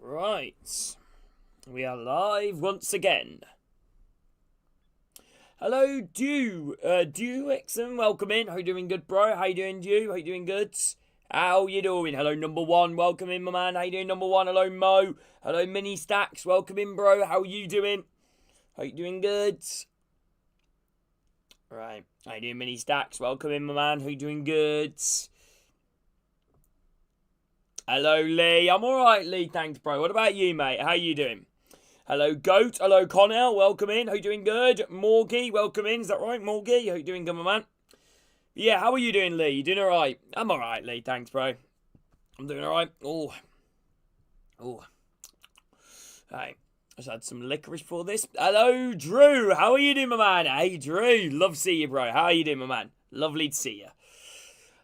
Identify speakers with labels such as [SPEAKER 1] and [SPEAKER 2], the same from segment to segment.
[SPEAKER 1] Right. We are live once again. Hello, Dew. Dewixon, welcome in. How you doing good, bro? How you doing, Dew? How you doing good? How you doing? Hello, number one. Welcome in, my man. How you doing, number one? Hello, Mo. Hello, Mini Stacks. Welcome in, bro. How you doing? How you doing good? Right. How you doing, Mini Stacks? Welcome in, my man. How you doing good? Hello, Lee. I'm alright, Lee. Thanks, bro. What about you, mate? How you doing? Hello, Goat. Hello, Connell. Welcome in. How you doing good? Morgie, welcome in. Is that right, Morgie? How you doing good, my man? Yeah, how are you doing, Lee? You doing alright? I'm alright, Lee. Thanks, bro. I'm doing alright. Oh. Right. Just had some licorice for this. Hello, Drew. How are you doing, my man? Hey, Drew. Love to see you, bro. How are you doing, my man? Lovely to see you.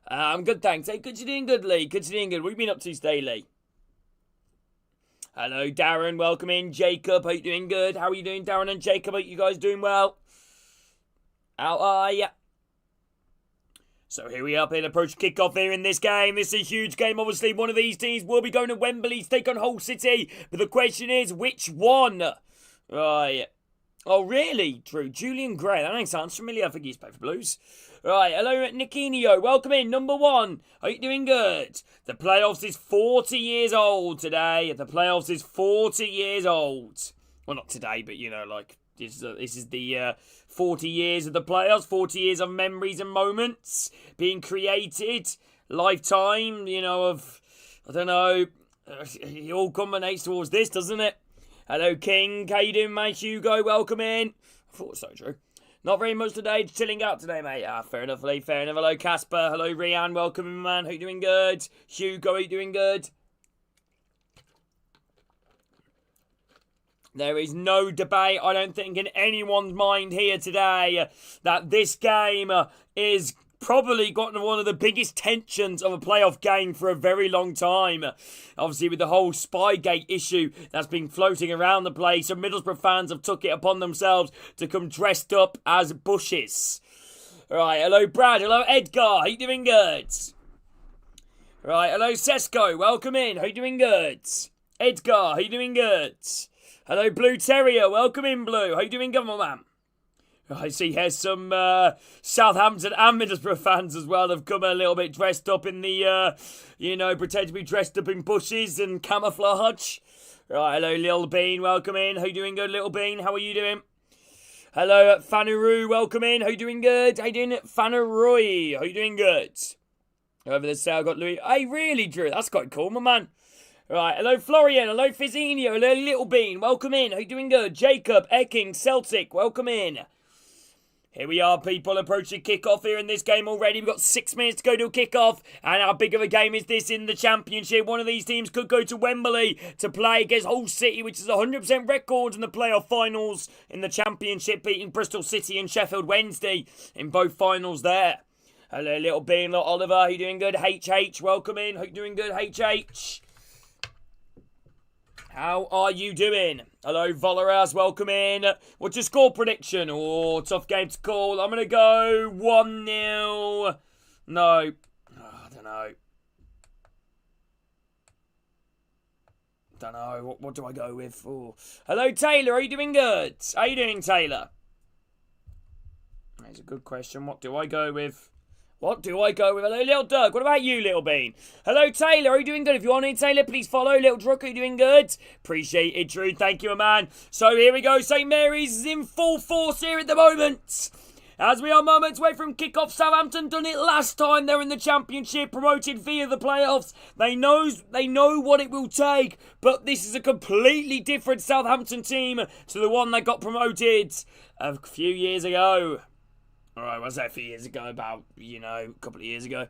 [SPEAKER 1] I'm good, thanks. Hey, good you doing good, Lee. Good you doing good. What have you been up to today, Lee? Hello, Darren. Welcome in. Jacob, hope you're doing good. How are you doing, Darren and Jacob? Hope you guys doing well. How are ya? So here we are, playing approach kickoff here in this game. This is a huge game, obviously. One of these teams will be going to Wembley to take on Hull City. But the question is, which one? Right. Oh, really, Drew? Julian Gray. That name sounds familiar. I think he's played for Blues. Right, hello, Nikinio. Welcome in, number one. Are you doing good? The playoffs is 40 years old today. The playoffs is 40 years old. Well, not today, but, you know, like, this is the 40 years of the playoffs. 40 years of memories and moments being created. Lifetime, you know, of, I don't know, it all culminates towards this, doesn't it? Hello, King. How you doing, mate? Hugo, welcome in. I thought so, Drew. Not very much today. Chilling out today, mate. Fair enough, Lee. Fair enough. Hello, Casper. Hello, Rian. Welcome in, man. How you doing good? Hugo, are you doing good? There is no debate, I don't think, in anyone's mind here today that this game is probably gotten one of the biggest tensions of a playoff game for a very long time. Obviously, with the whole Spygate issue that's been floating around the place, some Middlesbrough fans have took it upon themselves to come dressed up as bushes. Right, hello, Brad. Hello, Edgar. How you doing good? Right, hello, Sesko. Welcome in. How you doing good? Edgar, how you doing good? Hello, Blue Terrier. Welcome in, Blue. How you doing good, my man? I see here's some Southampton and Middlesbrough fans as well have come a little bit dressed up in the, pretend to be dressed up in bushes and camouflage. Right, hello, Lil Bean, welcome in. How you doing good, Little Bean? How are you doing? Hello, Fanaroo, welcome in. How you doing good? How you doing, Fanaroy? How you doing good? Over the sale, got Louis. Hey, really, Drew? That's quite cool, my man. Right, hello, Florian. Hello, Fizzinho. Hello, Little Bean. Welcome in. How you doing good? Jacob, Ecking, Celtic, welcome in. Here we are, people, approaching kickoff here in this game already. We've got 6 minutes to go to kickoff. And how big of a game is this in the Championship? One of these teams could go to Wembley to play against Hull City, which is 100% record in the playoff finals in the Championship, beating Bristol City and Sheffield Wednesday in both finals there. Hello, Little Bean, little Oliver. How you doing good? HH, welcome in. How you doing good, HH? How are you doing? Hello, Volaraz, welcome in. What's your score prediction? Oh, tough game to call. I'm going to go 1-0. No. I don't know. What do I go with? Oh. Hello, Taylor. Are you doing good? How are you doing, Taylor? That's a good question. What do I go with? Hello, Little Doug. What about you, Little Bean? Hello, Taylor. Are you doing good? If you want in, Taylor, please follow. Little Druck, are you doing good? Appreciate it, Drew. Thank you, man. So here we go. St. Mary's is in full force here at the moment. As we are moments away from kickoff, Southampton done it last time. They're in the Championship, promoted via the playoffs. They know what it will take, but this is a completely different Southampton team to the one that got promoted a few years ago. Alright, what's that, a few years ago? About, a couple of years ago.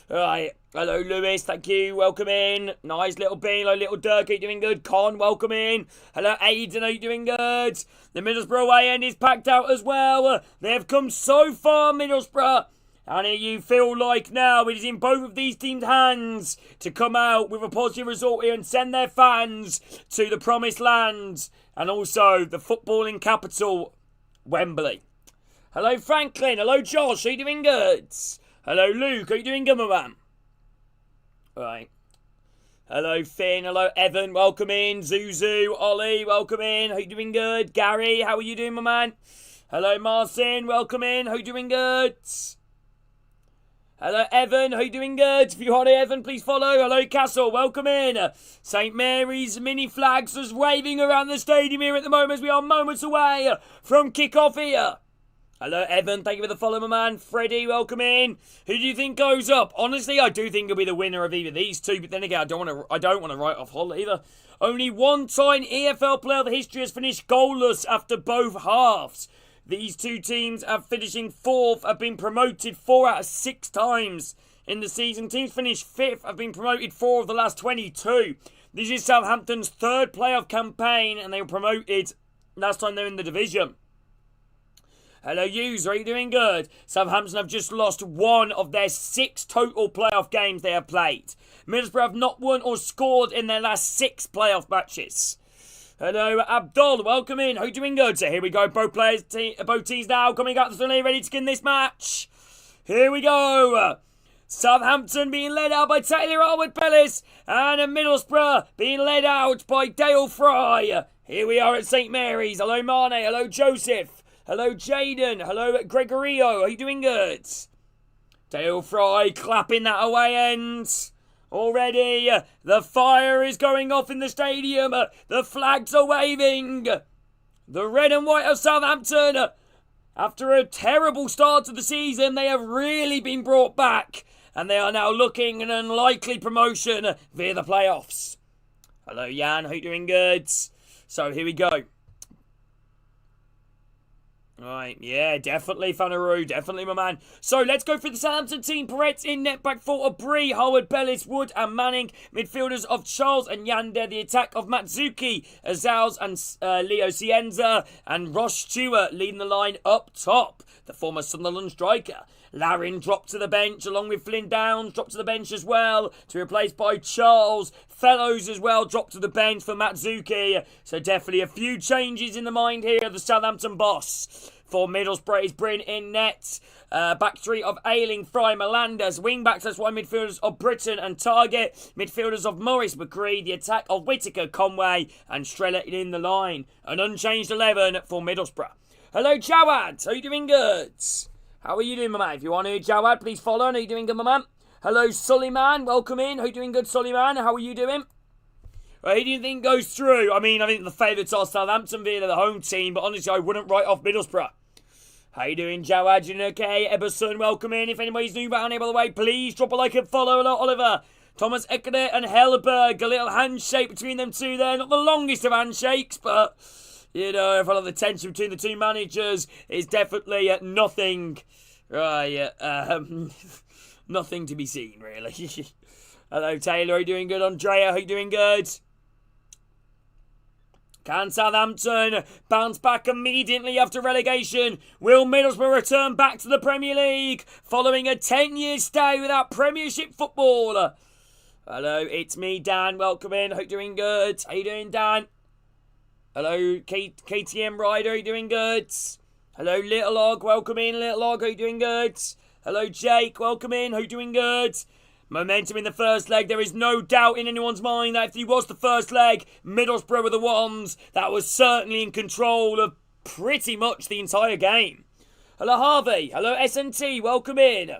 [SPEAKER 1] Alright, hello, Lewis, thank you, welcome in. Nice, Little Bean, hello, Little Dirk, are you doing good? Con, welcome in. Hello, Aiden, are you doing good? The Middlesbrough away end is packed out as well. They have come so far, Middlesbrough. And you feel like now it is in both of these teams' hands to come out with a positive result here and send their fans to the promised land. And also the footballing capital, Wembley. Hello, Franklin. Hello, Josh. Are you doing good? Hello, Luke. Are you doing good, my man? Right. Hello, Finn. Hello, Evan. Welcome in. Zuzu. Ollie, welcome in. How you doing good? Gary, how are you doing, my man? Hello, Marcin. Welcome in. How you doing good? Hello, Evan. How you doing good? If you are Evan, please follow. Hello, Castle. Welcome in. St. Mary's mini flags is waving around the stadium here at the moment as we are moments away from kick-off here. Hello, Evan. Thank you for the follow, my man. Freddie, welcome in. Who do you think goes up? Honestly, I do think he'll be the winner of either these two. But then again, I don't want to write off Hull either. Only one time EFL player of the history has finished goalless after both halves. These two teams are finishing fourth, have been promoted 4 out of 6 times in the season. Teams finished fifth, have been promoted 4 of the last 22. This is Southampton's 3rd playoff campaign, and they were promoted last time they were in the division. Hello, user. Are you doing good? Southampton have just lost 1 of their 6 total playoff games they have played. Middlesbrough have not won or scored in their last 6 playoff matches. Hello, Abdul. Welcome in. How you doing good? So here we go. Both teams now coming out to the ready to skin this match. Here we go. Southampton being led out by Taylor Harwood-Bellis and Middlesbrough being led out by Dale Fry. Here we are at St. Mary's. Hello, Mane. Hello, Joseph. Hello, Jaden. Hello, Gregorio. Are you doing good? Dale Fry clapping that away end. Already, the fire is going off in the stadium. The flags are waving. The red and white of Southampton, after a terrible start to the season, they have really been brought back. And they are now looking at an unlikely promotion via the playoffs. Hello, Jan. How you doing good? So, here we go. Right, yeah, definitely Fanaroo, definitely my man. So let's go for the Southampton team. Peretz in net, back four of Bree, Howard, Bellis, Wood and Manning. Midfielders of Charles and Yande. The attack of Matsuki, Azals and Leo Cienza. And Ross Stewart leading the line up top. The former Sunderland striker. Larin dropped to the bench along with Flynn Downs, dropped to the bench as well to be replaced by Charles. Fellows as well dropped to the bench for Matsuki. So definitely a few changes in the mind here of the Southampton boss. For Middlesbrough is Bryn in net. Back three of Ayling, Fry, Melanders. Wing backs, that's why midfielders of Britton and Target. Midfielders of Morris, McCree. The attack of Whittaker, Conway and Strella in the line. An unchanged 11 for Middlesbrough. Hello, Jawad. How are you doing good? How are you doing, my man? If you want to hear Jawad, please follow. How are you doing good, my man? Hello, Sullyman. Welcome in. How are you doing good, Sullyman? How are you doing? Well, who do you think goes through? I think the favourites are Southampton being the home team, but honestly, I wouldn't write off Middlesbrough. How you doing, Jawad? You doing okay? Eberson, welcome in. If anybody's new around here, by the way, please drop a like and follow. Hello, Oliver. Thomas Eckert and Hellberg. A little handshake between them two there. Not the longest of handshakes, but, you know, I feel like the tension between the two managers is definitely nothing. Right, nothing to be seen, really. Hello, Taylor. Are you doing good? Andrea, are you doing good? Can Southampton bounce back immediately after relegation? Will Middlesbrough return back to the Premier League following a 10-year stay without Premiership football? Hello, it's me, Dan. Welcome in. Hope you're doing good. How you doing, Dan? Hello, KTM Rider. Are you doing good? Hello, Little Og. Welcome in, Little Og. Are you doing good? Hello, Jake. Welcome in. How you doing good? Momentum in the first leg. There is no doubt in anyone's mind that if he was the first leg, Middlesbrough were the ones that was certainly in control of pretty much the entire game. Hello, Harvey. Hello, SNT. Welcome in.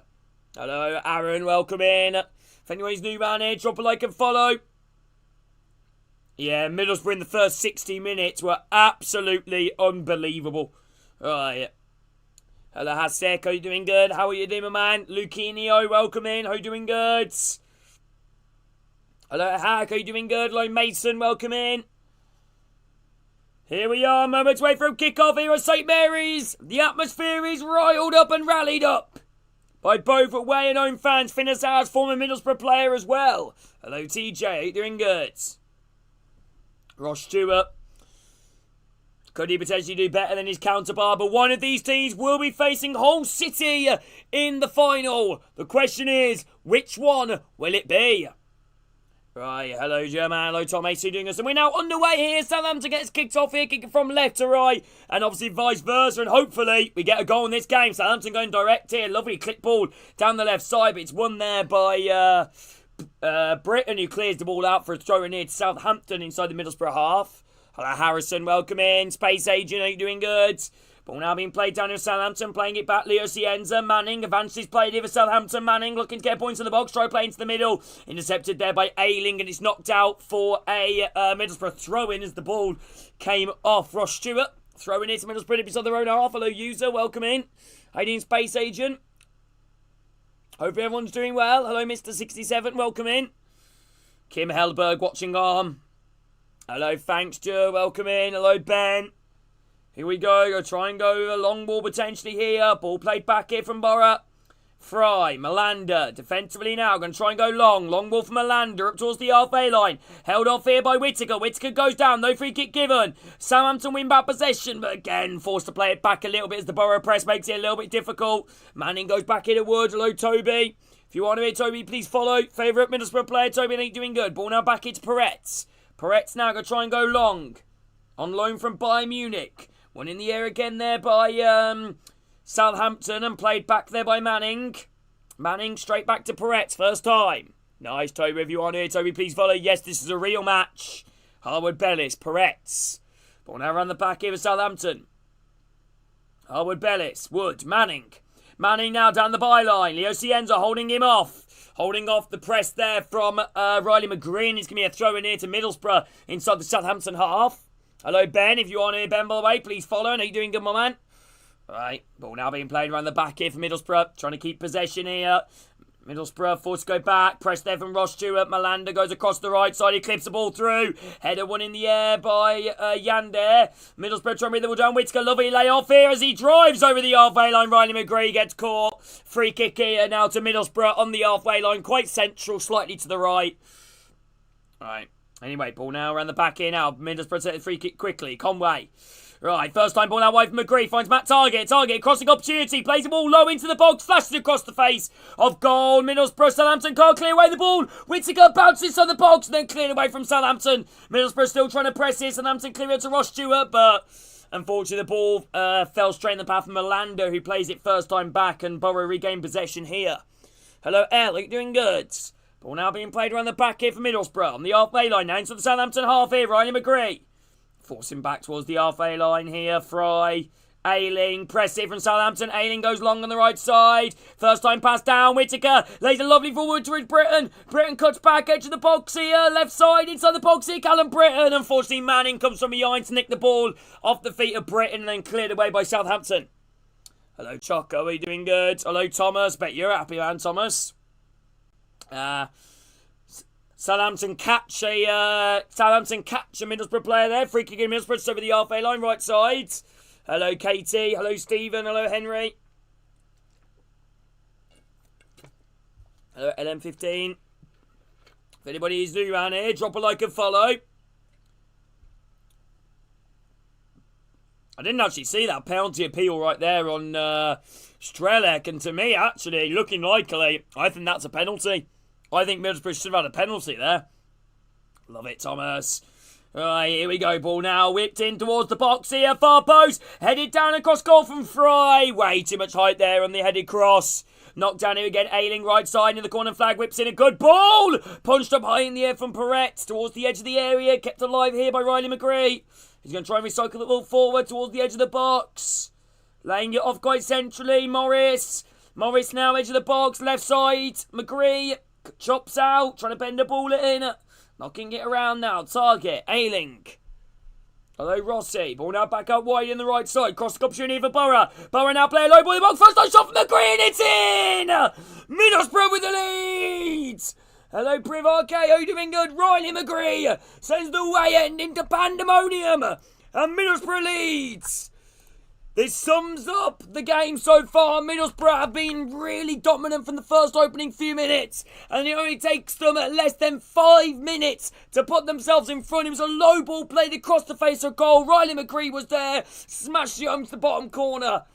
[SPEAKER 1] Hello, Aaron. Welcome in. If anyone's new around here, drop a like and follow. Yeah, Middlesbrough in the first 60 minutes were absolutely unbelievable. Right. Hello, Hasek. Are you doing good? How are you doing, my man? Lucinio, welcome in. How are you doing good? Hello, Hack. Are you doing good? Hello, Mason. Welcome in. Here we are, moments away from kickoff here at St. Mary's. The atmosphere is riled up and rallied up by both away and home fans. Finnessar's former Middlesbrough player as well. Hello, TJ. Are you doing good? Ross Stewart. Could he potentially do better than his counterpart? But one of these teams will be facing Hull City in the final. The question is, which one will it be? Right, hello German, hello Tom AC doing us. And we're now underway here. Southampton gets kicked off here, kicking from left to right. And obviously vice versa. And hopefully we get a goal in this game. Southampton going direct here. Lovely click ball down the left side. But it's won there by Britton, who clears the ball out for a throw in here to Southampton inside the Middlesbrough half. Hello, Harrison, welcome in. Space Agent, are you doing good? Ball now being played down in Southampton, playing it back. Leo Cienza, Manning, advances played here for Southampton. Manning looking to get points in the box, try playing to the middle. Intercepted there by Ayling, and it's knocked out for a Middlesbrough throw-in as the ball came off. Ross Stewart throwing it to Middlesbrough beside their own half. Hello, user, welcome in. Hiding Space Agent. Hope everyone's doing well. Hello, Mr. 67, welcome in. Kim Hellberg watching on. Hello, thanks, Joe, welcome in. Hello, Ben. Here we go. Go try and go a long ball potentially here. Ball played back here from Borough. Fry, Melander, defensively now. Going to try and go long. Long ball from Melander up towards the halfway line. Held off here by Whittaker. Whittaker goes down. No free kick given. Southampton win back possession, but again forced to play it back a little bit as the Borough press makes it a little bit difficult. Manning goes back into Wood. Hello, Toby. If you want to hear Toby, please follow. Favourite Middlesbrough player, Toby, ain't doing good. Ball now back into Peretz. Peretz now going to try and go long. On loan from Bayern Munich. One in the air again there by Southampton and played back there by Manning. Manning straight back to Peretz, first time. Nice, Toby, if you want to hear Toby, please follow. Yes, this is a real match. Harwood Bellis, Peretz. Ball now around the back here for Southampton. Harwood Bellis, Wood, Manning. Manning now down the byline. Leo Cienza holding him off. Holding off the press there from Riley McGreen. It's going to be a throw in here to Middlesbrough inside the Southampton half. Hello, Ben. If you want to hear Ben, by the way, please follow. Are you doing good, my man? All right. Ball now being played around the back here for Middlesbrough. Trying to keep possession here. Middlesbrough forced to go back. Press there from Ross Stewart. Melander goes across the right side. He clips the ball through. Header one in the air by Yander. Middlesbrough trying to bring the ball down. Whittaker, lovely layoff here as he drives over the halfway line. Riley McGree gets caught. Free kick here now to Middlesbrough on the halfway line. Quite central, slightly to the right. All right. Anyway, ball now around the back here now. Middlesbrough take the free kick quickly. Conway. Right, first time ball now away from McGree. Finds Matt Target. Target, crossing opportunity. Plays the ball low into the box. Flashes across the face of goal. Middlesbrough, Southampton can't clear away the ball. Whittaker bounces on the box and then cleared away from Southampton. Middlesbrough still trying to press here. Southampton clear it to Ross Stewart, but unfortunately the ball fell straight in the path of Melander, who plays it first time back, and Borough regain possession here. Hello, L. Are you doing good? Ball now being played around the back here for Middlesbrough. On the halfway line now into the Southampton half here. Riley McGree. Forcing back towards the halfway line here. Fry. Ayling. Press it from Southampton. Ayling goes long on the right side. First time pass down. Whittaker lays a lovely forward towards Britton. Britton cuts back edge of the box here. Left side inside the box here. Callum Britton. Unfortunately, Manning comes from behind to nick the ball off the feet of Britton and then cleared away by Southampton. Hello, Choco. Are you doing good? Hello, Thomas. Bet you're happy, man, Thomas. Southampton catch a Middlesbrough player there. Free kick in Middlesbrough, just over the halfway line, right side. Hello, Katie. Hello, Stephen. Hello, Henry. Hello, LM15. If anybody is new around here, drop a like and follow. I didn't actually see that penalty appeal right there on Strelec, and to me, actually, looking likely, I think that's a penalty. I think Middlesbrough should have had a penalty there. Love it, Thomas. Right, here we go. Ball now whipped in towards the box here. Far post. Headed down across goal from Fry. Way too much height there on the headed cross. Knocked down here again. Ayling right side in the corner flag. Whips in a good ball. Punched up high in the air from Peretz towards the edge of the area. Kept alive here by Riley McGree. He's going to try and recycle the ball forward towards the edge of the box. Laying it off quite centrally. Morris. Morris now edge of the box. Left side. McGree. Chops out, trying to bend the ball in. Knocking it around now. Target, Ayling. Hello, Rossi. Ball now back up wide in the right side. Cross the opportunity for Borough. Borough now play a low ball in the box. First time shot from the green. It's in! Middlesbrough with the lead. Hello, Priv RK. Are you doing good? Riley McGree sends the way end into pandemonium. And Middlesbrough leads. This sums up the game so far. Middlesbrough have been really dominant from the first opening few minutes. And it only takes them less than 5 minutes to put themselves in front. It was a low ball played across the face of goal. Riley McGree was there. Smashed it home to the bottom corner.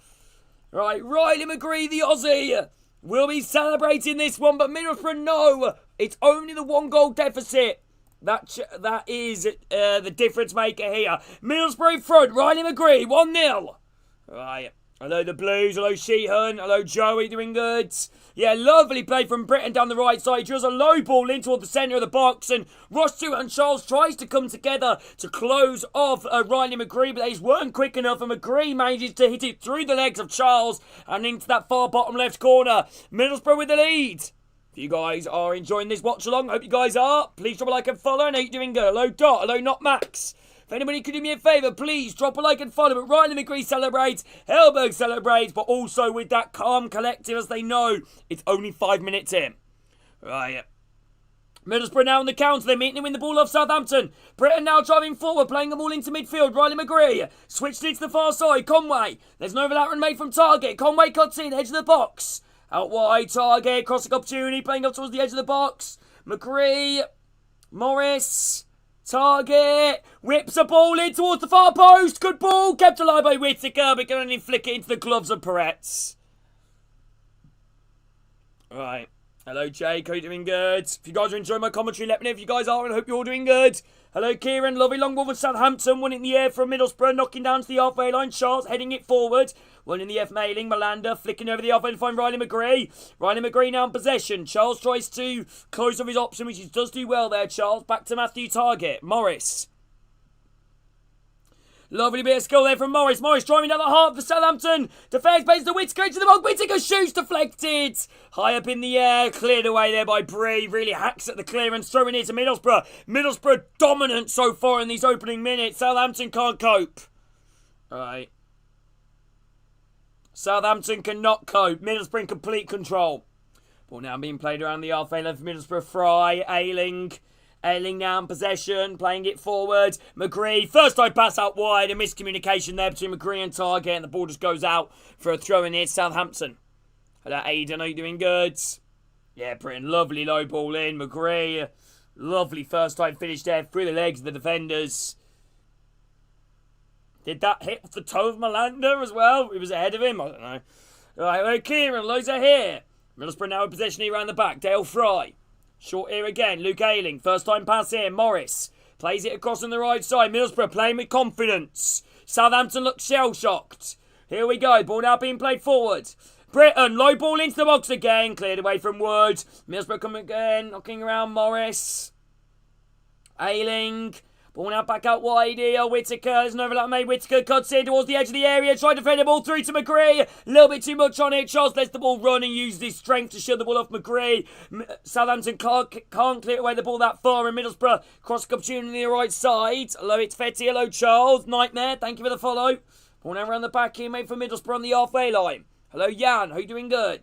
[SPEAKER 1] Right, Riley McGree, the Aussie, will be celebrating this one. But Middlesbrough, no. It's only the 1 goal deficit. That is the difference maker here. Middlesbrough front. Riley McGree, 1-0. Right, Hello, the Blues. Hello, Sheehan. Hello, Joey. Doing good. Yeah, lovely play from Britain down the right side. He drills a low ball in toward the centre of the box. And Ross Stewart and Charles tries to come together to close off Riley McGree. But they just weren't quick enough. And McGree manages to hit it through the legs of Charles and into that far bottom left corner. Middlesbrough with the lead. If you guys are enjoying this watch along, hope you guys are. Please drop a like and follow. And how you doing good? Hello, Dot. Hello, Not Max. If anybody could do me a favour, please drop a like and follow. But Riley McGree celebrates, Hellberg celebrates, but also with that calm collective as they know it's only 5 minutes in. Right. Middlesbrough now on the counter. They're meeting to win the ball off Southampton. Britain now driving forward, playing the ball into midfield. Riley McGree switched it to the far side. Conway. There's an overlap run made from Target. Conway cuts in, edge of the box. Out wide, Target, crossing opportunity, playing up towards the edge of the box. McGree, Morris. Target, whips a ball in towards the far post. Good ball, kept alive by Whittaker, but can only flick it into the gloves of Peretz. Right. Hello, Jake. How you doing good? If you guys are enjoying my commentary, let me know if you guys are, and I hope you're all doing good. Hello, Kieran. Lovely long ball for Southampton. One in the air from Middlesbrough, knocking down to the halfway line. Charles heading it forward. One in the F mailing. Melander flicking over the halfway to find Riley McGree. Riley McGree now in possession. Charles tries to close off his option, which he does do well there, Charles. Back to Matthew Target. Morris. Lovely bit of skill there from Morris. Morris driving down the heart for Southampton. Defends plays to Whittaker to the ball. Whittaker shoots deflected. High up in the air. Cleared away there by Bree. Really hacks at the clearance. Throwing it to Middlesbrough. Middlesbrough dominant so far in these opening minutes. Southampton can't cope. Alright. Southampton cannot cope. Middlesbrough in complete control. Ball now being played around the halfway line for Middlesbrough. Fry. Ayling. Ayling now in possession, playing it forward. McGree, first time pass out wide. A miscommunication there between McGree and Target, and the ball just goes out for a throw in here. Southampton. Hello, Aiden, are you doing good? Yeah, Britain, lovely low ball in. McGree, lovely first time finish there through the legs of the defenders. Did that hit off the toe of Melander as well? He was ahead of him, I don't know. Right, well, Kieran, Loza here. Middlesbrough now in possession here around the back. Dale Fry. Short here again, Luke Ayling. First time pass here, Morris. Plays it across on the right side. Middlesbrough playing with confidence. Southampton looks shell-shocked. Here we go, ball now being played forward. Britain, low ball into the box again. Cleared away from Wood. Middlesbrough coming again, knocking around Morris. Ayling. Ball now back out wide here. Whittaker, there's an overlap made. Whittaker cuts in towards the edge of the area. Tried to fade the ball through to McGree. A little bit too much on it. Charles lets the ball run and uses his strength to shut the ball off McGree. Southampton can't clear away the ball that far. And Middlesbrough cross opportunity on the right side. Hello, it's Fetty. Hello, Charles. Nightmare. Thank you for the follow. Ball now around the back here, made for Middlesbrough on the halfway line. Hello, Jan. How you doing good?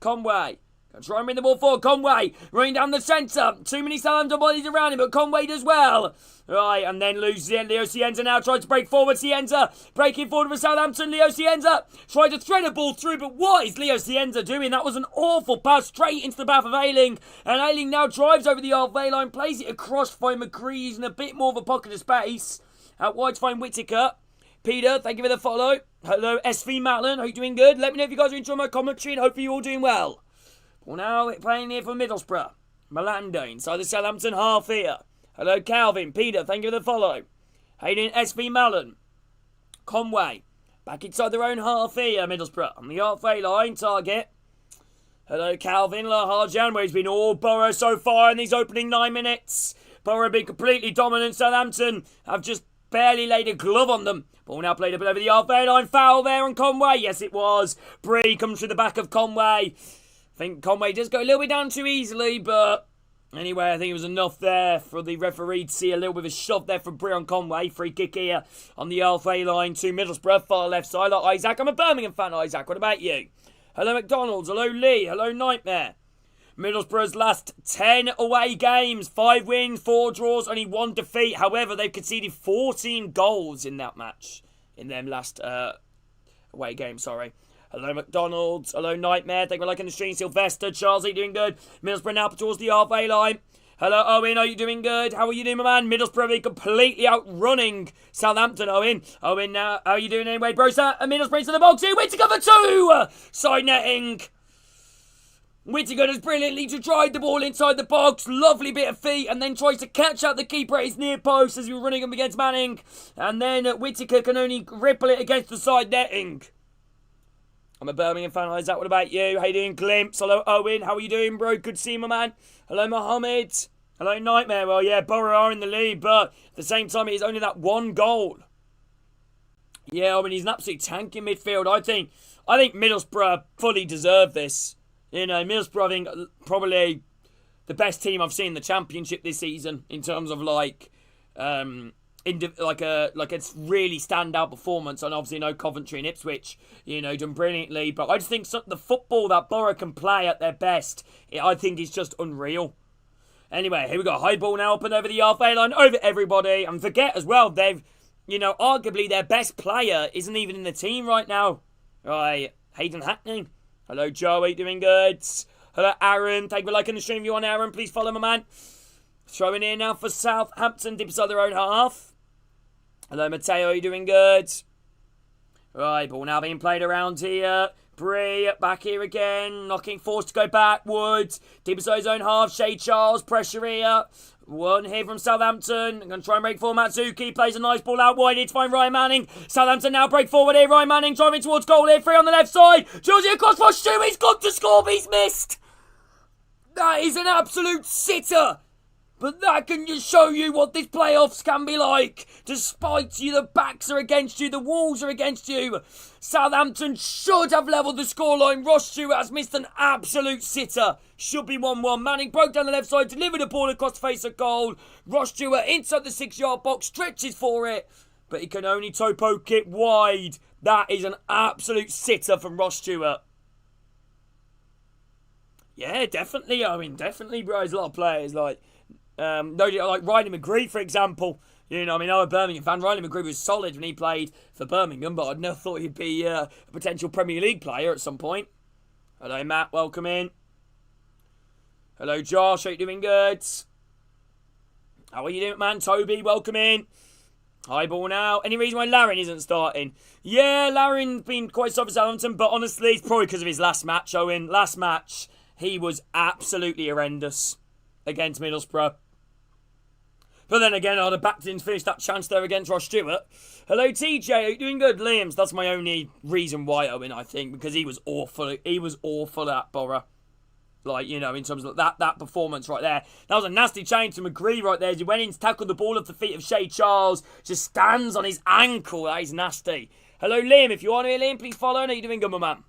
[SPEAKER 1] Conway. Gonna try and bring the ball forward. Conway running down the centre. Too many Southampton bodies around him, but Conway does well. Right, and then loses it. Leo Cienza now tries to break forward. Cienza breaking forward for Southampton. Leo Cienza tried to thread a ball through, but what is Leo Cienza doing? That was an awful pass straight into the path of Ayling. And Ayling now drives over the halfway line, plays it across by McGree using a bit more of a pocket of space. Out wide to find Whittaker. Peter, thank you for the follow. Hello, SV Matlin. Hope you're doing good. Let me know if you guys are enjoying my commentary and hopefully you're all doing well. Well, now playing here for Middlesbrough. Melander inside the Southampton half here. Hello, Calvin. Peter, thank you for the follow. Hayden, SV Mallon. Conway. Back inside their own half here, Middlesbrough. On the halfway line, Target. Hello, Calvin. Laharjan, where he's been all Borough so far in these opening 9 minutes. Borough have been completely dominant. Southampton have just barely laid a glove on them. Ball now played up over the halfway line. Foul there on Conway. Yes, it was. Bree comes to the back of Conway. I think Conway does go a little bit down too easily, but anyway, I think it was enough there for the referee to see a little bit of a shove there from Bree on Conway. Free kick here on the halfway line to Middlesbrough, far left side. Like Isaac, I'm a Birmingham fan, Isaac. What about you? Hello, McDonald's. Hello, Lee. Hello, Nightmare. Middlesbrough's last 10 away games. 5 wins, 4 draws, only 1 defeat. However, they've conceded 14 goals in that match. In them last away games, sorry. Hello, McDonald's. Hello, Nightmare. Thank you for liking the stream. Sylvester. Charles, are you doing good? Middlesbrough now towards the halfway line. Hello, Owen. Are you doing good? How are you doing, my man? Middlesbrough completely outrunning Southampton, Owen. Owen, now, how are you doing anyway, bro? Middlesbrough into the box here. Whittaker for 2. Side netting. Whittaker has brilliantly tried the ball inside the box. Lovely bit of feet. And then tries to catch out the keeper at his near post as he was running up against Manning. And then Whittaker can only ripple it against the side netting. I'm a Birmingham fan. Isaac, what about you? How you doing, Glimpse? Hello, Owen. How are you doing, bro? Good to see you, my man. Hello, Mohammed. Hello, Nightmare. Well, yeah, Borough are in the lead, but at the same time, it is only that one goal. Yeah, I mean, he's an absolute tank in midfield. I think Middlesbrough fully deserve this. You know, Middlesbrough, I think, probably the best team I've seen in the Championship this season in terms of like a really standout performance. And obviously, no Coventry and Ipswich, you know, done brilliantly. But I just think the football that Borough can play at their best, I think is just unreal. Anyway, here we go. High ball now up and over the halfway line, over everybody. And forget as well, they've, you know, arguably their best player isn't even in the team right now. Right, Hayden Hackney. Hello, Joe. How you doing, good? Hello, Aaron. Thank you for liking the stream. If you want, Aaron, please follow my man. Throwing in now for Southampton, deep inside their own half. Hello, Matteo. How you doing, good? Right, ball now being played around here. Bree back here again, knocking, forced to go backwards. Deep inside his own half. Shay Charles, pressure here. One here from Southampton. Going to try and break forward. Matsuki plays a nice ball out wide. It's fine, Ryan Manning. Southampton now break forward here. Ryan Manning driving towards goal here. Free on the left side. Josie across for Stu. He's got to score, but he's missed. That is an absolute sitter. But that can just show you what this playoffs can be like. Despite you, the backs are against you, the walls are against you. Southampton should have levelled the scoreline. Ross Stewart has missed an absolute sitter. Should be 1-1. Manning broke down the left side, delivered the ball across the face of goal. Ross Stewart inside the 6-yard box, stretches for it. But he can only toe poke it wide. That is an absolute sitter from Ross Stewart. Yeah, definitely. I mean, definitely, bro. There's a lot of players like Riley McGree, for example. You know, I mean, I'm a Birmingham fan. Riley McGree was solid when he played for Birmingham, but I'd never thought he'd be a potential Premier League player at some point. Hello, Matt. Welcome in. Hello, Josh. How you doing, good? How are you doing, man? Toby, welcome in. High ball now. Any reason why Larin isn't starting? Yeah, Larin's been quite soft for Southampton, but honestly, it's probably because of his last match, Owen. Last match, he was absolutely horrendous against Middlesbrough. But then again, I'd have backed him to finish that chance there against Ross Stewart. Hello, TJ. Are you doing good? Liams, that's my only reason why, Owen, I think, because he was awful. He was awful at Borough. Like, you know, in terms of that performance right there. That was a nasty change to McGree right there. As he went in to tackle the ball off the feet of Shay Charles. Just stands on his ankle. That is nasty. Hello, Liam. If you want to hear Liam, please follow. How are you doing good, my man?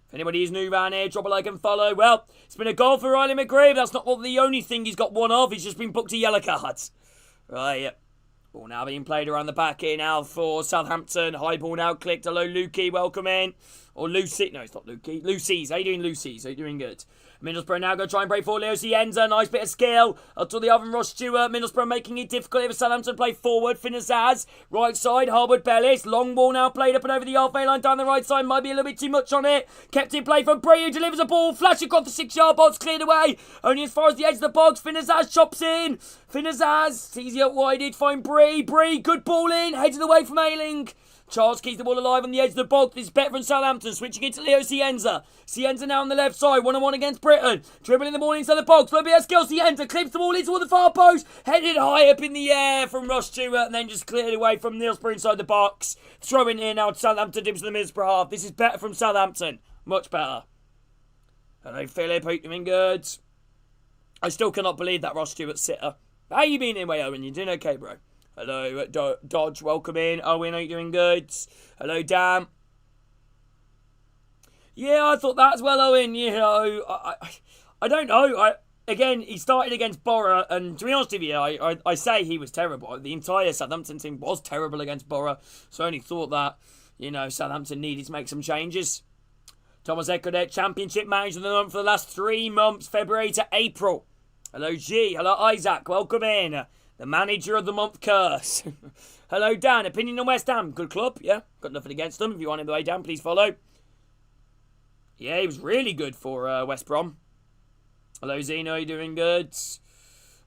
[SPEAKER 1] If anybody is new around here, drop a like and follow. Well, it's been a goal for Riley McGree. That's not the only thing he's got one of. He's just been booked a yellow cards. Right. Ball now being played around the back here now for Southampton. High ball now clicked. Hello, Lukey. Welcome in. Or Lucy. No, it's not Lukey. Lucy's. How you doing, Lucy's? How you doing good? Middlesbrough now going to try and break forward. Leo Cienza. Nice bit of skill. Up to the other Ross Stewart. Middlesbrough making it difficult for Southampton. Play forward. Finazaz. Right side. Harwood Bellis. Long ball now played up and over the halfway line down the right side. Might be a little bit too much on it. Kept in play from Bree, who delivers a ball. Flash across the 6-yard box. Cleared away. Only as far as the edge of the box. Finazaz chops in. Finazaz. Easy out wide. He'd find Bree. Bree. Good ball in. Headed away from Ayling. Charles keeps the ball alive on the edge of the box. This is better from Southampton. Switching it to Leo Cienza. Cienza now on the left side. 1-on-1 against Britain. Dribbling the ball inside the box. Flavier skill. Cienza clips the ball into the far post. Headed high up in the air from Ross Stewart. And then just cleared away from Middlesbrough inside the box. Throwing in now to Southampton dips to the Middlesbrough half. This is better from Southampton. Much better. Hello, Philip. Hope you're doing good. I still cannot believe that Ross Stewart sitter. How you been anyway, Owen? You doing okay, bro? Hello, Dodge, welcome in. Owen, are you doing good? Hello, Dan. Yeah, I thought that as well, Owen. You know, I don't know. Again, he started against Borough, and to be honest with you, I say he was terrible. The entire Southampton team was terrible against Borough, so I only thought that, you know, Southampton needed to make some changes. Thomas Eckert, Championship Manager of the Month for the last 3 months, February to April. Hello, G. Hello, Isaac. Welcome in. The Manager of the Month curse. Hello, Dan. Opinion on West Ham. Good club, yeah. Got nothing against them. If you want him the way down, please follow. Yeah, he was really good for West Brom. Hello, Zeno. You doing good?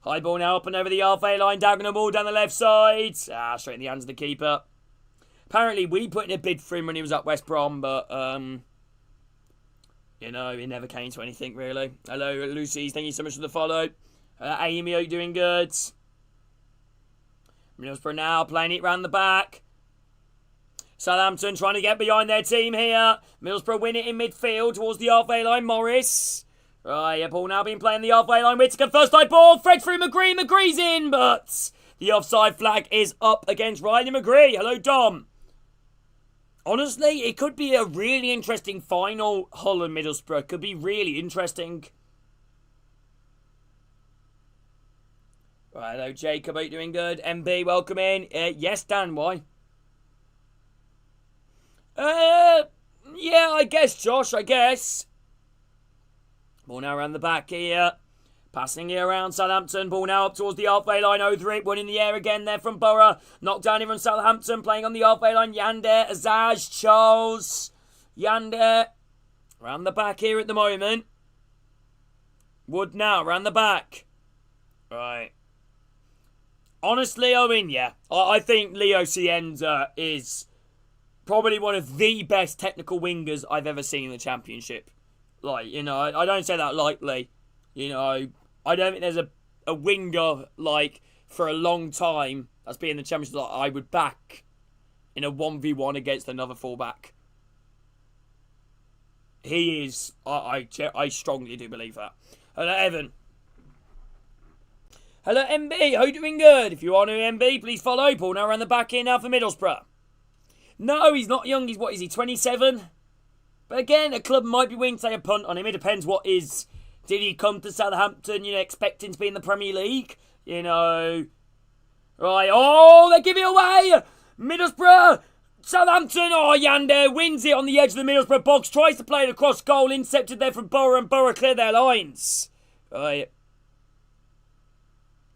[SPEAKER 1] High ball now up and over the halfway line. Diagonal ball down the left side. Straight in the hands of the keeper. Apparently, we put in a bid for him when he was at West Brom, but, you know, it never came to anything, really. Hello, Lucy. Thank you so much for the follow. Amy, are you doing good? Middlesbrough now playing it round the back. Southampton trying to get behind their team here. Middlesbrough win it in midfield towards the halfway line. Morris. Right, ball now being played in the halfway line. Whittaker, first time ball. Fred through McGree. McGree's in, but the offside flag is up against Riley McGree. Hello, Dom. Honestly, it could be a really interesting final. Hull and Middlesbrough could be really interesting. Right, hello, Jacob. Are you doing good? MB, welcome in. Yes, Dan, why? Yeah, I guess, Josh, I guess. Ball now around the back here. Passing it around Southampton. Ball now up towards the halfway line. Odrick, one in the air again there from Borough. Knocked down here from Southampton. Playing on the halfway line. Yander, Azaz, Charles. Yander. Around the back here at the moment. Wood now, around the back. Right. Honestly, I mean, yeah. I think Leo Cienza is probably one of the best technical wingers I've ever seen in the Championship. Like, you know, I don't say that lightly. You know, I don't think there's a winger, like, for a long time that's been in the Championship that I would back in a 1v1 against another fullback. He is, I strongly do believe that. Hello, Evan. Hello, MB. How you doing good? If you are new MB, please follow. Paul now around the back here now for Middlesbrough. No, he's not young. He's, what is he, 27? But again, a club might be willing to take a punt on him. It depends what is. Did he come to Southampton, you know, expecting to be in the Premier League? You know. Right. Oh, they give it away. Middlesbrough. Southampton. Oh, Yander wins it on the edge of the Middlesbrough box. Tries to play it across goal. Intercepted there from Borough, and Borough clear their lines. Right.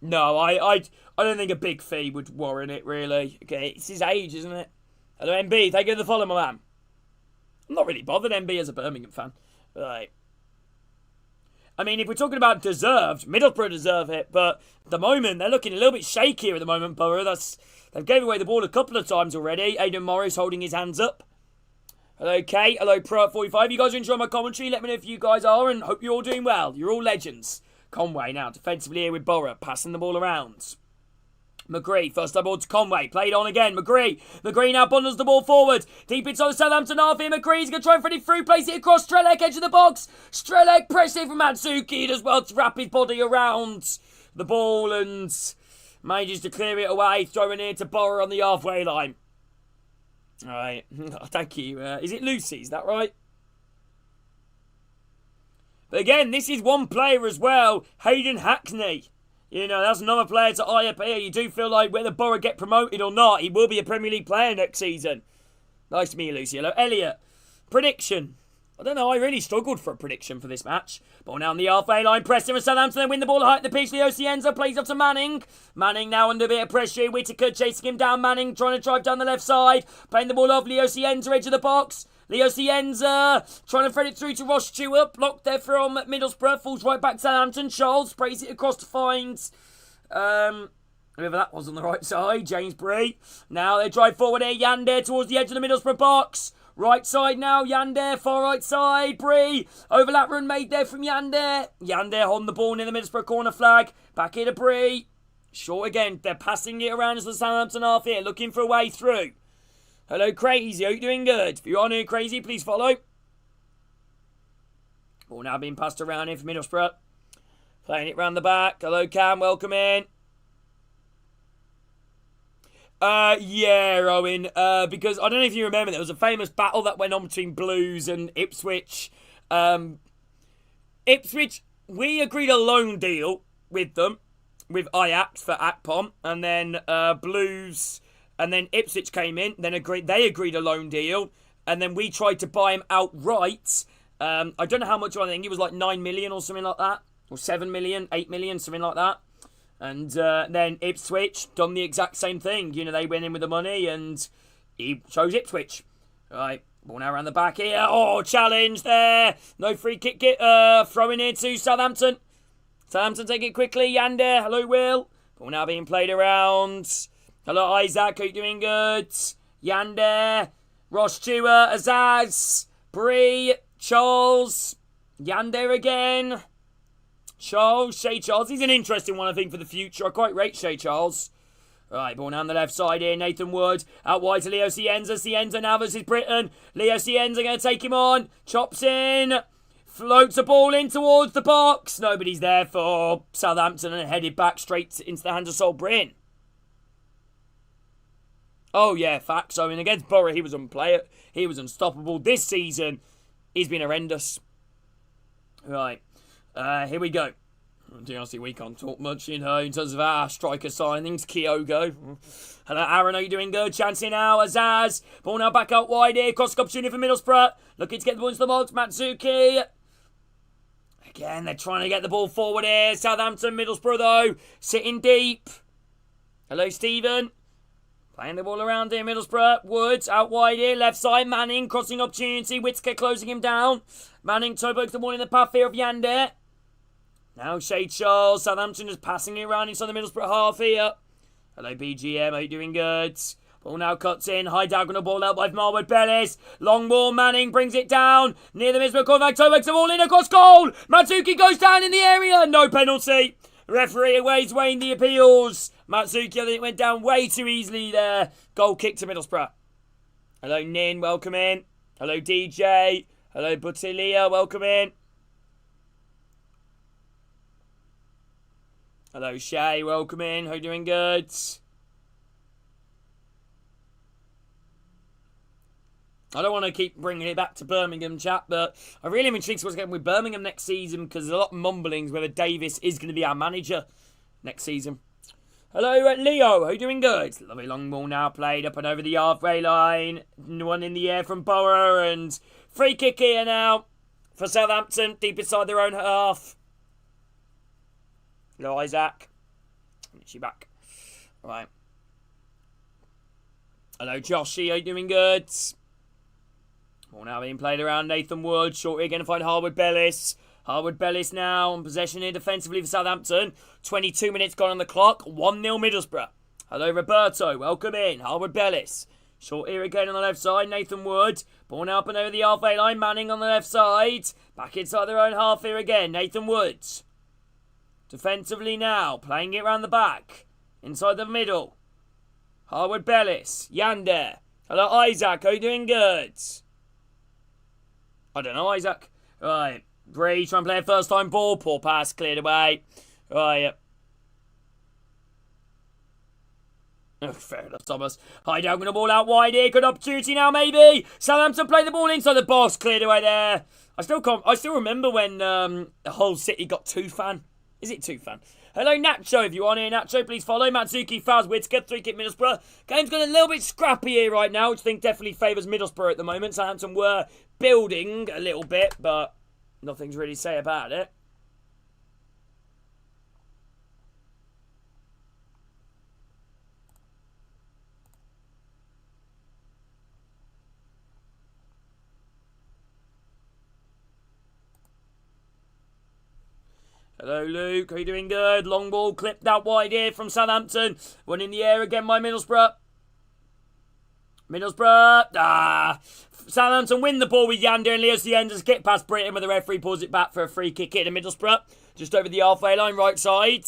[SPEAKER 1] No, I don't think a big fee would warrant it, really. Okay, it's his age, isn't it? Hello, MB. Thank you for the follow, my man. I'm not really bothered, MB, as a Birmingham fan. Right. I mean, if we're talking about deserved, Middlesbrough deserve it, but at the moment, they're looking a little bit shakier at the moment, Borough. They've gave away the ball a couple of times already. Aidan Morris holding his hands up. Hello, Kate. Hello, Pro45. You guys are enjoying my commentary? Let me know if you guys are, and hope you're all doing well. You're all legends. Conway now defensively here with Borough, passing the ball around. McGree, first time ball to Conway, played on again. McGree now bundles the ball forward. Deep inside the Southampton half here. McGree's going to try and thread it through, place it across Strelec, edge of the box. Strelec pressing from Matsuki as well to wrap his body around the ball and manages to clear it away, throwing it to Borough on the halfway line. All right, thank you. Is it Lucy? Is that right? But again, this is one player as well, Hayden Hackney. You know, that's another player to eye up here. You do feel like whether Borough get promoted or not, he will be a Premier League player next season. Nice to meet you, Lucy. Hello, Elliot. Prediction. I don't know, I really struggled for a prediction for this match. Ball now on the halfway line, Preston and Southampton, then win the ball high at the pitch. Leo Cienza plays up to Manning. Manning now under a bit of pressure. Whittaker chasing him down. Manning trying to drive down the left side. Playing the ball off. Leo Cienza, edge of the box. Leo Cienza trying to thread it through to Ross Stewart. Blocked there from Middlesbrough. Falls right back to Southampton. Charles sprays it across to find whoever that was on the right side. James Bree. Now they drive forward here. Yander towards the edge of the Middlesbrough box. Right side now. Yander. Far right side. Bree. Overlap run made there from Yander. Yander on the ball near the Middlesbrough corner flag. Back here to Bree. Short again. They're passing it around as the Southampton half here. Looking for a way through. Hello, Crazy. Hope you're doing good. If you are new, Crazy, please follow. Ball now being passed around here for Middlesbrough. Playing it round the back. Hello, Cam. Welcome in. Yeah, Owen. Because I don't know if you remember, there was a famous battle that went on between Blues and Ipswich. Ipswich, we agreed a loan deal with them, with Ajax for Akpom, and then Blues... And then Ipswich came in, then they agreed a loan deal, and then we tried to buy him outright. I don't know how much, I think it was like 9 million or something like that, or 7 million, 8 million, something like that. And then Ipswich done the exact same thing. You know, they went in with the money, and he chose Ipswich. Right, ball now around the back here. Oh, challenge there. No free kick, throwing it to Southampton. Southampton take it quickly. Yander, hello, Will. Ball now being played around. Hello, Isaac. Are you doing good? Yander. Ross Stewart. Azaz. Bree. Charles. Yander again. Charles. Shay Charles. He's an interesting one, I think, for the future. I quite rate Shay Charles. Right, ball down the left side here. Nathan Wood out wide to Leo Cienza. Cienza now versus Britain. Leo Cienza going to take him on. Chops in. Floats a ball in towards the box. Nobody's there for Southampton and headed back straight into the hands of Sol Bryn. Oh, yeah, facts. I mean, against Borough, he was he was unstoppable. This season, he's been horrendous. Right, here we go. Honestly, we can't talk much, in terms of our striker signings. Kyogo. Hello, Aaron, are you doing good? Chancing now, Azaz. Ball now back out wide here. Cross opportunity for Middlesbrough. Looking to get the ball into the box. Matsuki. Again, they're trying to get the ball forward here. Southampton, Middlesbrough, though. Sitting deep. Hello, Stephen. Playing the ball around here, Middlesbrough. Woods out wide here, left side. Manning, crossing opportunity. Whitaker closing him down. Manning toe pokes the ball in the path here of Yander. Now Shea Charles. Southampton is passing it around inside the Middlesbrough half here. Hello, BGM. Are you doing good? Ball now cuts in. High diagonal ball out by Marwood Bellis. Long ball. Manning brings it down. Near the Middlesbrough corner. Toe pokes the ball in across goal. Matsuki goes down in the area. No penalty. Referee aways weighing the appeals. Matsuki, I think it went down way too easily there. Goal kick to Middlesbrough. Hello, Nin. Welcome in. Hello, DJ. Hello, Butilia. Welcome in. Hello, Shay. Welcome in. How you doing? Good. I don't want to keep bringing it back to Birmingham, chat, but I really am intrigued to what's going with Birmingham next season because there's a lot of mumblings whether Davis is going to be our manager next season. Hello, Leo. How you doing? Good. Lovely long ball now played up and over the halfway line. One in the air from Borough and free kick here now for Southampton, deep inside their own half. Hello, Isaac. Is she back? All right. Hello, Joshy. Are you doing good? Ball now being played around Nathan Wood. Short here, going to find Harwood Bellis. Harwood Bellis now on possession here defensively for Southampton. 22 minutes gone on the clock. 1-0 Middlesbrough. Hello, Roberto. Welcome in. Harwood Bellis. Short here again on the left side. Nathan Wood. Ball now up and over the halfway line. Manning on the left side. Back inside their own half here again. Nathan Wood. Defensively now. Playing it around the back. Inside the middle. Harwood Bellis. Yander. Hello, Isaac. Are you doing good? I don't know, Isaac. Right. Bree trying to play a first time ball. Poor pass cleared away. Right. Oh, fair enough, Thomas. High down, going to ball out wide here. Good opportunity now, maybe. Southampton play the ball inside the box. Cleared away there. I still remember when the whole City got Tufan. Is it Tufan? Hello, Nacho. If you want here, Nacho, please follow. Matsuki fouls Whitaker. 3-kick Middlesbrough. Game's got a little bit scrappy here right now, which I think definitely favours Middlesbrough at the moment. Southampton were building a little bit, but nothing's really to say about it. Hello, Luke. Are you doing good? Long ball clipped out wide here from Southampton. One in the air again by Middlesbrough. Southampton win the ball with Yander and Leo Cienza's kick past Britain, but the referee pulls it back for a free kick here to Middlesbrough. Just over the halfway line, right side.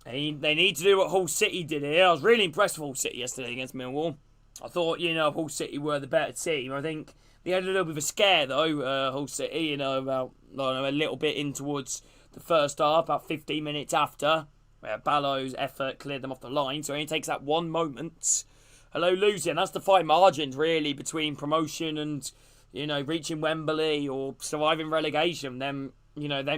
[SPEAKER 1] They need to do what Hull City did here. I was really impressed with Hull City yesterday against Millwall. I thought, Hull City were the better team. I think they had a little bit of a scare, though, Hull City, about a little bit in towards the first half, about 15 minutes after, where Ballow's effort cleared them off the line, so it only takes that one moment. Hello, losing. That's the fine margins, really, between promotion and, reaching Wembley or surviving relegation. Them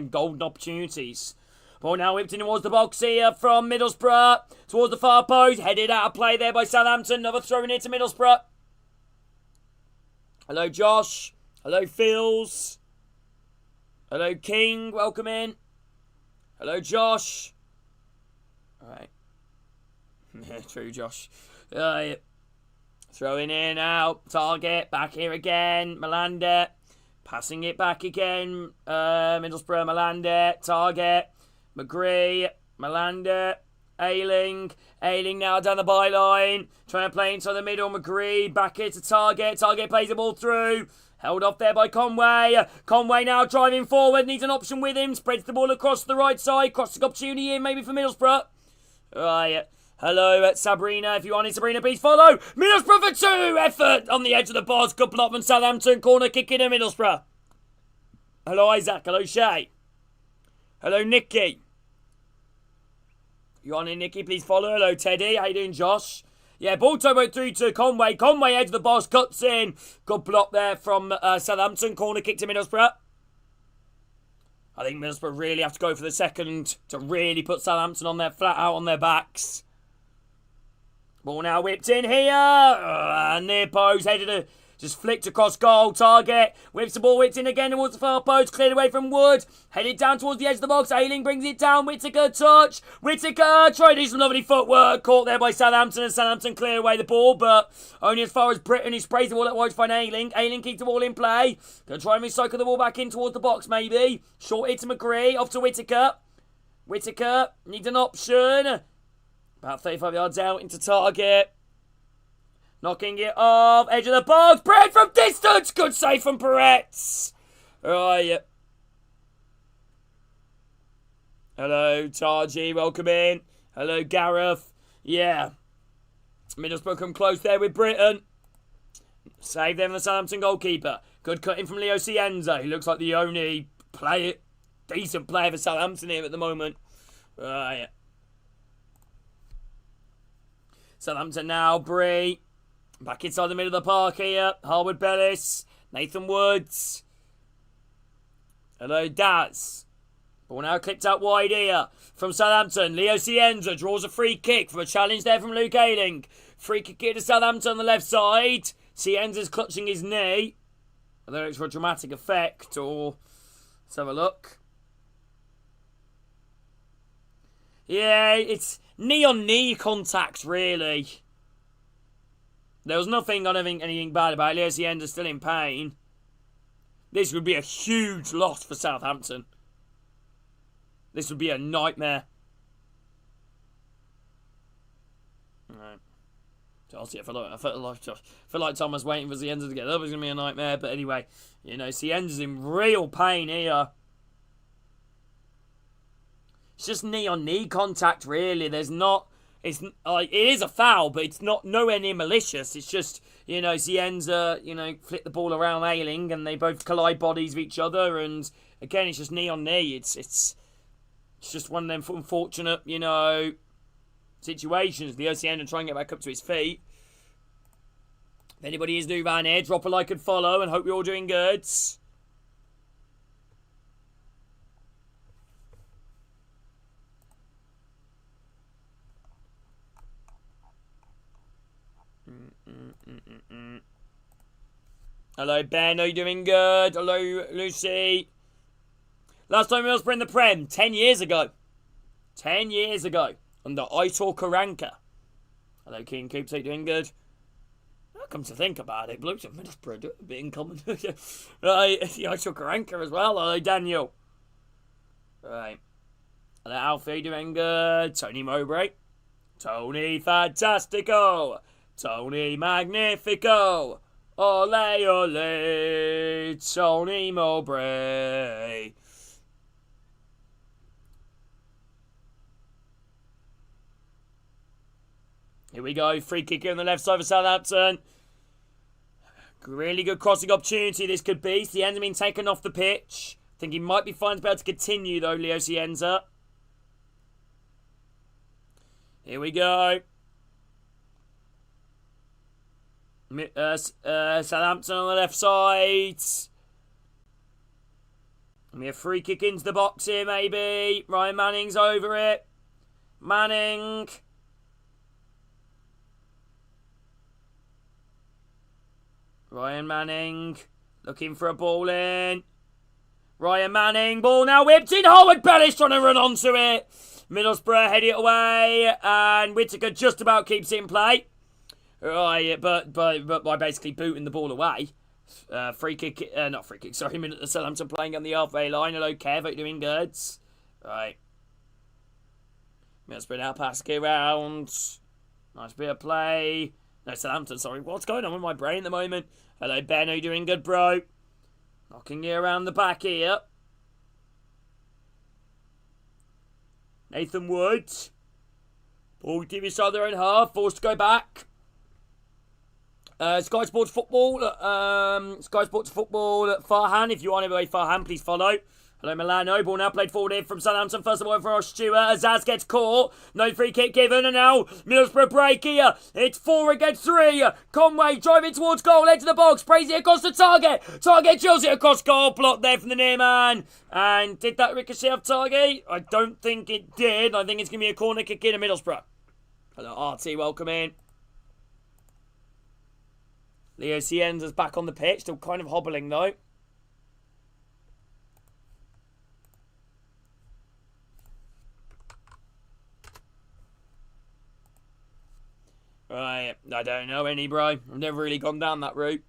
[SPEAKER 1] golden opportunities. Ball now whipped in towards the box here from Middlesbrough, towards the far post, headed out of play there by Southampton, another throw in here to Middlesbrough. Hello, Josh. Hello, Phils. Hello, King. Welcome in. Hello, Josh. All right. Yeah, true, Josh. Throwing in, out. Target. Back here again. Malander. Passing it back again. Middlesbrough, Malander. Target. McGree. Malander. Ayling now down the byline. Trying to play into the middle. McGree back here to Target. Target plays the ball through. Held off there by Conway. Conway now driving forward. Needs an option with him. Spreads the ball across the right side. Crossing opportunity in maybe for Middlesbrough. Right. Hello, Sabrina. If you want it, Sabrina, please follow. Middlesbrough for 2. Effort on the edge of the box. Good block from Southampton. Corner kick in to Middlesbrough. Hello, Isaac. Hello, Shay. Hello, Nicky. You want it, Nicky? Please follow. Hello, Teddy. How you doing, Josh? Yeah, ball turbo through to Conway. Conway, edge of the box, cuts in. Good block there from Southampton. Corner kick to Middlesbrough. I think Middlesbrough really have to go for the second to really put Southampton on their flat out on their backs. Ball now whipped in here. Near post, headed to just flicked across goal. Target whips the ball, whipped in again towards the far post. Cleared away from Wood. Headed down towards the edge of the box. Ayling brings it down. Whittaker touch. Whittaker trying to do some lovely footwork. Caught there by Southampton, and Southampton clear away the ball, but only as far as Britton, who sprays the ball at wide to find Ayling. Ayling keeps the ball in play. Gonna try and recycle the ball back in towards the box maybe. Short hit to McGree. Off to Whittaker. Whittaker needs an option. About 35 yards out into target. Knocking it off. Edge of the box. Bread from distance. Good save from Peretz. Right. Hello, Tarji. Welcome in. Hello, Gareth. Yeah. Middlesbrough come close there with Britton. Save them, the Southampton goalkeeper. Good cutting from Leo Cienza. He looks like the only decent player for Southampton here at the moment. Right. Southampton now. Bree. Back inside the middle of the park here. Harwood Bellis. Nathan Woods. Hello, Daz. Ball now clipped out wide here from Southampton. Leo Cienza draws a free kick from a challenge there from Luke Ayling. Free kick here to Southampton on the left side. Cienza's clutching his knee. Whether it's for a dramatic effect or... Let's have a look. Yeah, it's knee-on-knee contact, really. There was nothing, I don't think, anything bad about it. Leo Cienza's still in pain. This would be a huge loss for Southampton. This would be a nightmare. Alright. Chelsea, I feel like Tom was waiting for Cienza to get up. It was going to be a nightmare. But anyway, you know, Cienza's in real pain here. It's just knee-on-knee contact, really. There's not... It's like, it is a foul, but it's not nowhere near malicious. It's just, you know, Cienza, you know, flick the ball around Ayling, and they both collide bodies of each other. And again, it's just knee on knee. It's just one of them unfortunate, you know, situations. The Cienza try and get back up to his feet. If anybody is new around here, drop a like and follow, and hope you're all doing good. Hello, Ben. Are you doing good? Hello, Lucy. Last time Middlesbrough were in the Prem, 10 years ago. 10 years ago. Under Aitor Karanka. Hello, King Coops. Are you doing good? Well, come to think about it, Blues and Middlesbrough do a bit in common. Right, the Aitor Karanka as well. Hello, Daniel. Right. Hello, Alfie. Are you doing good? Tony Mowbray. Tony Fantastico. Tony Magnifico. Ole, ole, Tony Mowbray. Here we go. Free kick here on the left side for Southampton. Really good crossing opportunity this could be. Cienza being taken off the pitch. I think he might be fine to be able to continue though, Leo Cienza. Here we go. Southampton on the left side. Maybe a free kick into the box here, maybe. Ryan Manning's over it. Manning. Ryan Manning looking for a ball in. Ryan Manning, ball now whipped in. Howard Bellis trying to run onto it. Middlesbrough head it away, and Whittaker just about keeps it in play. Right, but by basically booting the ball away. Free kick, not free kick, sorry, Southampton playing on the halfway line. Hello, Kev, are you doing good? Right. Middlesbrough now passing it around. Nice bit of play. No, Southampton, sorry. What's going on with my brain at the moment? Hello, Ben, are you doing good, bro? Knocking it around the back here. Nathan Wood. Ball to his other own half. Forced to go back. Sky Sports Football. Farhan. If you want anyway, Farhan, please follow. Hello, Milano. Ball now played forward here from Southampton. First of all, for Ross Stewart. Azaz gets caught. No free kick given. And now Middlesbrough break here. It's 4 against 3. Conway driving towards goal. Edge of the box. Prays it across the target. Target drills it across goal. Blocked there from the near man. And did that ricochet off target? I don't think it did. I think it's going to be a corner kick in Middlesbrough. Hello, RT. Welcome in. Leo Cienza's back on the pitch. Still kind of hobbling, though. Right, I don't know any, bro. I've never really gone down that route.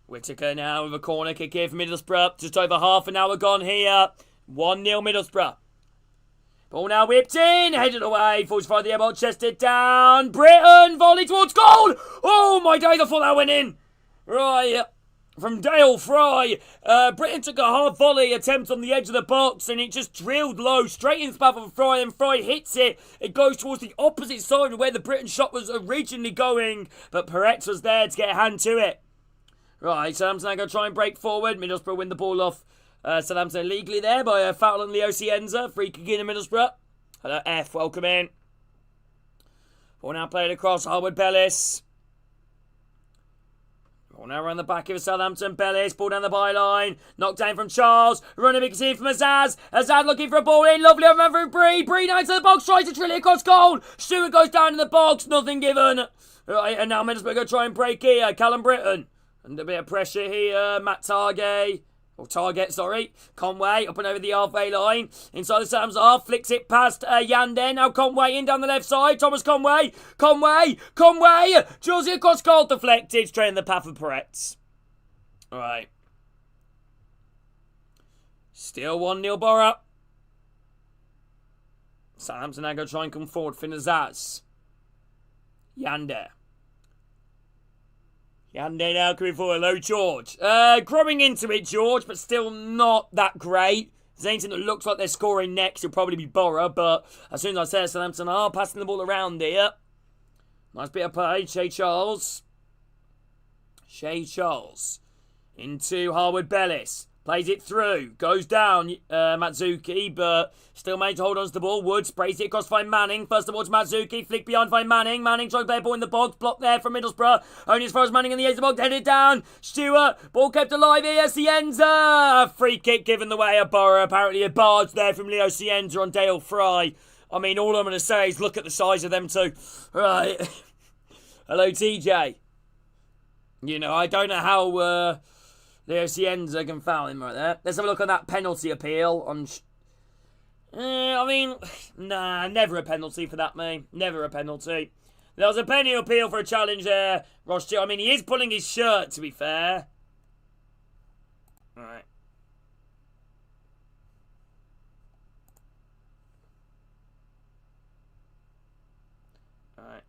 [SPEAKER 1] Whittaker now with a corner kick here for Middlesbrough. Just over half an hour gone here. 1-0 Middlesbrough. Ball now whipped in. Headed away. Falls for the airball. Chested down. Britton. Volley towards goal. Oh, my days. I thought that went in. Right. From Dale Fry. Britton took a hard volley attempt on the edge of the box and it just drilled low straight into the path of Fry and Fry hits it. It goes towards the opposite side of where the Britton shot was originally going, but Peretz was there to get a hand to it. Right, Southampton are going to try and break forward. Middlesbrough win the ball off Southampton illegally there by a foul on Leo Cienza. Free kick in Middlesbrough. Hello, F. Welcome in. Ball now played across Harwood Bellis. Ball now around the back of Southampton. Bellis. Ball down the byline. Knocked down from Charles. Running big in from Azaz. Azaz looking for a ball in. Lovely over from Bree. Bree now into the box. Tries to drill it across goal. Stewart goes down in the box. Nothing given. Right, and now Middlesbrough going to try and break here. Callum Britton. And a bit of pressure here. Matt Target. Conway up and over the halfway line. Inside the Sam's half. Flicks it past Yanden. Now Conway in down the left side. Thomas Conway. Conway. Drills it across goal. Deflected. Straight in the path of Peretz. Alright. Still 1-0 Borough. Southampton now going to try and come forward. Finazaz. Yander. Yande now coming forward. Hello, George. Growing into it, George, but still not that great. If there's anything that looks like they're scoring next, it'll probably be Borough, but as soon as I say Southampton are passing the ball around here. Nice bit of play. Shea Charles. Into Harwood Bellis. Plays it through. Goes down, Matsuki, but still managed to hold on to the ball. Wood sprays it across to find Manning. First of all to Matsuki. Flick behind find Manning. Manning tries to play a ball in the box. Blocked there from Middlesbrough. Only as far as Manning in the edge of the box. Headed down. Stewart. Ball kept alive here. Cienza. Free kick given the way of Borough. Apparently a barge there from Leo Cienza on Dale Fry. I mean, all I'm going to say is look at the size of them two. Right. Hello, TJ. You know, I don't know how... Leo Cienza can foul him right there. Let's have a look at that penalty appeal on... I mean, nah, never a penalty for that, mate. Never a penalty. There was a penalty appeal for a challenge there. Ross, I mean, he is pulling his shirt, to be fair. Alright. Alright.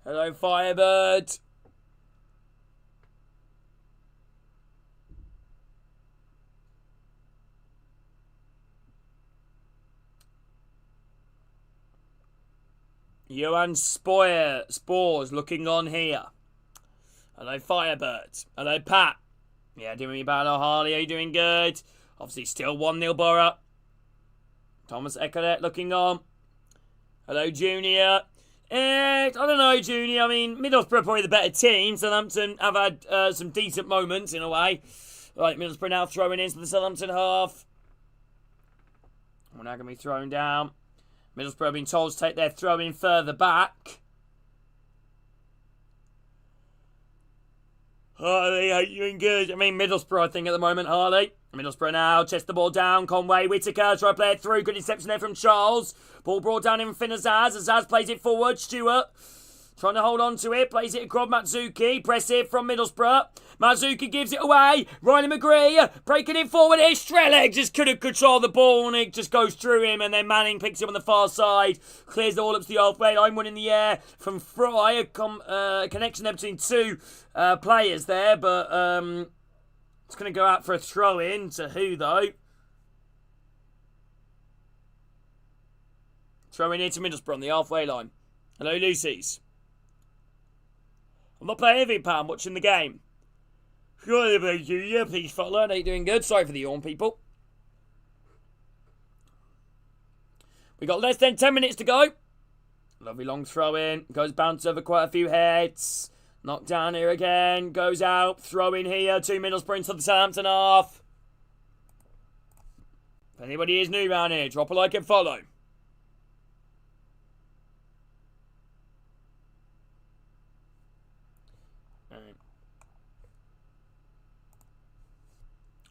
[SPEAKER 1] Hello, Firebird. Johan Spores looking on here. Hello, Firebird. Hello, Pat. Yeah, doing me bad. Hello, Harley. Are you doing good? Obviously, still 1-0 Borough. Thomas Eckert looking on. Hello, Junior. I don't know, Junior. I mean, Middlesbrough probably the better team. Southampton have had some decent moments in a way. Right, Middlesbrough now throwing into the Southampton half. We're now going to be thrown down. Middlesbrough have been told to take their throw in further back. Harley, are you doing good? I mean, Middlesbrough, I think, at the moment, Harley. Middlesbrough now, chest the ball down. Conway, Whittaker, try to play it through. Good interception there from Charles. Ball brought down in Finazaz. Azaz plays it forward. Stewart. Trying to hold on to it. Plays it across Matsuki. Press it from Middlesbrough. Matsuki gives it away. Riley McGree breaking it forward. Strelec just couldn't control the ball and it just goes through him. And then Manning picks it on the far side. Clears the ball up to the halfway line. One in the air from Fry. A connection there between two players there. But it's going to go out for a throw in. To who though? Throwing into Middlesbrough on the halfway line. Hello, Lucy's. I'm not playing anything, Pam. Watching the game. Please follow. Are you doing good? Sorry for the yawn, people. We got less than 10 minutes to go. Lovely long throw in. Goes bounce over quite a few heads. Knocked down here again. Goes out. Throw in here to Middlesbrough into the Southampton half. If anybody is new around here, drop a like and follow.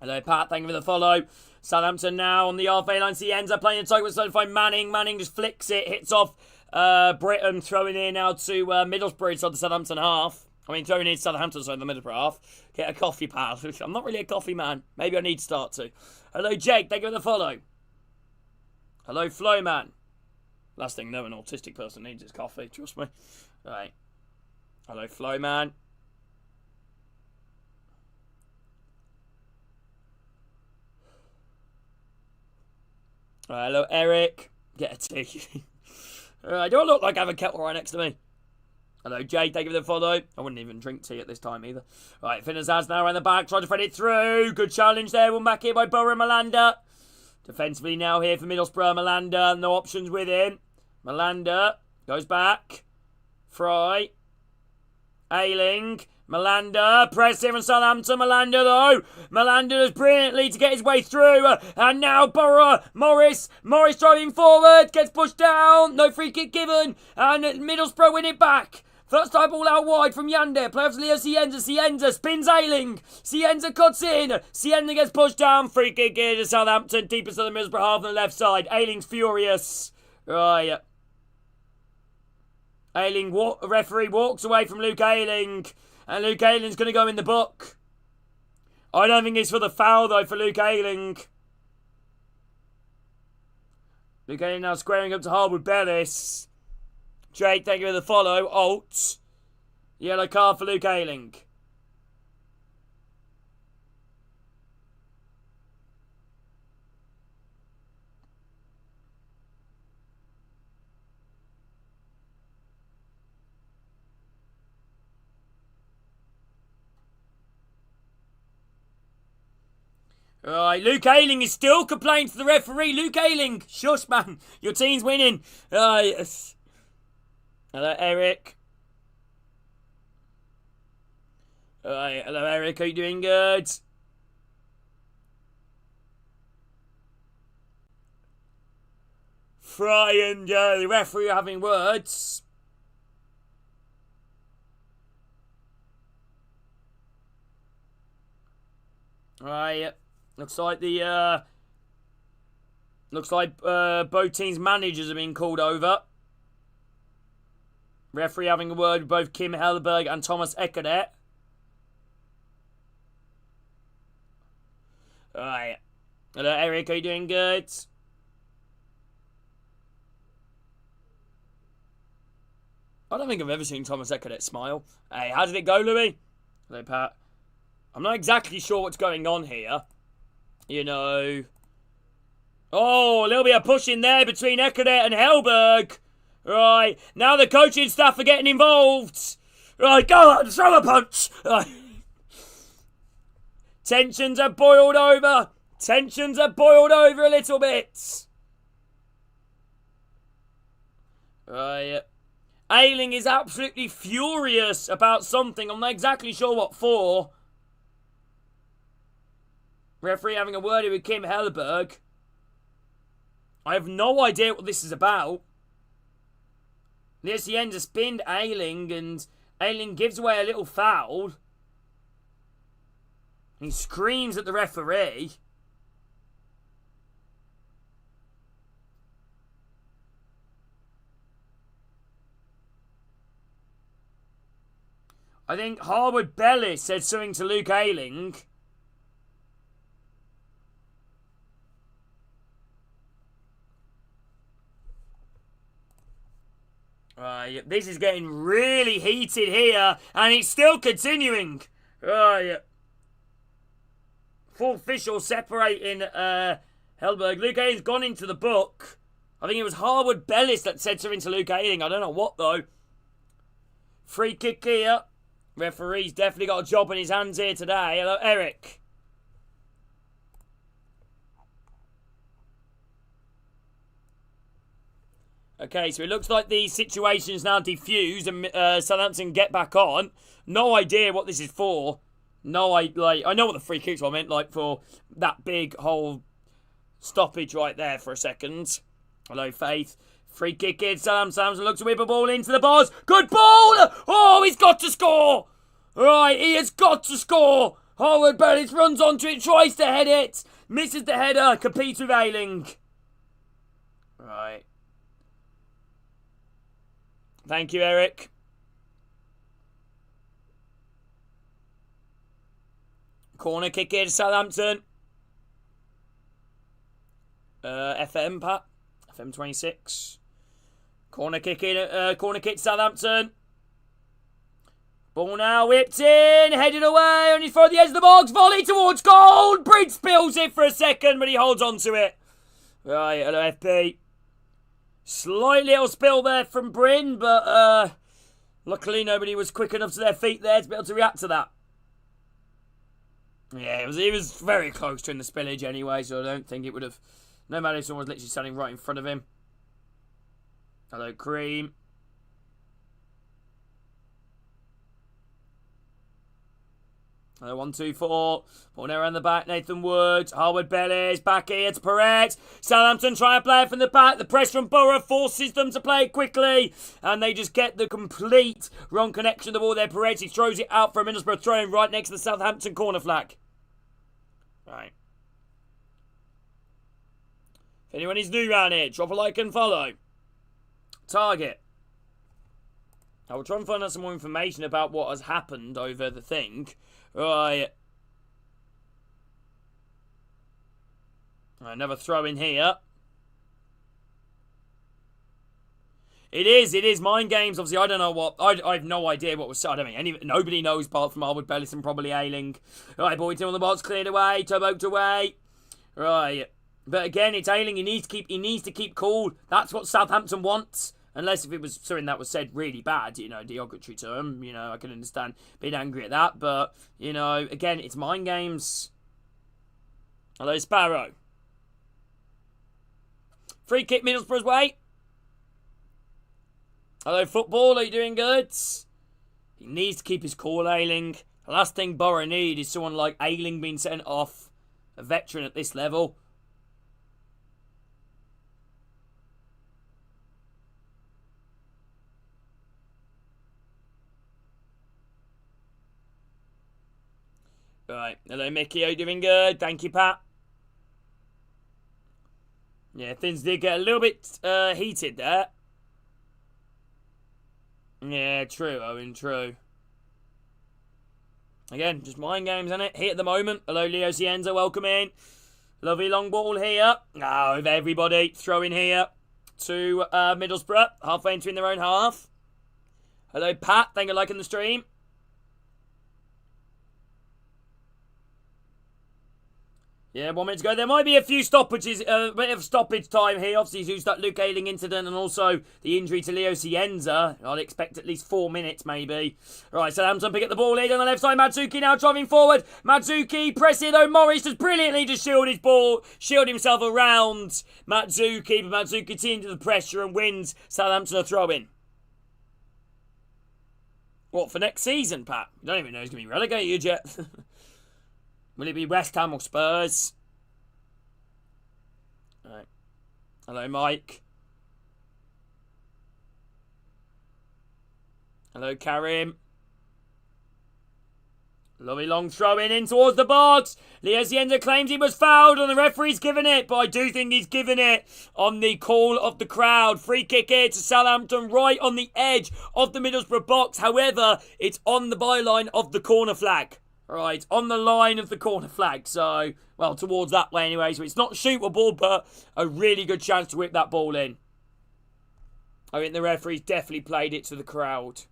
[SPEAKER 1] Hello, Pat. Thank you for the follow. Southampton now on the halfway line. Cienza playing a tight with find Manning. Manning just flicks it. Hits off Britain. Throwing in now to Middlesbrough inside the Southampton half. I mean, throwing in Southampton side the Middlesbrough half. Get a coffee, pal. I'm not really a coffee man. Maybe I need to start to. Hello, Jake. Thank you for the follow. Hello, Flowman. Last thing no an autistic person needs is coffee. Trust me. All right. Hello, Flowman. Hello, Eric. Get a tea. I don't look like I have a kettle right next to me. Hello, Jay. Thank you for the follow. I wouldn't even drink tea at this time either. Right, Finnazaz now around the back. Trying to thread it through. Good challenge there. One back here by Borough Malanda. Defensively now here for Middlesbrough. Malanda. No options with him. Malanda goes back. Fry. Ailing. Malanda, press here from Southampton. Malanda, though. Malanda does brilliantly to get his way through. And now Borough. Morris driving forward. Gets pushed down. No free kick given. And Middlesbrough win it back. First time ball out wide from Yander. Play off to Leo Cienza. Cienza spins Ailing. Cienza cuts in. Cienza gets pushed down. Free kick here to Southampton. Deepest of the Middlesbrough half on the left side. Ailing's furious. Right. Ailing, referee walks away from Luke Ailing. And Luke Ayling's going to go in the book. I don't think it's for the foul, though, for Luke Ayling. Luke Ayling now squaring up to Harwood Bellis. Jake, thank you for the follow. Alt. Yellow card for Luke Ayling. Alright, Luke Ayling is still complaining to the referee. Luke Ayling, shush, man. Your team's winning. Yes. Hello, Eric. Alright, hello, Eric. Are you doing good? Fry and the referee are having words. Right. Looks like both teams' managers have been called over. Referee having a word with both Kim Helberg and Thomas Eckert. Alright. Hello, Eric. Are you doing good? I don't think I've ever seen Thomas Eckert smile. Hey, how did it go, Louis? Hello, Pat. I'm not exactly sure what's going on here. You know. Oh, a little bit of push in there between Eckert and Helberg. Right. Now the coaching staff are getting involved. Right, go on, throw a punch. Right. Tensions have boiled over. Tensions have boiled over a little bit. Right. Ayling is absolutely furious about something. I'm not exactly sure what for. Referee having a word with Kim Helberg. I have no idea what this is about. Near the end, a spinned Ayling, and Ayling gives away a little foul. He screams at the referee. I think Harwood Bellis said something to Luke Ayling. Right, this is getting really heated here, and it's still continuing. Right. Full official separating Hellberg. Luke Ayling's gone into the book. I think it was Harwood Bellis that said something to Luke Ayling. I don't know what, though. Free kick here. Referee's definitely got a job in his hands here today. Hello, Eric. Okay, so it looks like the situation's now defused and Southampton get back on. No idea what this is for. No, I know what the free kicks were meant, like for that big whole stoppage right there for a second. Hello, Faith. Free kick in. Southampton looks to whip a ball into the bars. Good ball! Oh, he's got to score! Right, he has got to score! Howard Bellis runs onto it, tries to head it. Misses the header, competes with Ayling. Right. Thank you, Eric. Corner kick in, Southampton. FM, Pat. FM 26. Corner kick in, corner kick, Southampton. Ball now whipped in, headed away, on his front, the edge of the box, volley towards goal. Bridge spills it for a second, but he holds on to it. Right, hello, FP. Slight little spill there from Bryn, but luckily nobody was quick enough to their feet there to be able to react to that. Yeah, he was very close to the spillage anyway, so I don't think it would have... No matter if someone was literally standing right in front of him. Hello, Cream. Hello, 1-2-4. Ball now around the back. Nathan Woods. Harwood Bellis. Back here to Perret. Southampton try to play it from the back. The press from Borough forces them to play it quickly. And they just get the complete wrong connection of the ball there. Perret, he throws it out for a Middlesbrough throw right next to the Southampton corner flag. Right. If anyone is new around here, drop a like and follow. Target. I will try and find out some more information about what has happened over the thing. Right. Another throw in here. It is mind games. Obviously, I don't know what. I have no idea what was said. I mean, nobody knows apart from Harwood Bellis and probably Ayling. Right, Boyton on the box, cleared away, turboked away. Right, but again, it's Ayling. He needs to keep cool. That's what Southampton wants. Unless if it was something that was said really bad, derogatory to him, I can understand being angry at that. But, again, it's mind games. Hello, Sparrow. Free kick Middlesbrough's way. Hello, football. Are you doing good? He needs to keep his cool, Ayling. The last thing Borough need is someone like Ayling being sent off. A veteran at this level. Right. Hello, Mickey. Are you doing good? Thank you, Pat. Yeah, things did get a little bit heated there. Yeah, true, Owen, true. Again, just mind games, isn't it? Here at the moment. Hello, Leo Cienza. Welcome in. Lovely long ball here. Oh, with everybody. Throw in here to Middlesbrough. Halfway entering their own half. Hello, Pat. Thank you for liking the stream. Yeah, 1 minute to go. There might be a few stoppages, a bit of stoppage time here. Obviously, due to that Luke Ayling incident and also the injury to Leo Cienza. I'd expect at least 4 minutes, maybe. Right, Southampton pick up the ball lead on the left side. Madzuki now driving forward. Madzuki pressing, though Morris does brilliantly to shield his ball, shield himself around Madzuki. But Madzuki continues the pressure and wins Southampton a throw-in. What, for next season, Pat? You don't even know who's going to be relegated yet. Will it be West Ham or Spurs? Right. Hello, Mike. Hello, Karim. Lovely long throw in towards the box. Leo Cienza claims he was fouled and the referee's given it, but I do think he's given it on the call of the crowd. Free kick here to Southampton right on the edge of the Middlesbrough box. However, it's on the byline of the corner flag. Right, on the line of the corner flag. So, well, towards that way anyway. So it's not shootable, but a really good chance to whip that ball in. I think the referee's definitely played it to the crowd.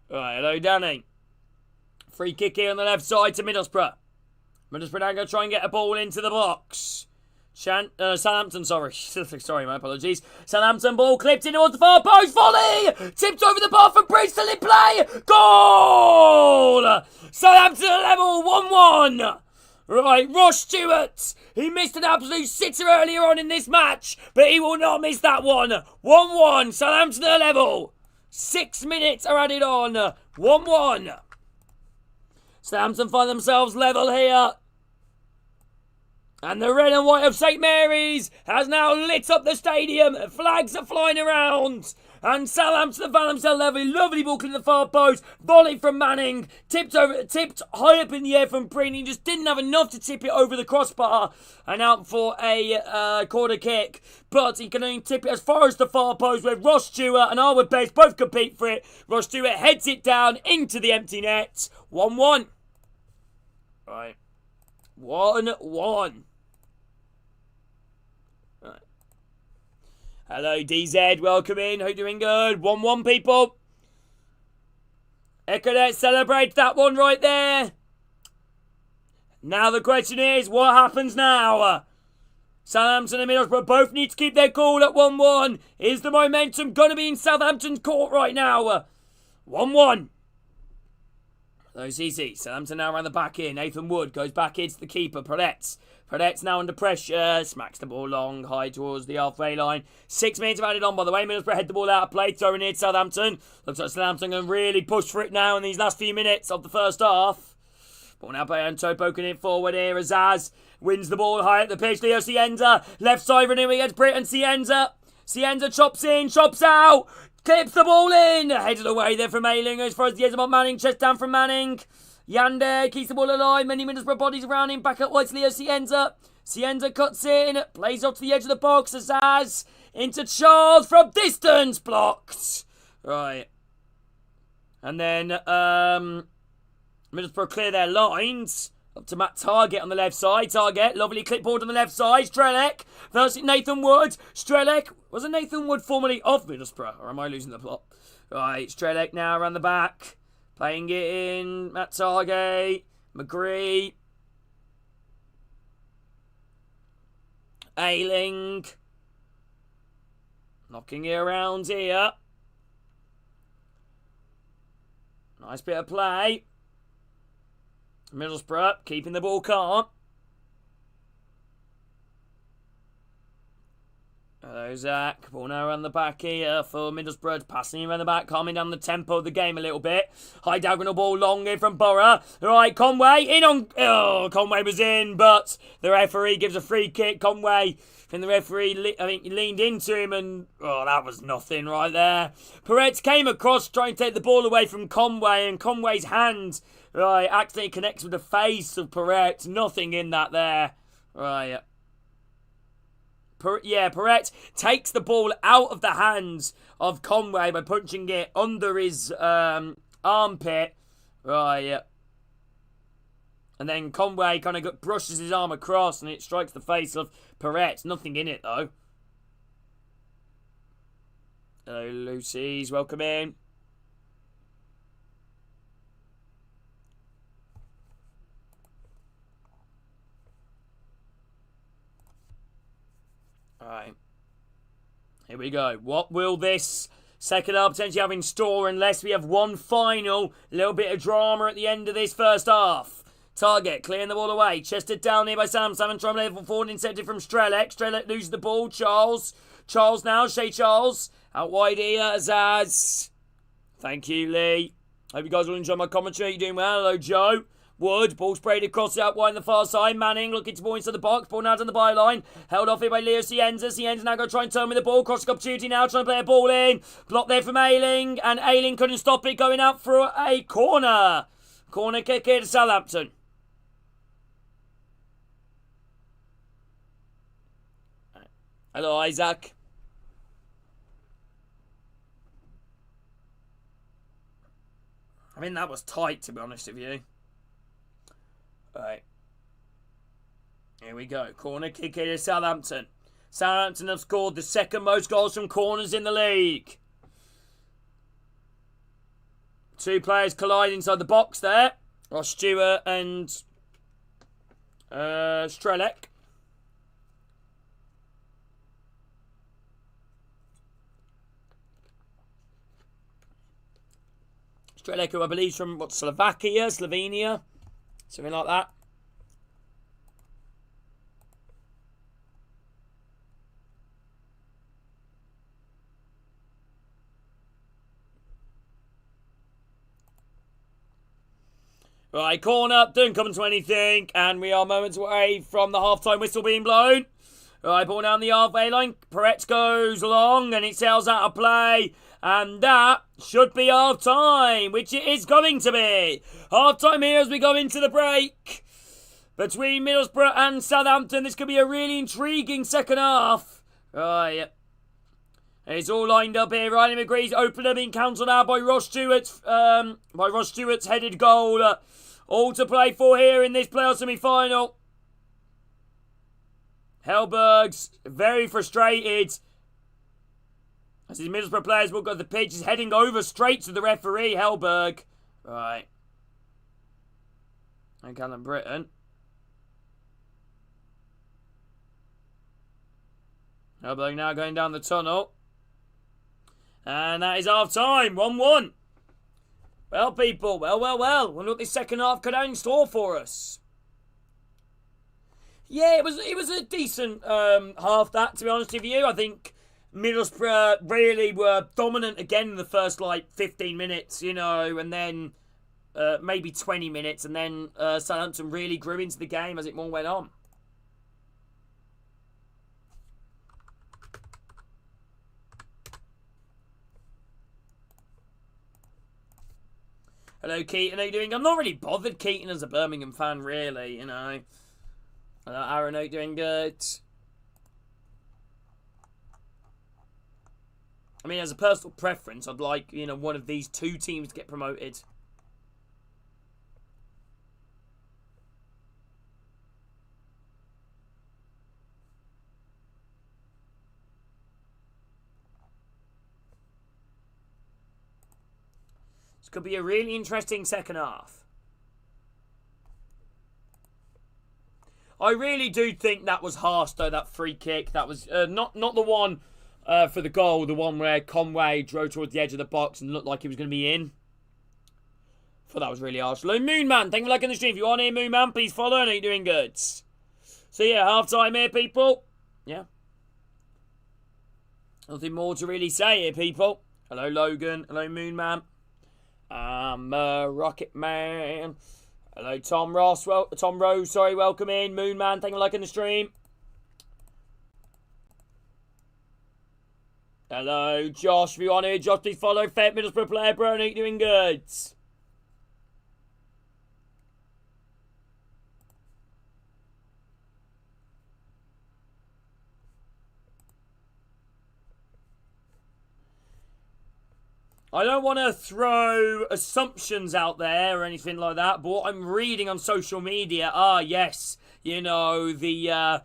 [SPEAKER 1] Right, hello, Danny. Free kick here on the left side to Middlesbrough. Middlesbrough now going to try and get a ball into the box. Southampton, sorry. Sorry, my apologies. Southampton ball clipped in towards the far post. Volley! Tipped over the bar for Bridge, still in play. Goal! Southampton level, 1-1. Right, Ross Stewart. He missed an absolute sitter earlier on in this match, but he will not miss that one. 1-1, Southampton level. 6 minutes are added on. 1-1. Southampton find themselves level here. And the red and white of St Mary's has now lit up the stadium. Flags are flying around. And Southampton found themselves level. Lovely ball in the far post. Volley from Manning. Tipped high up in the air from Breen. He just didn't have enough to tip it over the crossbar. And out for a corner kick. But he can only tip it as far as the far post where Ross Stewart and Arwood Base both compete for it. Ross Stewart heads it down into the empty net. 1-1. Right. 1-1. Right. Hello, DZ. Welcome in. Hope you're doing good. 1-1, people. Econet celebrates that one right there. Now the question is, what happens now? Southampton and Middlesbrough both need to keep their cool at 1-1. Is the momentum going to be in Southampton's court right now? 1-1. Those easy. Southampton now around the back here. Nathan Wood goes back into the keeper. Paretz now under pressure. Smacks the ball long, high towards the halfway line. 6 minutes have added on, by the way. Middlesbrough head the ball out of play. Throwing it to Southampton. Looks like Southampton going to really push for it now in these last few minutes of the first half. Ball now by Anto poking it forward here. Azaz wins the ball high at the pitch. Leo Cienza. Left side running against Britain. Cienza chops in, chops out. Clips the ball in. Headed away there from Ayling as far as the edge of Manning. Chest down from Manning. Yande keeps the ball alive. Many Middlesbrough bodies around him. Back up White's Leo Cienza. Cienza cuts in. Plays off to the edge of the box. Azaz into Charles from distance. Blocked. Right. And then Middlesbrough clear their lines. Up to Matt Target on the left side. Target, lovely clipboard on the left side. Strelec versus Nathan Wood. Strelec, wasn't Nathan Wood formerly of Middlesbrough? Or am I losing the plot? Right, Strelec now around the back. Playing it in. Matt Target. McGree. Ayling. Knocking it around here. Nice bit of play. Middlesbrough keeping the ball calm. Hello, Zach. Ball now around the back here for Middlesbrough. Passing around the back, calming down the tempo of the game a little bit. High diagonal ball long here from Borough. Right, Conway in on... Oh, Conway was in, but the referee gives a free kick. Conway, and the referee, I think, leaned into him and... Oh, that was nothing right there. Peretz came across trying to take the ball away from Conway, and Conway's hand... Right, accidentally connects with the face of Peretz. Nothing in that there. Right. Peretz takes the ball out of the hands of Conway by punching it under his armpit. Right. And then Conway kind of brushes his arm across and it strikes the face of Peretz. Nothing in it, though. Hello, Lucy's. Welcome in. Alright. Here we go. What will this second half potentially have in store unless we have one final little bit of drama at the end of this first half? Target, clearing the ball away. Chested down here by Sam. Salmon trying to level forward, intercepted from Strelec. Strelec loses the ball. Charles. Charles now. Shay Charles. Out wide here. Azaz. Thank you, Lee. Hope you guys will enjoy my commentary. You're doing well. Hello, Joe. Wood. Ball sprayed across out wide on the far side. Manning looking to ball into the box. Ball now on the byline. Held off here by Leo Cienza. Cienza now going to try and turn with the ball. Crossing opportunity now. Trying to play a ball in. Blocked there from Ayling. And Ayling couldn't stop it. Going out for a corner. Corner kick here to Southampton. Hello, Isaac. I mean, that was tight, to be honest with you. Right. Here we go. Corner kick here to Southampton. Southampton have scored the second most goals from corners in the league. Two players collide inside the box there. Ross Stewart and Strelec. Strelec, who I believe is from Slovakia, Slovenia, something like that. Right, corner, don't come to anything, and we are moments away from the half-time whistle being blown. Right, ball down the halfway line. Peretz goes long, and it sails out of play. And that should be half-time, which it is going to be. Half-time here as we go into the break. Between Middlesbrough and Southampton, this could be a really intriguing second half. Right. It's all lined up here. Riley McGree's opener being cancelled out by Ross Stewart's headed goal. All to play for here in this playoff semi-final. Hellberg's very frustrated as his Middlesbrough players will go the pitch. He's heading over straight to the referee, Hellberg. Right. And Callum Britton. Hellberg now going down the tunnel. And that is half-time. 1-1. Well, people. Well. Wonder what this second half could have in store for us. Yeah, it was a decent half, that, to be honest with you. I think Middlesbrough really were dominant again in the first, 15 minutes, and then maybe 20 minutes, and then Southampton really grew into the game as it more went on. Hello, Keaton. How you doing? I'm not really bothered, Keaton, as a Birmingham fan, really, Hello, Aaron. How you doing? Good. I mean, as a personal preference, I'd like, one of these two teams to get promoted. This could be a really interesting second half. I really do think that was harsh, though, that free kick. That was not the one for the goal, the one where Conway drove towards the edge of the box and looked like he was going to be in. I thought that was really harsh. Hello, Moonman. Thank you for liking the stream. If you are here, Moonman, please follow. I know you're doing good. So, yeah, half-time here, people. Yeah. Nothing more to really say here, people. Hello, Logan. Hello, Moonman. I'm a rocket man. Hello, Tom Ross. Tom Rose, sorry, welcome in. Moonman, thank you for liking the stream. Hello, Josh. If you want to, Josh, please follow. Fair Middlesbrough player, bro. I know you're doing good. I don't want to throw assumptions out there or anything like that, but what I'm reading on social media, yes, the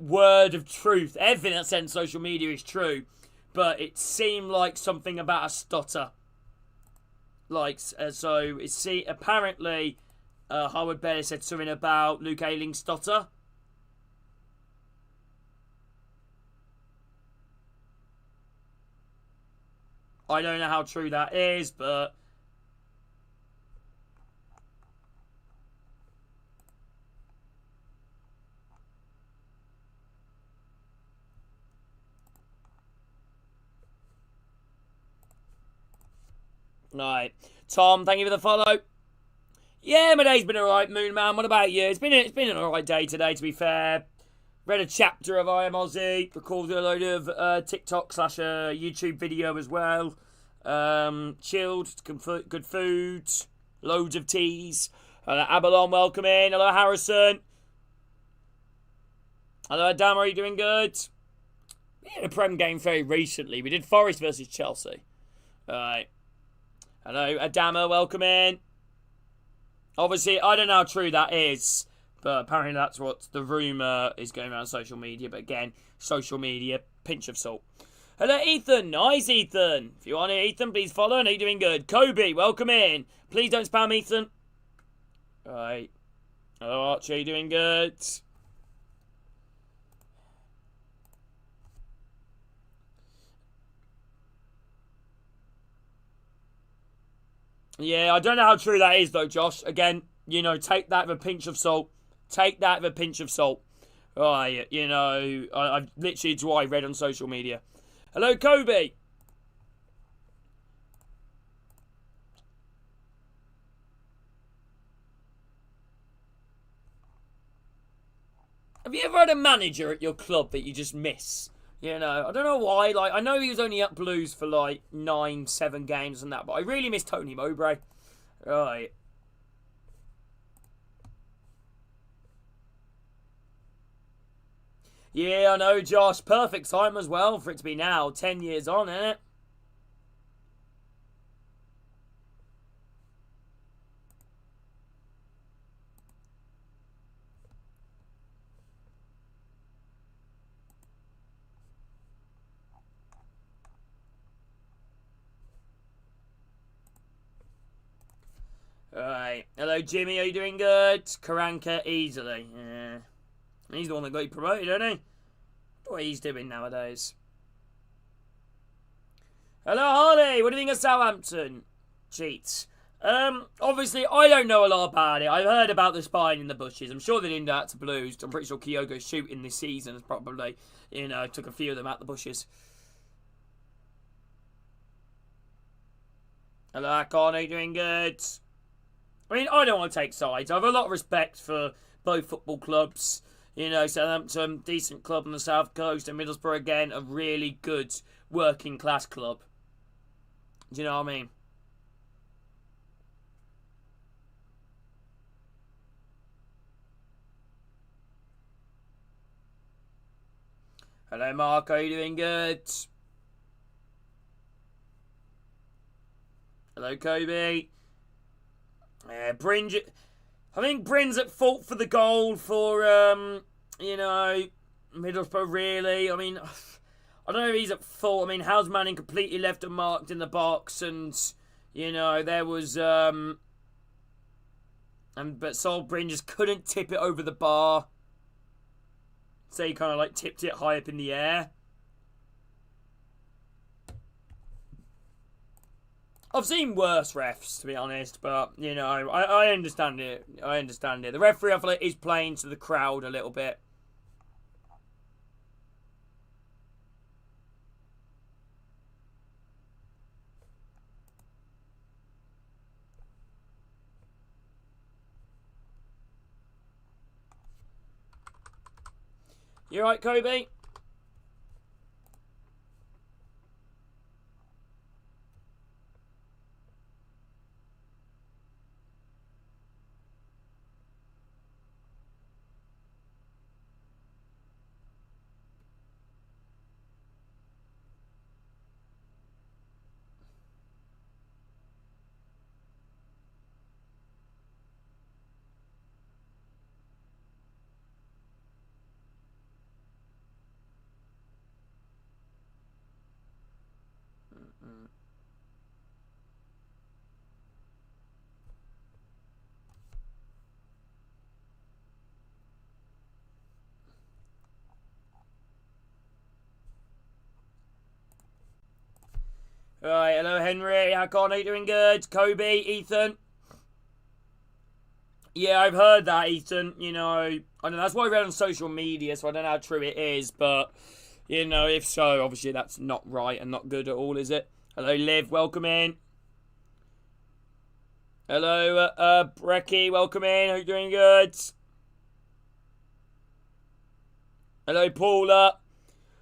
[SPEAKER 1] word of truth. Everything that's said on social media is true, but it seemed like something about a stutter. Apparently, Howard Bailey said something about Luke Ayling's stutter. I don't know how true that is, but Right. Tom, thank you for the follow. Yeah, my day's been alright, Moon Man. What about you? It's been an alright day today, to be fair. Read a chapter of I Am Aussie. Recorded a load of TikTok / YouTube video as well. Chilled, good food, loads of teas. Hello, Abalon, welcome in. Hello, Harrison. Hello, Adam, are you doing good? We had a Prem game very recently. We did Forest versus Chelsea. Alright. Hello, Adama, welcome in. Obviously, I don't know how true that is, but apparently that's what the rumour is going around social media. But again, social media, pinch of salt. Hello, Ethan. Nice, Ethan. If you want it, Ethan, please follow. I know you're doing good. Kobe, welcome in. Please don't spam Ethan. Alright. Hello, Archie, are you doing good? Yeah, I don't know how true that is, though, Josh. Again, take that with a pinch of salt. Take that with a pinch of salt. Right, I've literally, it's what I read on social media. Hello, Kobe. Have you ever had a manager at your club that you just miss? I don't know why. I know he was only at Blues for 9-7 games and that, but I really miss Tony Mowbray. Right. Yeah, I know, Josh. Perfect time as well for it to be now. 10 years on, innit? Alright. Hello, Jimmy. Are you doing good? Karanka, easily. Yeah. He's the one that got you promoted, isn't he? What he's doing nowadays. Hello, Harley. What do you think of Southampton? Cheats. Obviously, I don't know a lot about it. I've heard about the spine in the bushes. I'm sure they didn't do that to Blues. I'm pretty sure Kyogo's shooting this season has probably, took a few of them out the bushes. Hello, Akon. Are you doing good? I mean, I don't want to take sides. I have a lot of respect for both football clubs. Southampton, decent club on the south coast, and Middlesbrough, again, a really good working class club. Do you know what I mean? Hello, Mark. Are you doing good? Hello, Kobe. Bringe. I think Bryn's at fault for the goal for, Middlesbrough, really. I mean, I don't know if he's at fault. I mean, How's Manning completely left him marked in the box, and, there was, but Sol Bryn just couldn't tip it over the bar. So he kind of, tipped it high up in the air. I've seen worse refs, to be honest, but, I understand it. I understand it. The referee, I feel like, is playing to the crowd a little bit. You alright, Kobe? Right, hello Henry, how are you doing good? Kobe, Ethan? Yeah, I've heard that, Ethan. I don't know, that's what I read on social media, so I don't know how true it is, but, if so, obviously that's not right and not good at all, is it? Hello Liv, welcome in. Hello, Brecky, welcome in. Hope you're doing good. Hello, Paula.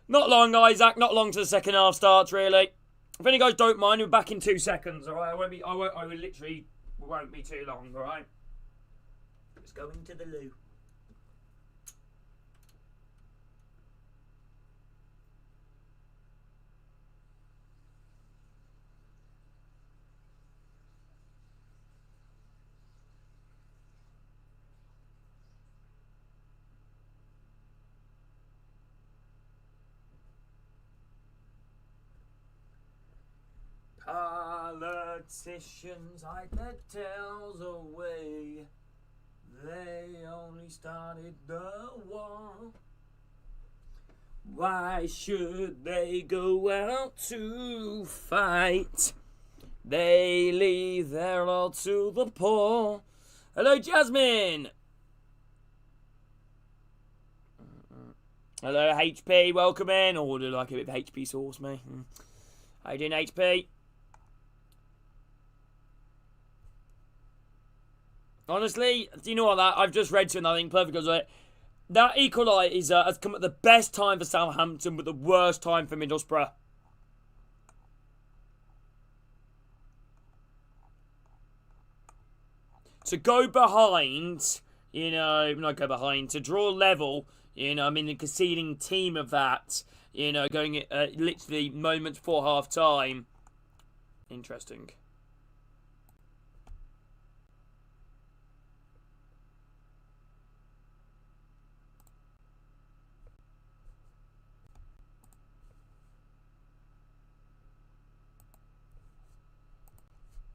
[SPEAKER 1] Not long, Isaac. Not long to the second half starts, really. If any guys don't mind, we're back in 2 seconds. All right, I will literally won't be too long. All right. Let's go into the loo. Politicians hide their tails away. They only started the war. Why should they go out to fight? They leave their all to the poor. Hello, Jasmine. Hello, HP. Welcome in. Oh, do like a bit of HP sauce, mate. How you doing, HP? Honestly, do you know what I've just read to, and I think perfect goes right. That equaliser has come at the best time for Southampton, but the worst time for Middlesbrough. To go behind, not go behind, to draw level, the conceding team of that, going at literally moments before half time. Interesting.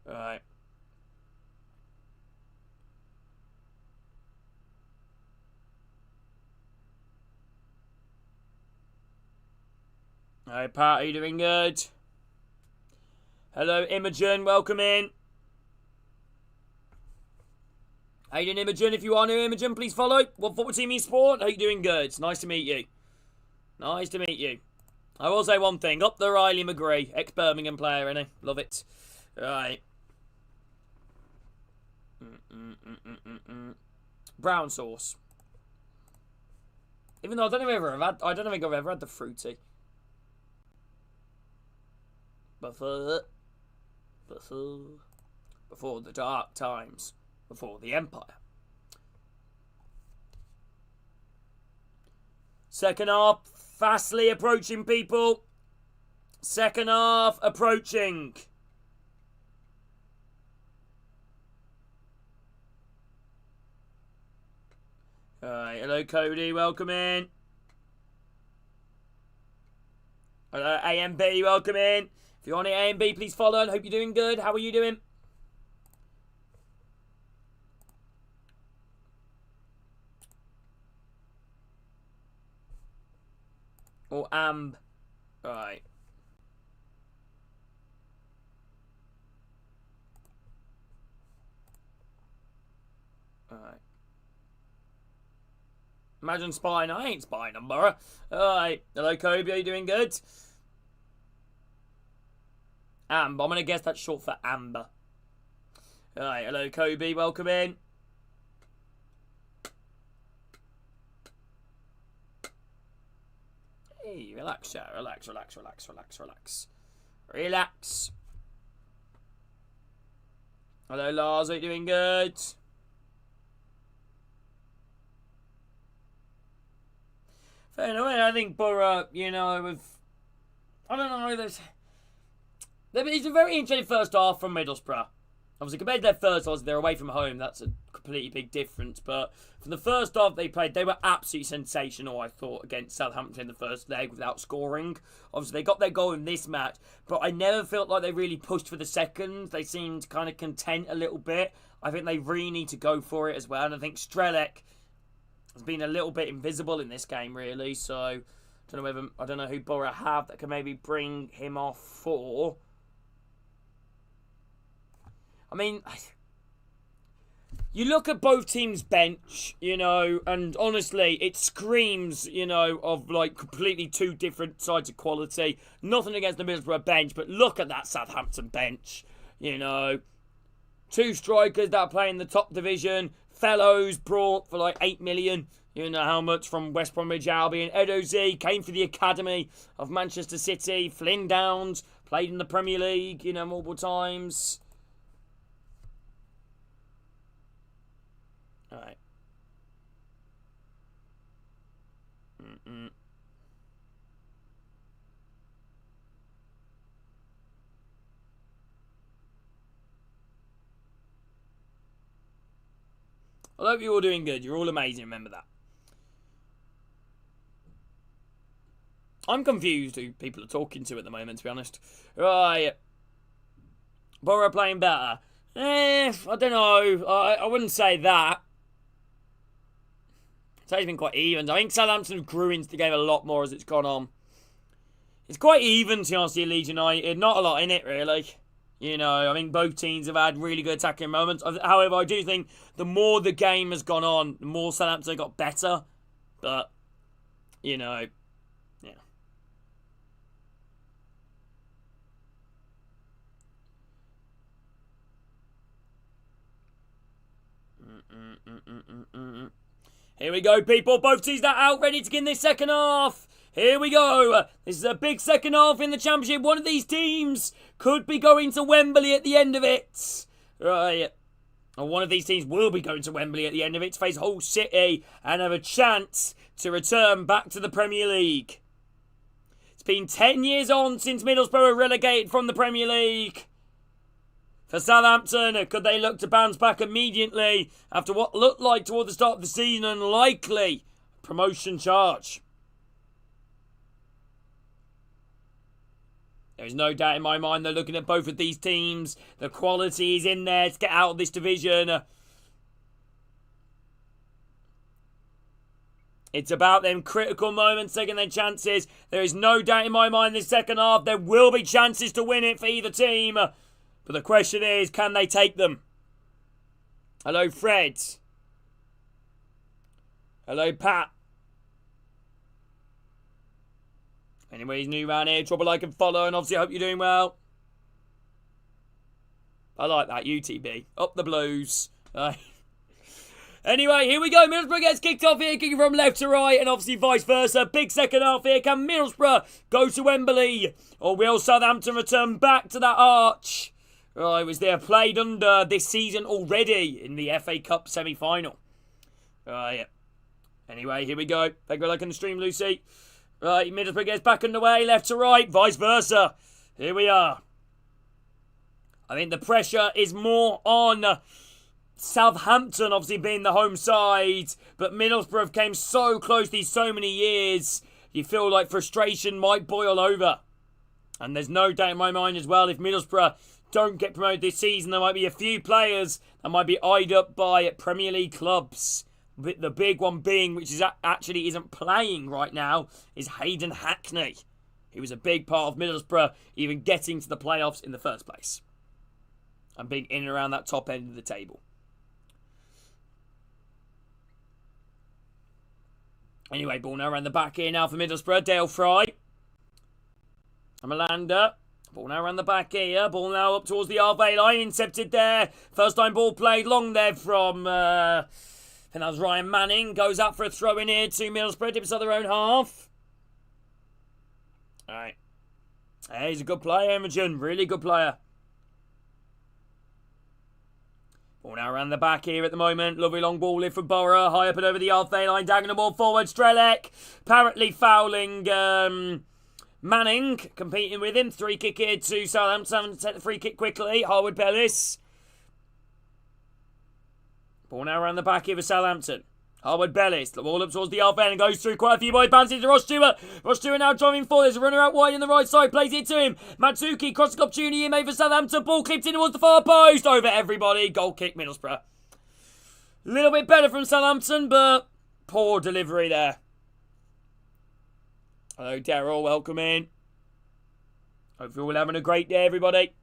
[SPEAKER 1] Alright. Hi, Pat, are you doing good? Hello, Imogen, welcome in. How you doing, Imogen? If you are new, Imogen, please follow. What football team you support? How you doing good? Nice to meet you. Nice to meet you. I will say one thing. Up the Riley McGree, ex-Birmingham player, innit? Love it. Right. Brown sauce. Even though I don't think I've ever had the fruity. Before the dark times, before the Empire. Second half, fastly approaching, people. Second half approaching. Alright, hello Cody, welcome in. Hello AMB, welcome in. If you're on it, AMB, please follow and hope you're doing good. How are you doing? Or AMB. Alright. Alright. Imagine spine. I ain't spine, I'm Borough. Alright. Hello, Kobe. Are you doing good? Amber. I'm going to guess that's short for Amber. Alright. Hello, Kobe. Welcome in. Hey, relax, sir. Relax. Relax. Hello, Lars. Are you doing good? Fair enough. I think Borough, I don't know, it's a very interesting first half from Middlesbrough. Obviously, compared to their first half, they're away from home. That's a completely big difference. But from the first half they played, they were absolutely sensational, I thought, against Southampton in the first leg without scoring. Obviously, they got their goal in this match, but I never felt like they really pushed for the second. They seemed kind of content a little bit. I think they really need to go for it as well. And I think Strelec has been a little bit invisible in this game, really. So I don't know who Borough have that can maybe bring him off for. I mean, you look at both teams' bench, and honestly, it screams, of like completely two different sides of quality. Nothing against the Middlesbrough bench, but look at that Southampton bench, 2 strikers that are playing the top division. Fellows brought for like 8 million. You know how much from West Bromwich Albion. Edozie came for the academy of Manchester City. Flynn Downs played in the Premier League, multiple times. All right. I hope you're all doing good. You're all amazing. Remember that. I'm confused who people are talking to at the moment, to be honest. Right. Borough playing better. I don't know. I wouldn't say that. It's been quite even. I think Southampton grew into the game a lot more as it's gone on. It's quite even, to be honest, Leeds United. Not a lot in it, really. I think both teams have had really good attacking moments. However, I do think the more the game has gone on, the more Southampton got better. But, yeah. Here we go, people. Both teams are out, ready to get in this second half. Here we go. This is a big second half in the Championship. One of these teams could be going to Wembley at the end of it. Right. Or one of these teams will be going to Wembley at the end of it to face Hull City and have a chance to return back to the Premier League. It's been 10 years on since Middlesbrough were relegated from the Premier League. For Southampton, could they look to bounce back immediately after what looked like toward the start of the season an unlikely promotion charge? There is no doubt in my mind they're looking at both of these teams. The quality is in there to get out of this division. It's about them critical moments, taking their chances. There is no doubt in my mind this second half there will be chances to win it for either team. But the question is, can they take them? Hello, Fred. Hello, Pat. Anyways, new around here, drop a like and follow, and obviously I hope you're doing well. I like that, UTB. Up the Blues. Anyway, here we go. Middlesbrough gets kicked off here, kicking from left to right, and obviously vice versa. Big second half here. Can Middlesbrough go to Wembley? Or will Southampton return back to that arch? Right, was there played under this season already in the FA Cup semi-final? Right. Anyway, here we go. Thank you for liking the stream, Lucy. Right, Middlesbrough gets back underway, left to right, vice versa. Here we are. I think the pressure is more on Southampton, obviously being the home side, but Middlesbrough have came so close these so many years, you feel like frustration might boil over. And there's no doubt in my mind as well, if Middlesbrough don't get promoted this season, there might be a few players that might be eyed up by Premier League clubs. The big one being, which is actually isn't playing right now, is Hayden Hackney. He was a big part of Middlesbrough even getting to the playoffs in the first place. And being in and around that top end of the table. Anyway, ball now around the back here now for Middlesbrough. Dale Fry. Amalander. Ball now around the back here. Ball now up towards the halfway line. Intercepted there. First time ball played long there from... I think that was Ryan Manning. Goes up for a throw in here to Middlesbrough. Dips at their own half. Alright. Hey, he's a good player, Imogen. Really good player. Ball now around the back here at the moment. Lovely long ball in for Borough. High up and over the halfway line. Diagonal ball forward. Strelec. Apparently fouling Manning. Competing with him. Free kick here to Southampton. Take the free kick quickly. Harwood Bellis. Ball now around the back here for Southampton. Harwood Bellis. The ball up towards the half end and goes through quite a few boys. Bounces to Ross Stewart. Ross Stewart now driving forward. There's a runner out wide in the right side. Plays it to him. Matsuki. Crossing opportunity here made for Southampton. Ball clipped in towards the far post. Over everybody. Goal kick Middlesbrough. A little bit better from Southampton, but poor delivery there. Hello, Daryl. Welcome in. Hope you're all having a great day, everybody.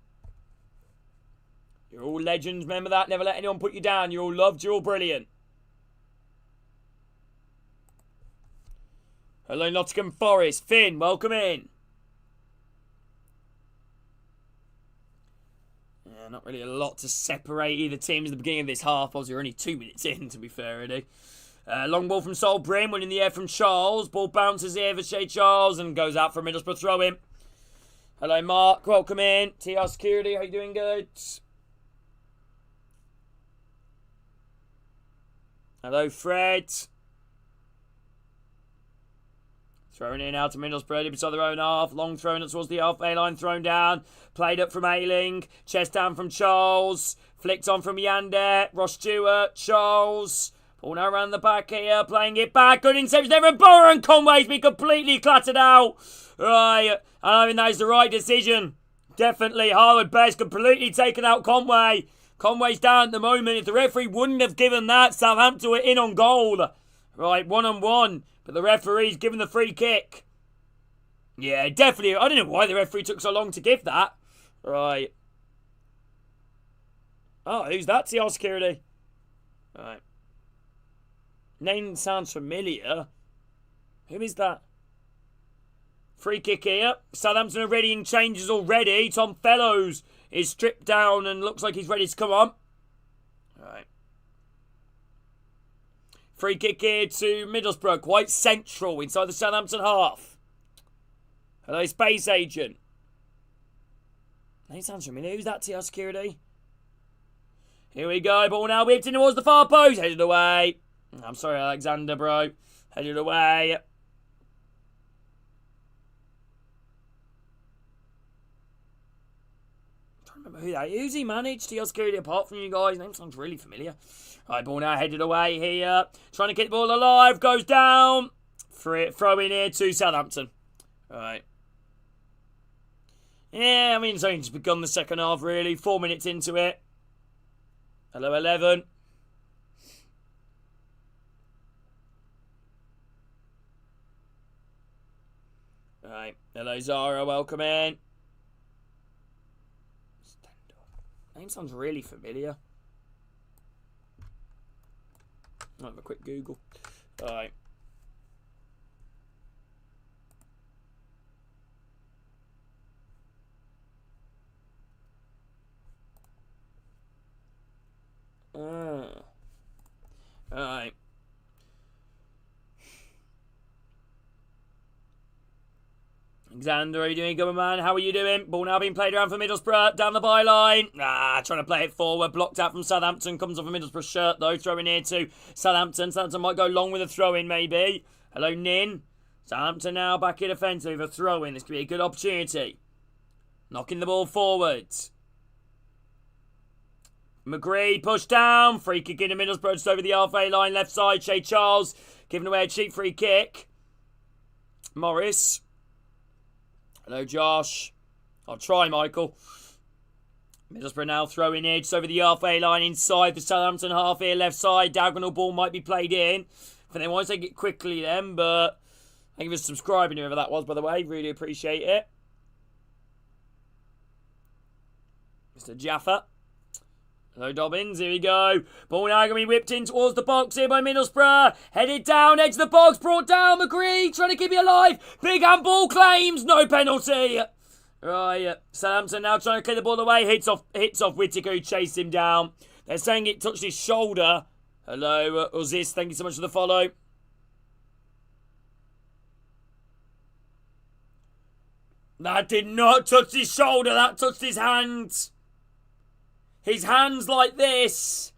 [SPEAKER 1] You're all legends. Remember that. Never let anyone put you down. You're all loved. You're all brilliant. Hello, Nottingham Forest. Finn, welcome in. Not really a lot to separate either teams at the beginning of this half. Obviously, we're only 2 minutes in, to be fair, really. Long ball from Sol Brim, one in the air from Charles. Ball bounces here for Shea Charles and goes out for a Middlesbrough throw-in. Hello, Mark. Welcome in. TR Security, how you doing? Good. Hello, Fred. Thrown in out to Middlesbrough beside their own half. Long thrown towards the halfway line. Thrown down. Played up from Ayling. Chest down from Charles. Flicked on from Yander. Ross Stewart. Charles. Ball now around the back here. Playing it back. Good interception there from Borough. And Conway's been completely clattered out. Right. I think that is the right decision. Definitely. Harwood Best completely taken out Conway. Conway's down at the moment. If the referee wouldn't have given that, Southampton were in on goal. Right. 1-on-1. But the referee's given the free kick. Yeah, definitely. I don't know why the referee took so long to give that. Right. Oh, who's that? TR Security. Right. Name sounds familiar. Who is that? Free kick here. Southampton are readying changes already. Tom Fellows is stripped down and looks like he's ready to come on. Right. Free kick here to Middlesbrough. Quite central inside the Southampton half. Hello, Space Agent. Name sounds familiar. Who's that, TR Security? Here we go. Ball now whipped in towards the far post. Headed away. I'm sorry, Alexander, bro. Headed away. Who that is. Who's he managed? TR Security apart from you guys. Name sounds really familiar. Right, ball now headed away here. Trying to keep the ball alive. Goes down. Throw in here to Southampton. Right. Yeah, I mean, it's only just begun the second half, really. 4 minutes into it. Hello, 11. Right. Hello, Zara. Welcome in. Name sounds really familiar. I'll have a quick Google. Alright. Alright. Alexander, are you doing good, man? How are you doing? Ball now being played around for Middlesbrough. Down the byline. Trying to play it forward. Blocked out from Southampton. Comes off a Middlesbrough shirt, though. Throwing here to Southampton. Southampton might go long with a throw-in, maybe. Hello, Nin. Southampton now back in offensive. A throw-in. This could be a good opportunity. Knocking the ball forward. McGree pushed down. Free kick into Middlesbrough. Just over the halfway line. Left side. Shea Charles giving away a cheap free kick. Morris. Hello, Josh. I'll try, Michael. Middlesbrough now throwing in just over the halfway line inside the Southampton half here, left side. Diagonal ball might be played in. I think they want to take it quickly then, but thank you for subscribing, whoever that was, by the way. Really appreciate it. Mr. Jaffa. Hello, Dobbins. Here we go. Ball now going to be whipped in towards the box here by Middlesbrough. Headed down, edge of the box, brought down. McGree trying to keep it alive. Big handball claims. No penalty. Right. Southampton now trying to clear the ball away. Hits off Whittaker, who chased him down. They're saying it touched his shoulder. Hello, Uzis. Thank you so much for the follow. That did not touch his shoulder. That touched his hand. His hand's like this.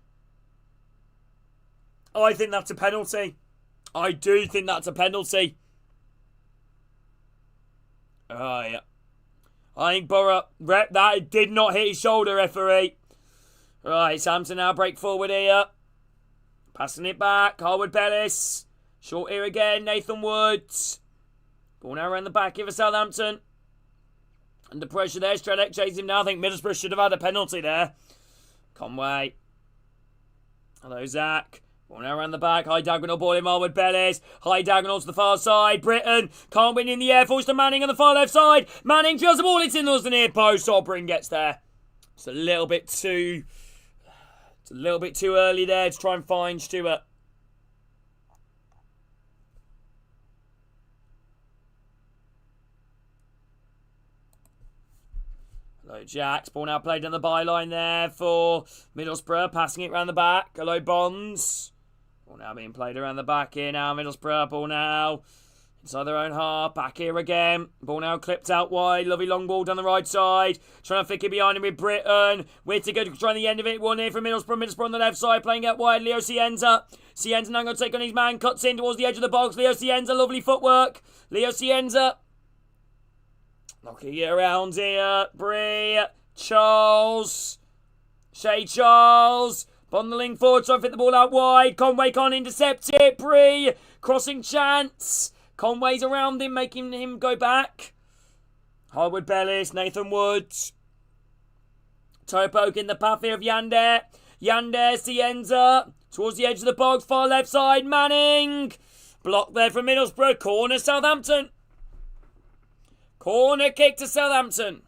[SPEAKER 1] I think that's a penalty. I do think that's a penalty. Yeah. I think Borough, that did not hit his shoulder, referee. Right, Southampton now break forward here. Passing it back. Harwood Bellis. Short here again. Nathan Woods. Ball now around the back here for Southampton. Under pressure there. Strelec chasing him now. I think Middlesbrough should have had a penalty there. Conway. Hello, Zach. Ball now around the back. High diagonal ball in Harwood Bellis. High diagonal to the far side. Britton can't win in the air. Falls to Manning on the far left side. Manning drills the ball. It's in the near post. Sobrin gets there. It's a little bit too early there to try and find Stewart. Hello, Jacks. Ball now played on the byline there for Middlesbrough. Passing it around the back. Hello, Bonds. Ball now being played around the back here now. Middlesbrough. Ball now inside their own half. Back here again. Ball now clipped out wide. Lovely long ball down the right side. Trying to flick it behind him with Britton. Whittaker trying the end of it. One here from Middlesbrough. Middlesbrough on the left side. Playing out wide. Leo Cienza. Cienza now going to take on his man. Cuts in towards the edge of the box. Leo Cienza. Lovely footwork. Leo Cienza. Knocking it around here. Bree. Charles. Shay Charles. Bundling forward. Trying to fit the ball out wide. Conway can't intercept it. Bree. Crossing chance. Conway's around him, making him go back. Harwood Bellis, Nathan Woods. Toe poke in the path here of Yander. Yander, Cienza. Towards the edge of the box, far left side, Manning. Blocked there from Middlesbrough. Corner, Southampton. Corner kick to Southampton.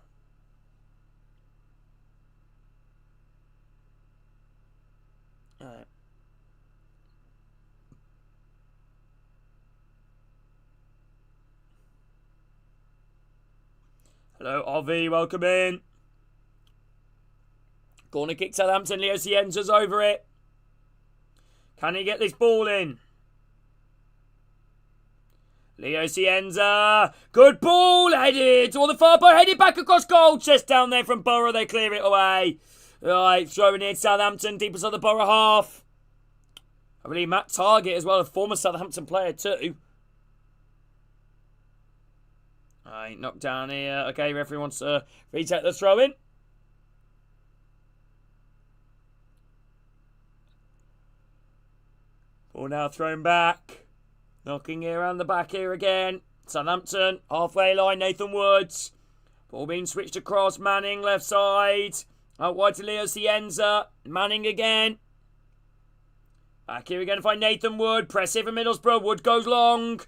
[SPEAKER 1] Alright. Hello, RV, welcome in. Corner kick Southampton, Leo Cienza's over it. Can he get this ball in? Leo Cienza. Good ball, headed toward the far post, headed back across goal. Chest down there from Borough, they clear it away. Right, throwing in Southampton, deep inside the Borough half. I believe Matt Target as well, a former Southampton player too. Alright, knocked down here. Okay, referee wants to retake the throw in. Ball now thrown back. Knocking here around the back here again. Southampton, halfway line, Nathan Woods. Ball being switched across, Manning, left side. Out wide to Leo Cienza. Manning again. Back here again to find Nathan Wood. Press here for Middlesbrough. Wood goes long.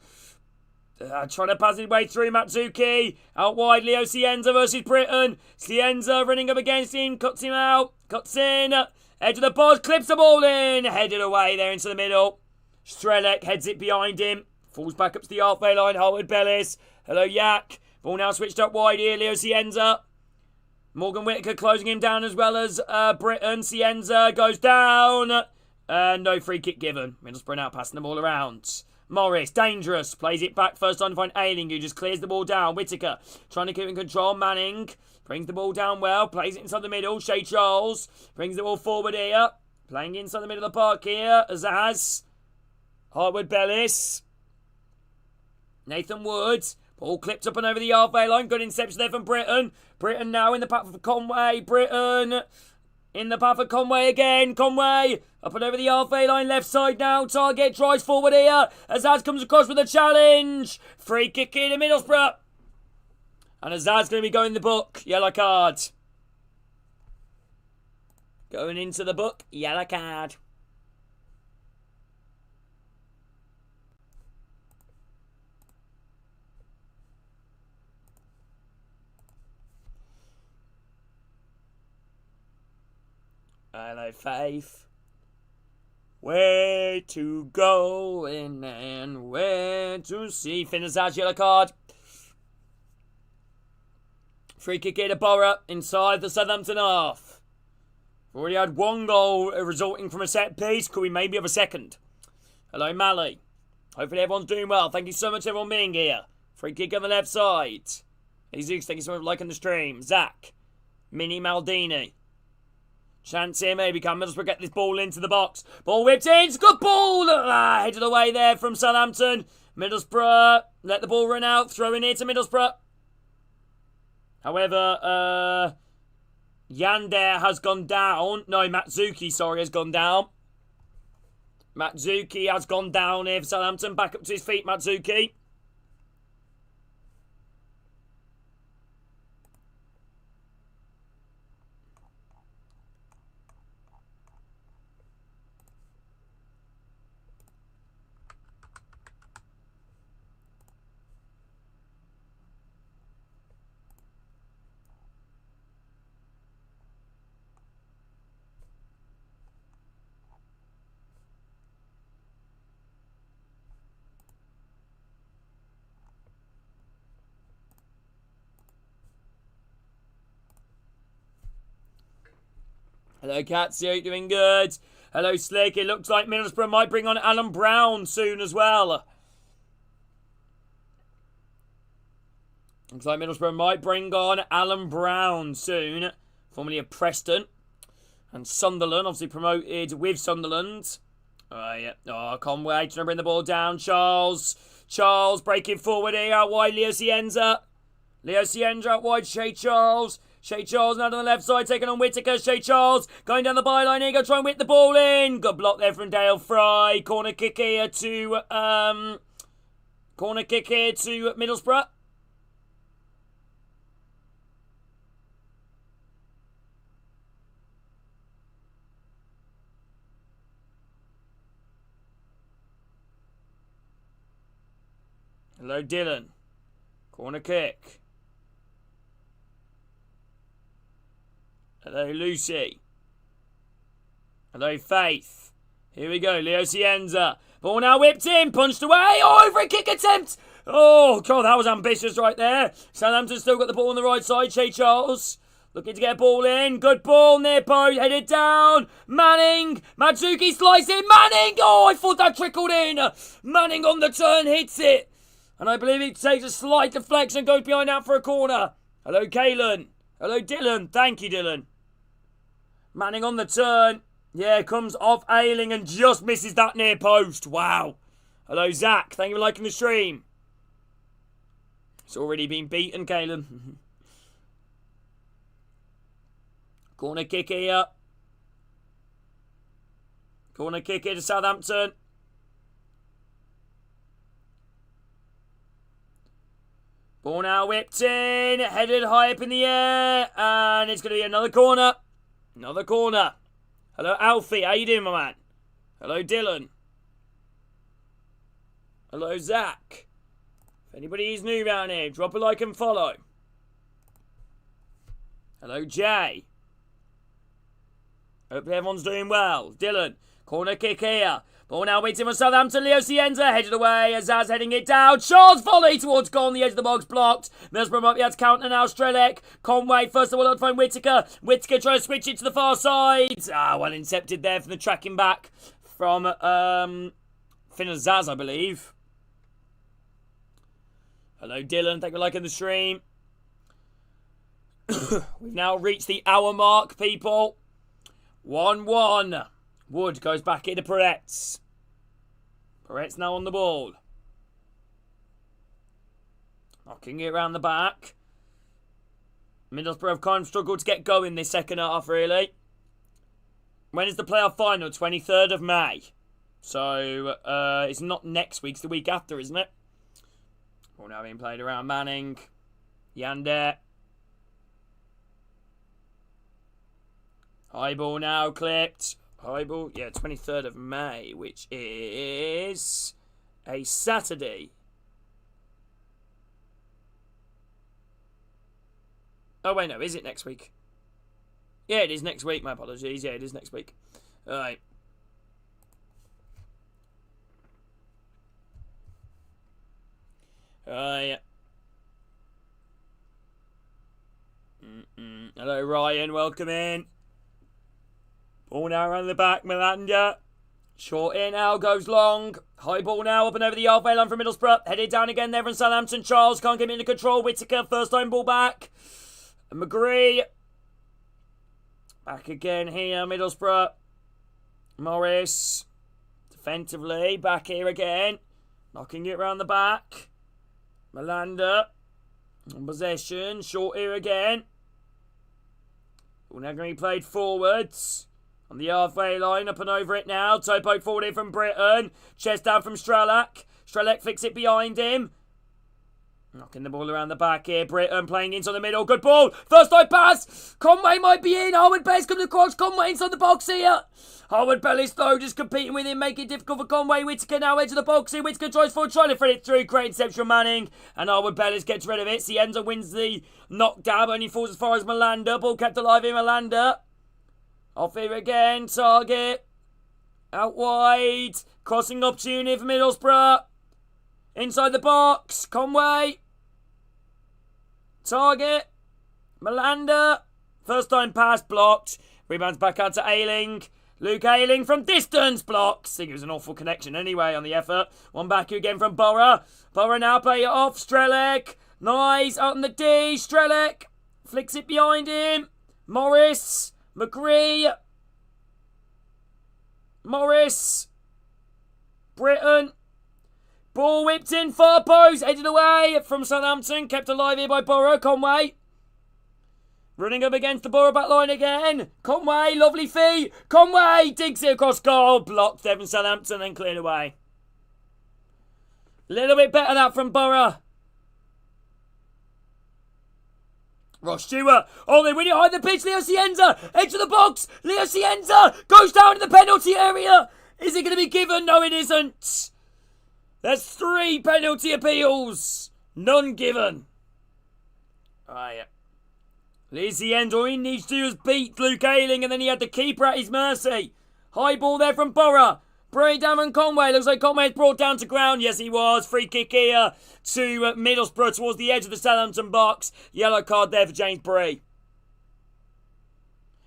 [SPEAKER 1] Trying to pass his way through Matsuki. Out wide, Leo Cienza versus Britton. Cienza running up against him. Cuts him out. Cuts in. Edge of the box. Clips the ball in. Headed away there into the middle. Strelek heads it behind him. Falls back up to the halfway line. Harwood Bellis. Hello, Yak. Ball now switched up wide here. Leo Cienza. Morgan Whittaker closing him down as well as Britton. Cienza goes down. No free kick given. Middlesbrough now passing the ball around. Morris, dangerous. Plays it back. First time to find Ayling, who just clears the ball down. Whittaker trying to keep in control. Manning brings the ball down well. Plays it inside the middle. Shay Charles brings the ball forward here. Playing inside the middle of the park here. Azaz. Harwood Bellis. Nathan Woods. Ball clipped up and over the halfway line. Good interception there from Britton. Britton now in the path of Conway. Britton in the path of Conway again. Conway up and over the halfway line. Left side now. Target drives forward here. Azaz comes across with a challenge. Free kick in Middlesbrough. And Azaz going to be going in the book. Yellow card. Going into the book. Yellow card. Hello, Faith. Where to go in and where to see. Finnazaz yellow card. Free kick here to Borough inside the Southampton half. We've already had one goal resulting from a set piece. Could we maybe have a second? Hello, Mally. Hopefully everyone's doing well. Thank you so much everyone being here. Free kick on the left side. Jesus, thank you so much for liking the stream. Zach. Mini Maldini. Chance here maybe. Can Middlesbrough get this ball into the box? Ball whipped in. It's a good ball. Headed away there from Southampton. Middlesbrough. Let the ball run out. Throwing it to Middlesbrough. However, Yander has gone down. No, Matsuki, sorry, has gone down. Matsuki has gone down here for Southampton. Back up to his feet, Matsuki. Hello, Katsio, doing good. Hello, Slick. It looks like Middlesbrough might bring on Alan Brown soon as well. Looks like Middlesbrough might bring on Alan Brown soon, formerly of Preston. And Sunderland, obviously promoted with Sunderland. Yeah. Oh, Conway trying to bring the ball down. Charles breaking forward here. Out wide, Leo Cienza. Out wide, Shea Charles. Shea Charles now on the left side, taking on Whittaker. Shea Charles going down the byline here, go try and whip the ball in. Good block there from Dale Fry. Corner kick here to Middlesbrough. Hello, Dylan. Corner kick. Hello, Lucy. Hello, Faith. Here we go, Leo Cienza. Ball now whipped in, punched away. Oh, over a kick attempt. Oh, God, that was ambitious right there. Southampton still got the ball on the right side. Shea Charles looking to get a ball in. Good ball, near post, headed down. Manning. Matsuki slicing. Manning. Oh, I thought that trickled in. Manning on the turn hits it. And I believe it takes a slight deflection, goes behind out for a corner. Hello, Kalen. Hello, Dylan. Thank you, Dylan. Manning on the turn. Yeah, comes off Ailing and just misses that near post. Wow. Hello, Zach. Thank you for liking the stream. It's already been beaten, Kalen. Corner kick here. Corner kick here to Southampton. Ball now whipped in, headed high up in the air, and it's going to be another corner. Another corner. Hello, Alfie. How you doing, my man? Hello, Dylan. Hello, Zach. If anybody is new around here, drop a like and follow. Hello, Jay. Hope everyone's doing well. Dylan. Corner kick here. Ball now waiting for Southampton. Leo Cienza headed away. Azaz heading it down. Charles volley towards goal on the edge of the box blocked. Middlesbrough might be able to counter now. Strelec. Conway first of all to find Whittaker. Whittaker trying to switch it to the far side. Well intercepted there from the tracking back from Finn Azaz, I believe. Hello, Dylan. Thank you for liking the stream. We've now reached the hour mark, people. 1-1. Wood goes back into Peretz. Peretz now on the ball. Knocking it around the back. Middlesbrough have kind of struggled to get going this second half, really. When is the playoff final? 23rd of May. So, it's not next week, it's the week after, isn't it? Ball now being played around Manning. Yander. High ball now clipped. High ball, yeah, 23rd of May, which is a Saturday. Oh, wait, no, is it next week? Yeah, it is next week, my apologies. Yeah, it is next week. All right. Yeah. Hello, Ryan, welcome in. Ball now around the back, Melanda. Short in now, goes long. High ball now, up and over the halfway line from Middlesbrough. Headed down again there from Southampton. Charles can't get him into control. Whittaker, first time ball back. And McGree. Back again here, Middlesbrough. Morris. Defensively, back here again. Knocking it round the back. Melanda. On possession, short here again. Ball now going to be played forwards. On the halfway line, up and over it now. Toe poke forward here from Britton. Chest down from Strelak. Strelak flicks it behind him. Knocking the ball around the back here. Britton playing into the middle. Good ball. First time pass. Conway might be in. Howard Bellis comes across. Conway inside the box here. Howard Bellis, though, just competing with him, making it difficult for Conway. Whittaker now edge of the box here. Whittaker tries forward, trying to thread it through. Great interception, Manning. And Howard Bellis gets rid of it. Cienza wins the knockdown. Only falls as far as Melanda. Ball kept alive in Melanda. Off here again. Target. Out wide. Crossing opportunity for Middlesbrough. Inside the box. Conway. Target. Melanda. First time pass blocked. Rebounds back out to Ayling. Luke Ayling from distance blocks. I think it was an awful connection anyway on the effort. One back again from Borough. Borough now play it off. Strelec. Nice. Out on the D. Strelec. Flicks it behind him. Morris. McGree. Morris. Britton. Ball whipped in. Far post. Headed away from Southampton. Kept alive here by Borough. Conway. Running up against the Borough back line again. Conway, lovely feet. Conway digs it across goal. Blocked there from Southampton and cleared away. A little bit better that from Borough. Ross Stewart. Oh, they win it high the pitch. Leo Cienza. Edge of the box. Leo Cienza goes down in the penalty area. Is it going to be given? No, it isn't. There's 3 penalty appeals. None given. Right. Lizzie End, all he needs to do is beat Luke Ayling, and then he had the keeper at his mercy. High ball there from Borough. Bring down from Conway. Looks like Conway is brought down to ground. Yes, he was. Free kick here to Middlesbrough towards the edge of the Southampton box. Yellow card there for James Bree.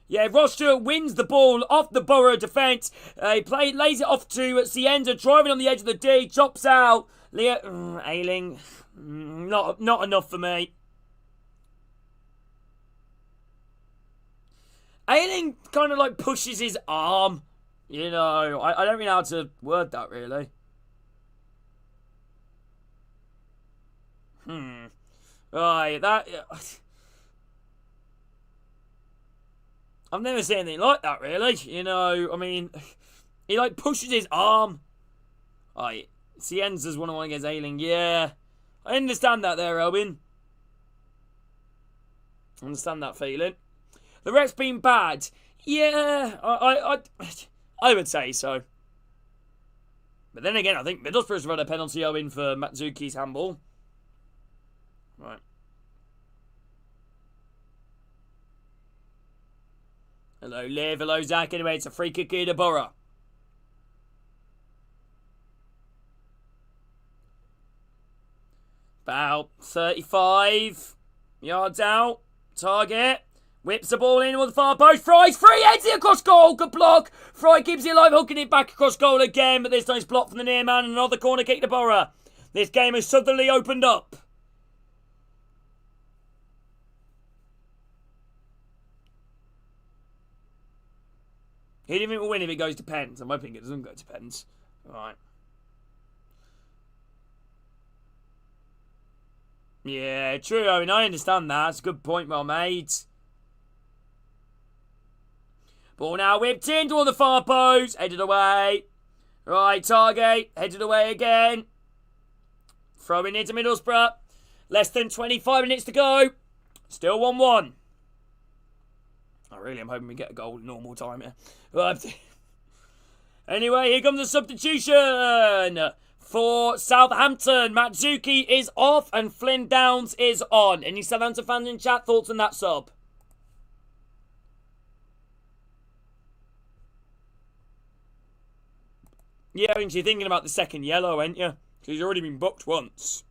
[SPEAKER 1] Yeah, Ross Stewart wins the ball off the Borough defence. He lays it off to Cienza, driving on the edge of the D. Chops out. Ayling. Not enough for me. Ayling kind of like pushes his arm. You know, I don't really know how to word that really. Right, that... I've never seen anything like that really. You know, I mean, he like pushes his arm. Right, Cienza's 1-on-1 against Ayling. Yeah, I understand that there, Owen. I understand that feeling. The ref's been bad. Yeah, I would say so. But then again, I think Middlesbrough's run a penalty Owen for Matsuki's handball. Right. Hello, Liv. Hello, Zach. Anyway, it's a free kick here to Borough. About 35 yards out. Target. Whips the ball in with the far post. Fry's free. Heads it across goal. Good block. Fry keeps it alive. Hooking it back across goal again. But this time it's blocked from the near man. And another corner kick to Borough. This game has suddenly opened up. He didn't think we'll win if it goes to pens. I'm hoping it doesn't go to pens. Alright. Yeah, true. I mean, I understand that. It's a good point, well made. Ball now whipped in toward the far post. Headed away. Right, target. Headed away again. Throwing into Middlesbrough. Less than 25 minutes to go. Still 1-1. I really am hoping we get a goal in normal time here. Anyway, here comes the substitution for Southampton. Matsuki is off and Flynn Downs is on. Any Southampton fans in chat? Thoughts on that sub? Yeah, I think you're thinking about the second yellow, ain't you? Because he's already been booked once.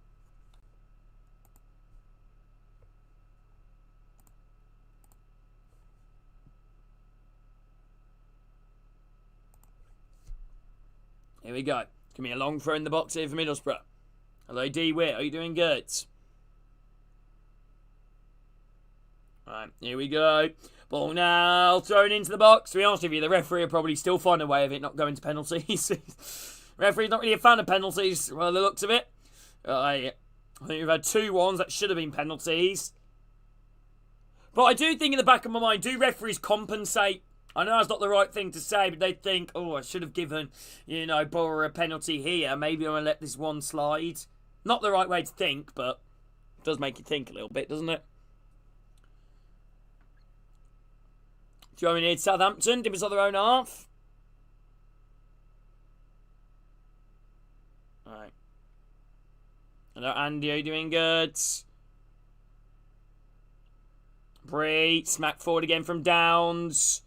[SPEAKER 1] Here we go. It's going to be a long throw in the box here for Middlesbrough. Hello, D. Witt. Are you doing good? Right, here we go. Ball now thrown into the box. To be honest with you, the referee will probably still find a way of it not going to penalties. Referee's not really a fan of penalties, by the looks of it. I think we've had 2 ones that should have been penalties. But I do think in the back of my mind, do referees compensate? I know that's not the right thing to say, but they think, oh, I should have given, you know, Borough a penalty here. Maybe I'm going to let this one slide. Not the right way to think, but it does make you think a little bit, doesn't it? Throwing here to Southampton. Dip us on their own half. Alright. Hello, Andy. Are you doing good? Bree. Smack forward again from Downs.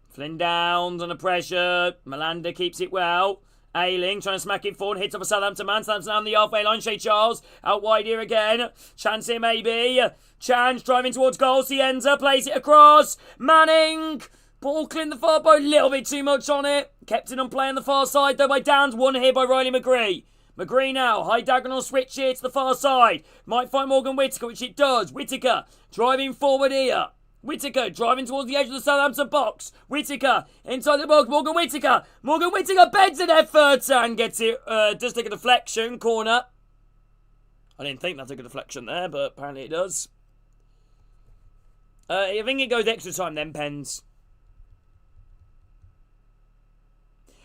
[SPEAKER 1] Flynn Downs under pressure. Malanda keeps it well. Ayling trying to smack it forward. Hits up a Southampton man. Southampton down the halfway line. Shay Charles out wide here again. Chance here maybe. Chance driving towards goal. Cienza plays it across. Manning Ball clearing the far post, a little bit too much on it. Kept it on play on the far side though by Downs. One here by Riley McGree. McGree now, high diagonal switch here to the far side. Might find Morgan Whittaker, which it does. Whittaker driving forward here. Whittaker driving towards the edge of the Southampton box. Whittaker inside the box. Morgan Whittaker. Morgan Whittaker bends an effort and gets it. Does take a deflection. Corner. I didn't think that took a deflection there, but apparently it does. I think it goes extra time then, Pens.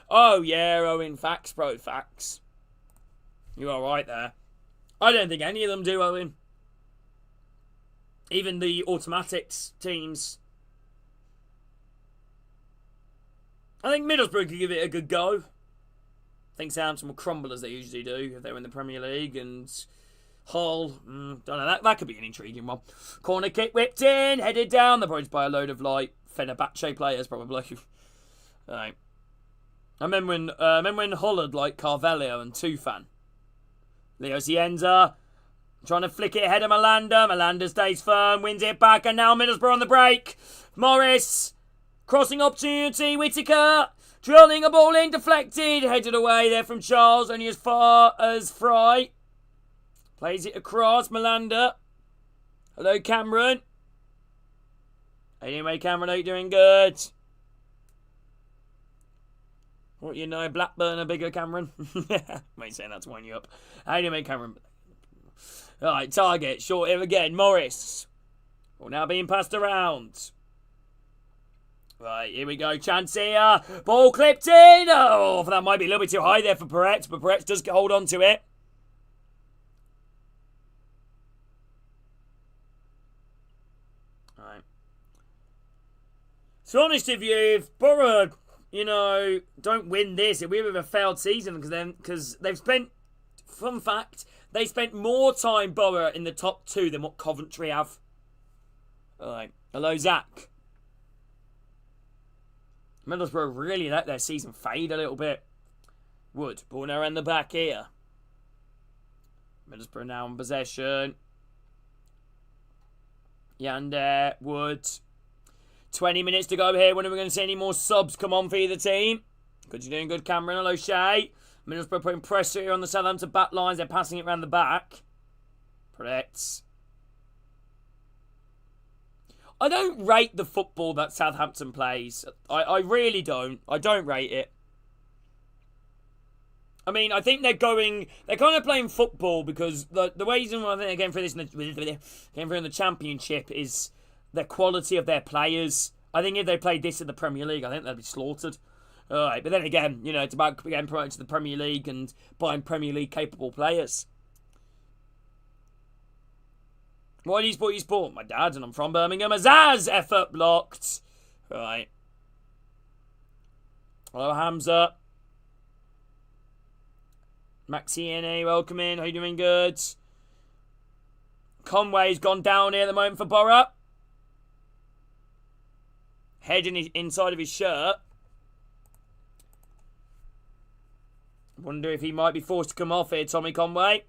[SPEAKER 1] Oh, yeah, Owen. Facts, bro. Facts. You're all right there. I don't think any of them do, Owen. Even the automatics teams. I think Middlesbrough could give it a good go. I think Southampton will crumble as they usually do if they're in the Premier League. And Hull, don't know, that could be an intriguing one. Corner kick whipped in, headed down. They're probably by a load of, like, Fenerbahce players, probably. Right. I remember when Hull had, like, Carvalho and Tufan. Leo Cienza trying to flick it ahead of Malanda. Malanda stays firm, wins it back, and now Middlesbrough on the break. Morris, crossing opportunity. Whittaker, drilling a ball in, deflected. Headed away there from Charles, only as far as Fry. Plays it across, Malanda. Hello, Cameron. Anyway, Cameron, are you doing good? What you know, Blackburn are bigger, Cameron? Might say that to wind you up. Anyway, Cameron. Alright, target. Short here again. Morris. Well, now being passed around. Right, here we go. Chance here. Ball clipped in. Oh, that might be a little bit too high there for Perret, but Perret does hold on to it. Alright. So, honest with you, if Borough, you know, don't win this, it'll be a bit of a failed season because they've spent, fun fact, they spent more time, Borough, in the top two than what Coventry have. Alright. Hello, Zach. Middlesbrough really let their season fade a little bit. Wood. Ball now in the back here. Middlesbrough now in possession. Yander. Wood. 20 minutes to go here. When are we going to see any more subs come on for either team? Good, you're doing good, Cameron. Hello, Shay. Middlesbrough putting pressure here on the Southampton back lines. They're passing it around the back. Protects. I don't rate the football that Southampton plays. I really don't. I don't rate it. I mean, I think they're kind of playing football because the reason why I think they're getting through in the Championship is the quality of their players. I think if they played this in the Premier League, I think they'd be slaughtered. Alright, but then again, you know, it's about getting promoted to the Premier League and buying Premier League capable players. Why do you support? You support my dad, and I'm from Birmingham. Azaz, effort blocked. Right. Hello, Hamza. Maxiene, welcome in. How you doing? Good. Conway's gone down here at the moment for Borough. Head inside of his shirt. Wonder if he might be forced to come off here, Tommy Conway.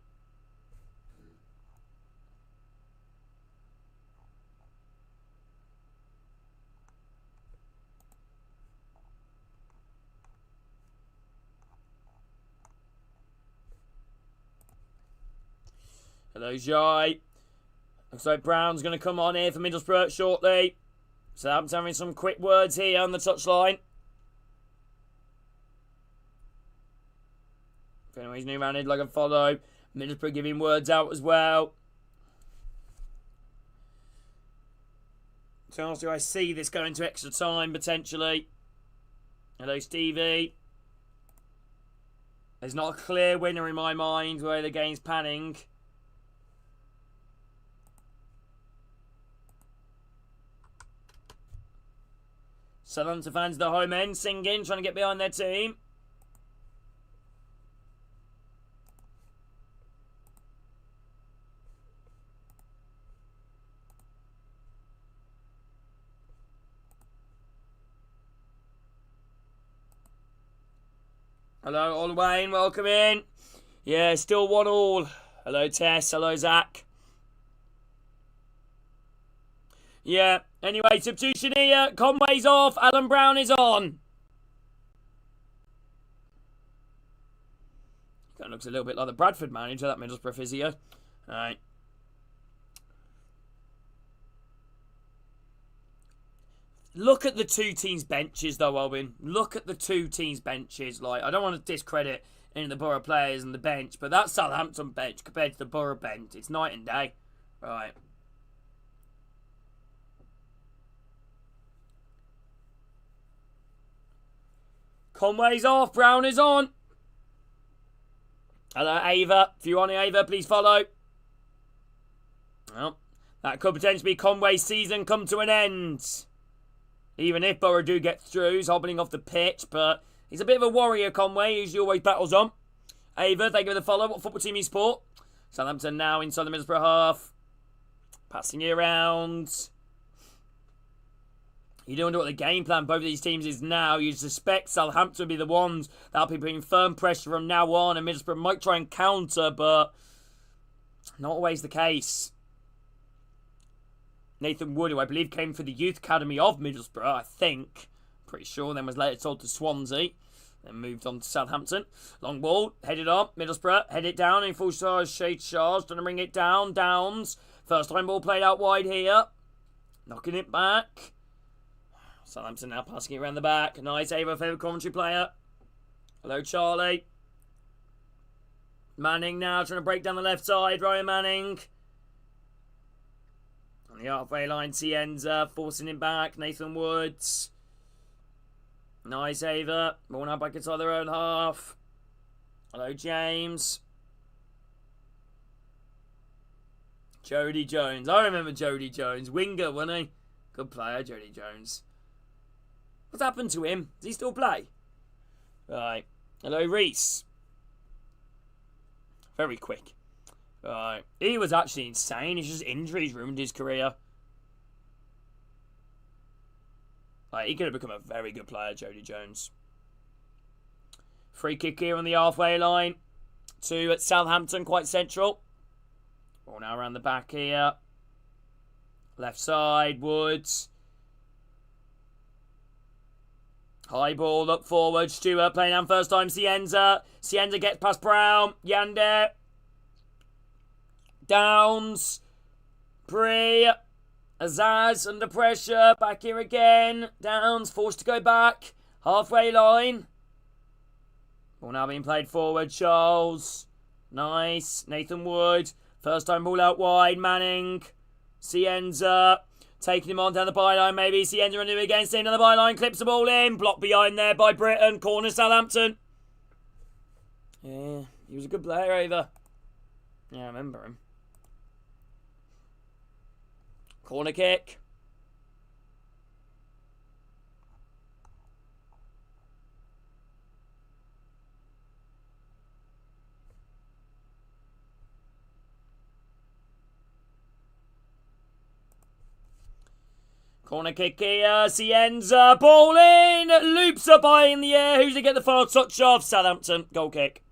[SPEAKER 1] Hello, Jai. Looks like Brown's going to come on here for Middlesbrough shortly. So I'm having some quick words here on the touchline. If anyone's new around, like a follow. Middlesbrough giving words out as well. So do I see this going to extra time potentially? Hello, Stevie. There's not a clear winner in my mind where the game's panning. Southampton fans, the home end, singing, trying to get behind their team. Hello, All Wayne, welcome in. Yeah, still 1-1. Hello, Tess. Hello, Zach. Yeah, Anyway, substitution here. Conway's off. Alan Brown is on. Kind of looks a little bit like the Bradford manager, that Middlesbrough physio. Alright. Look at the two teams' benches, though, Owen. Look at the two teams' benches. Like, I don't want to discredit any of the Borough players and the bench, but that Southampton bench compared to the Borough bench, it's night and day. Right. Conway's off. Brown is on. Hello, Ava. If you're on Ava, please follow. Well, that could potentially be Conway's season come to an end. Even if Borough do get through, he's hobbling off the pitch, but he's a bit of a warrior, Conway. He usually always battles on. Ava, thank you for the follow. What football team you support? Southampton now inside the Middlesbrough half. Passing it around. You don't know what the game plan both of these teams is now. You suspect Southampton will be the ones that'll be putting firm pressure from now on, and Middlesbrough might try and counter, but not always the case. Nathan Wood, who I believe came for the youth academy of Middlesbrough, I think. Pretty sure, then was later sold to Swansea. Then moved on to Southampton. Long ball, headed up. Middlesbrough, head it down in full size. Shade charge, trying to bring it down. Downs. First time ball played out wide here. Knocking it back. Southampton now passing it around the back. Nice, Ava, favourite commentary player. Hello, Charlie. Manning now trying to break down the left side. Ryan Manning. On the halfway line, Cienza forcing him back. Nathan Woods. Nice, Ava. Ball now back inside their own half. Hello, James. Jody Jones. I remember Jody Jones. Winger, wasn't he? Good player, Jody Jones. What's happened to him? Does he still play? Right. Hello, Reese. Very quick. Right. He was actually insane. It's just injuries ruined his career. Like, he could have become a very good player, Jody Jones. Free kick here on the halfway line. To Southampton, quite central. Ball now around the back here. Left side, Woods. High ball, look forward. Stewart playing on first time. Cienza. Cienza gets past Brown. Yander. Downs. Bree. Azaz under pressure. Back here again. Downs forced to go back. Halfway line. Ball now being played forward. Charles. Nice. Nathan Wood. First time ball out wide. Manning. Cienza. Taking him on down the byline, maybe. Cienza running again, staying on the byline, clips the ball in. Blocked behind there by Britton. Corner Southampton. Yeah, he was a good player, Ava. Yeah, I remember him. Corner kick. Corner kick here, Cienza, ball in, loops up high in the air. Who's to get the final touch off? Southampton, goal kick.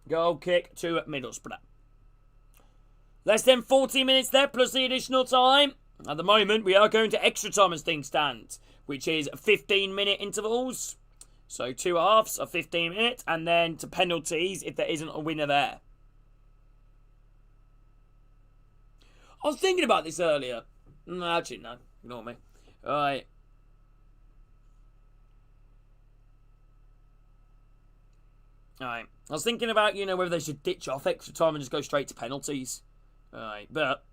[SPEAKER 1] Goal kick to Middlesbrough. Less than 40 minutes there, plus the additional time. At the moment, we are going to extra time as things stand, which is 15-minute intervals. So 2 halves of 15 minutes, and then to penalties if there isn't a winner there. I was thinking about this earlier. No, actually, no. Ignore me. Alright. Alright. I was thinking about, whether they should ditch off extra time and just go straight to penalties. Alright. But,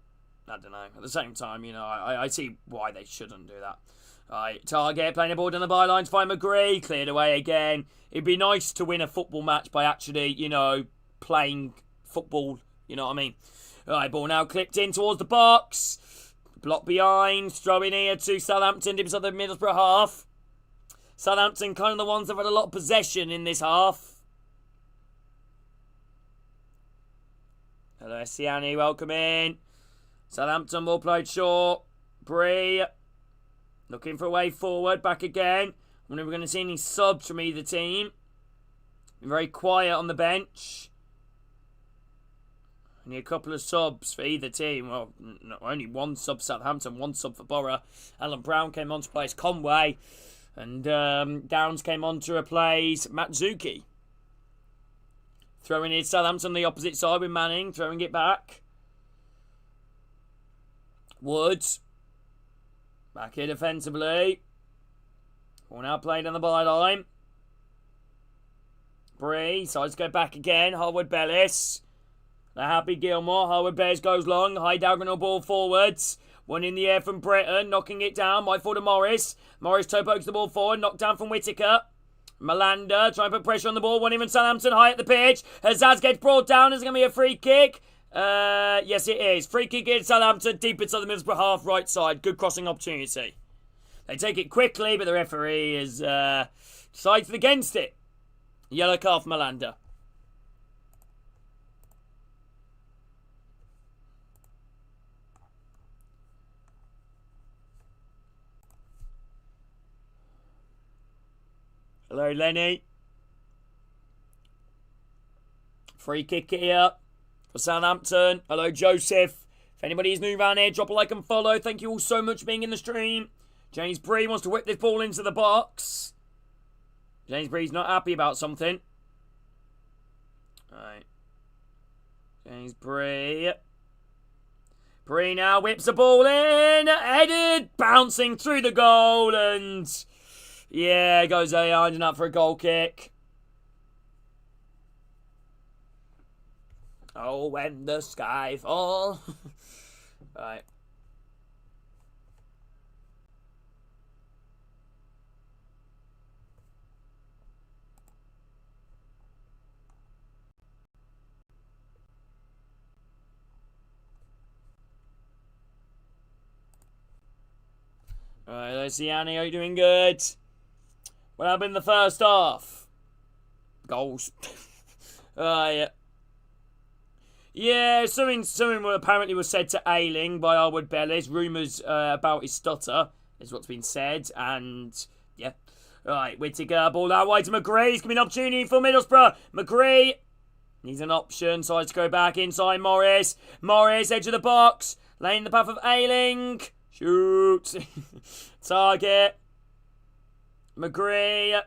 [SPEAKER 1] I don't know. At the same time, I see why they shouldn't do that. Alright. Target playing the ball down the byline to find McGree. Cleared away again. It'd be nice to win a football match by actually, playing football. You know what I mean? Alright, ball now clipped in towards the box. Block behind. Throw in here to Southampton. Dips up the Middlesbrough half. Southampton kind of the ones that have had a lot of possession in this half. Hello, Siani. Welcome in. Southampton ball played short. Bree. Looking for a way forward. Back again. I wonder if we're going to see any subs from either team. Been very quiet on the bench. Only a couple of subs for either team. Well, only one sub Southampton, one sub for Borough. Alan Brown came on to replace Conway. And Downs came on to replace Matsuki. Throwing in Southampton on the opposite side with Manning. Throwing it back. Woods. Back here defensively. Ball now played on the byline. Bree. Decides to go back again. Harwood-Bellis. The happy Gilmore. Harwood-Bellis goes long. High diagonal ball forwards. One in the air from Britton. Knocking it down. Wide forward to Morris. Morris toe pokes the ball forward. Knocked down from Whittaker. Malanda trying to put pressure on the ball. One even Southampton high at the pitch. Hazaz gets brought down. Is it going to be a free kick? Yes, it is. Free kick in Southampton. Deep inside the Middlesbrough half right side. Good crossing opportunity. They take it quickly, but the referee is decides against it. Yellow card for Malanda. Hello, Lenny. Free kick here for Southampton. Hello, Joseph. If anybody's new around here, drop a like and follow. Thank you all so much for being in the stream. James Bree wants to whip this ball into the box. James Bree's not happy about something. Alright. James Bree. Bree now whips the ball in. Headed. Bouncing through the goal. And yeah, goes lining up for a goal kick. Oh, when the sky falls. Right. Alright, let's see, Annie, are you doing good? What happened in the first half? Goals. Yeah. Yeah, something apparently was said to Ayling by Harwood-Bellis. Rumours about his stutter is what's been said. And, yeah. Right, Whittaker, ball out wide to McGree. It's going to be an opportunity for Middlesbrough. McGree needs an option. Decides to go back inside Morris. Morris, edge of the box. Laying the path of Ayling. Shoot. Target. McGree.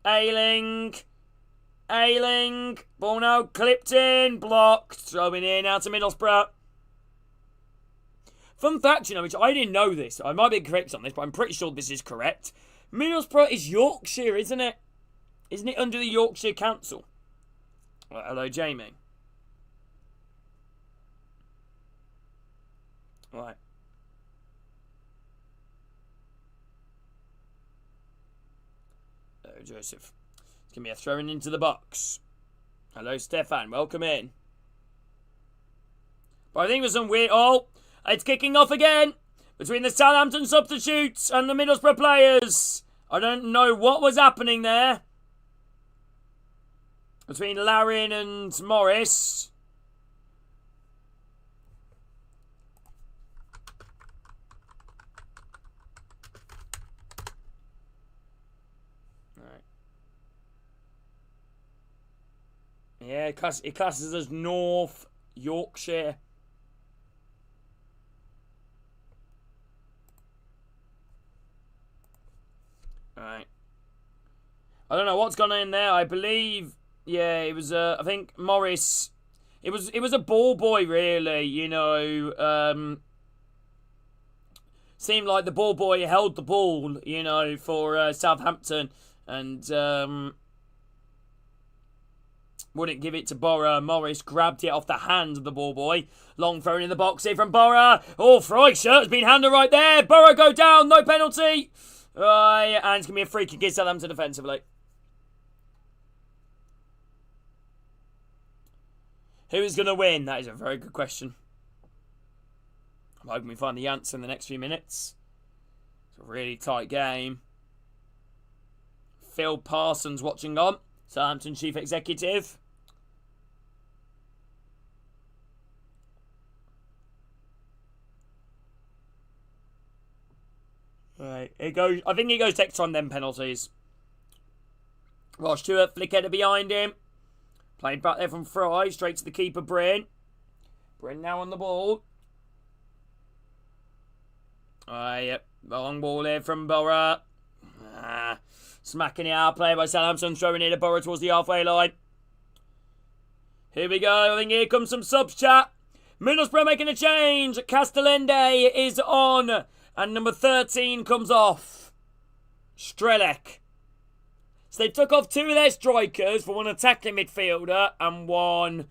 [SPEAKER 1] Ayling. Ayling. Ball now clipped in. Blocked. Throwing in out to Middlesbrough. Fun fact, which I didn't know this. I might be correct on this, but I'm pretty sure this is correct. Middlesbrough is Yorkshire, isn't it? Isn't it under the Yorkshire Council? Well, hello, Jamie. Right. Hello, Joseph. It's going to be a throw-in into the box. Hello, Stefan. Welcome in. But I think there's some weird... Oh, it's kicking off again between the Southampton substitutes and the Middlesbrough players. I don't know what was happening there between Larin and Morris. Right. Yeah, it classes as North Yorkshire. Right. I don't know what's gone in there. I believe, yeah, it was. I think Morris. It was a ball boy, really. Seemed like the ball boy held the ball, for Southampton, and wouldn't give it to Borough. Morris grabbed it off the hand of the ball boy. Long throw in the box here from Borough. Oh, Freischer has been handed right there. Borough go down. No penalty. Right, and it's going to be a free kick against Southampton defensively. Who is going to win? That is a very good question. I'm hoping we find the answer in the next few minutes. It's a really tight game. Phil Parsons watching on. Southampton Chief Executive. Right, it goes. I think it goes next time, then penalties. Ross Stewart, flick header behind him. Played back there from Fry, straight to the keeper, Bryn. Bryn now on the ball. Yep. Long ball here from Borough. Smacking it out. Play by Southampton. Throwing it to Borough towards the halfway line. Here we go. I think here comes some subs, chat. Middlesbrough making a change. Castellende is on. And number 13 comes off. Strelec. So they took off 2 of their strikers for one attacking midfielder and one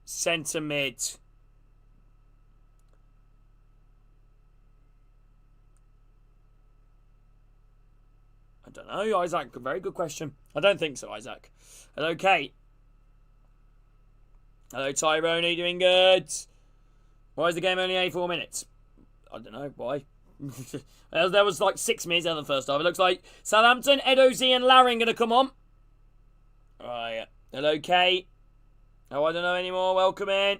[SPEAKER 1] centre mid. I don't know, Isaac. Very good question. I don't think so, Isaac. Hello, Kate. Hello, Tyrone. Are you doing good? Why is the game only 84 minutes? I don't know. Why? There was like 6 minutes in the first half. It looks like Southampton, Edozie and Larin going to come on. Alright. Hello, Kate. Oh, I don't know anymore. Welcome in.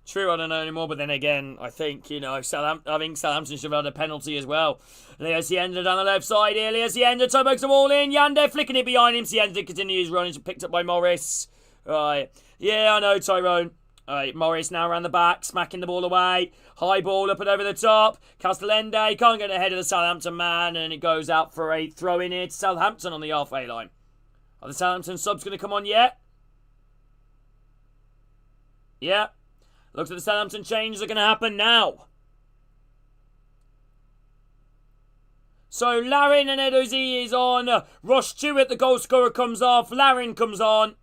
[SPEAKER 1] True, I don't know anymore, but then again, I think, you know, Southampton should have had a penalty as well. Leo Sienda down the left side here. Leo Sienda pokes the ball in. Yande flicking it behind him. Sienda continues running. Picked up by Morris. Right. Yeah, I know, Tyrone. Alright, Morris now around the back, smacking the ball away. High ball up and over the top. Castellende can't get ahead of the Southampton man, and it goes out for a throw in here to Southampton on the halfway line. Are the Southampton subs going to come on yet? Yeah. Looks like the Southampton changes are going to happen now. So Larin and Edozie is on. Ross Stewart, the goal scorer, comes off. Larin comes on.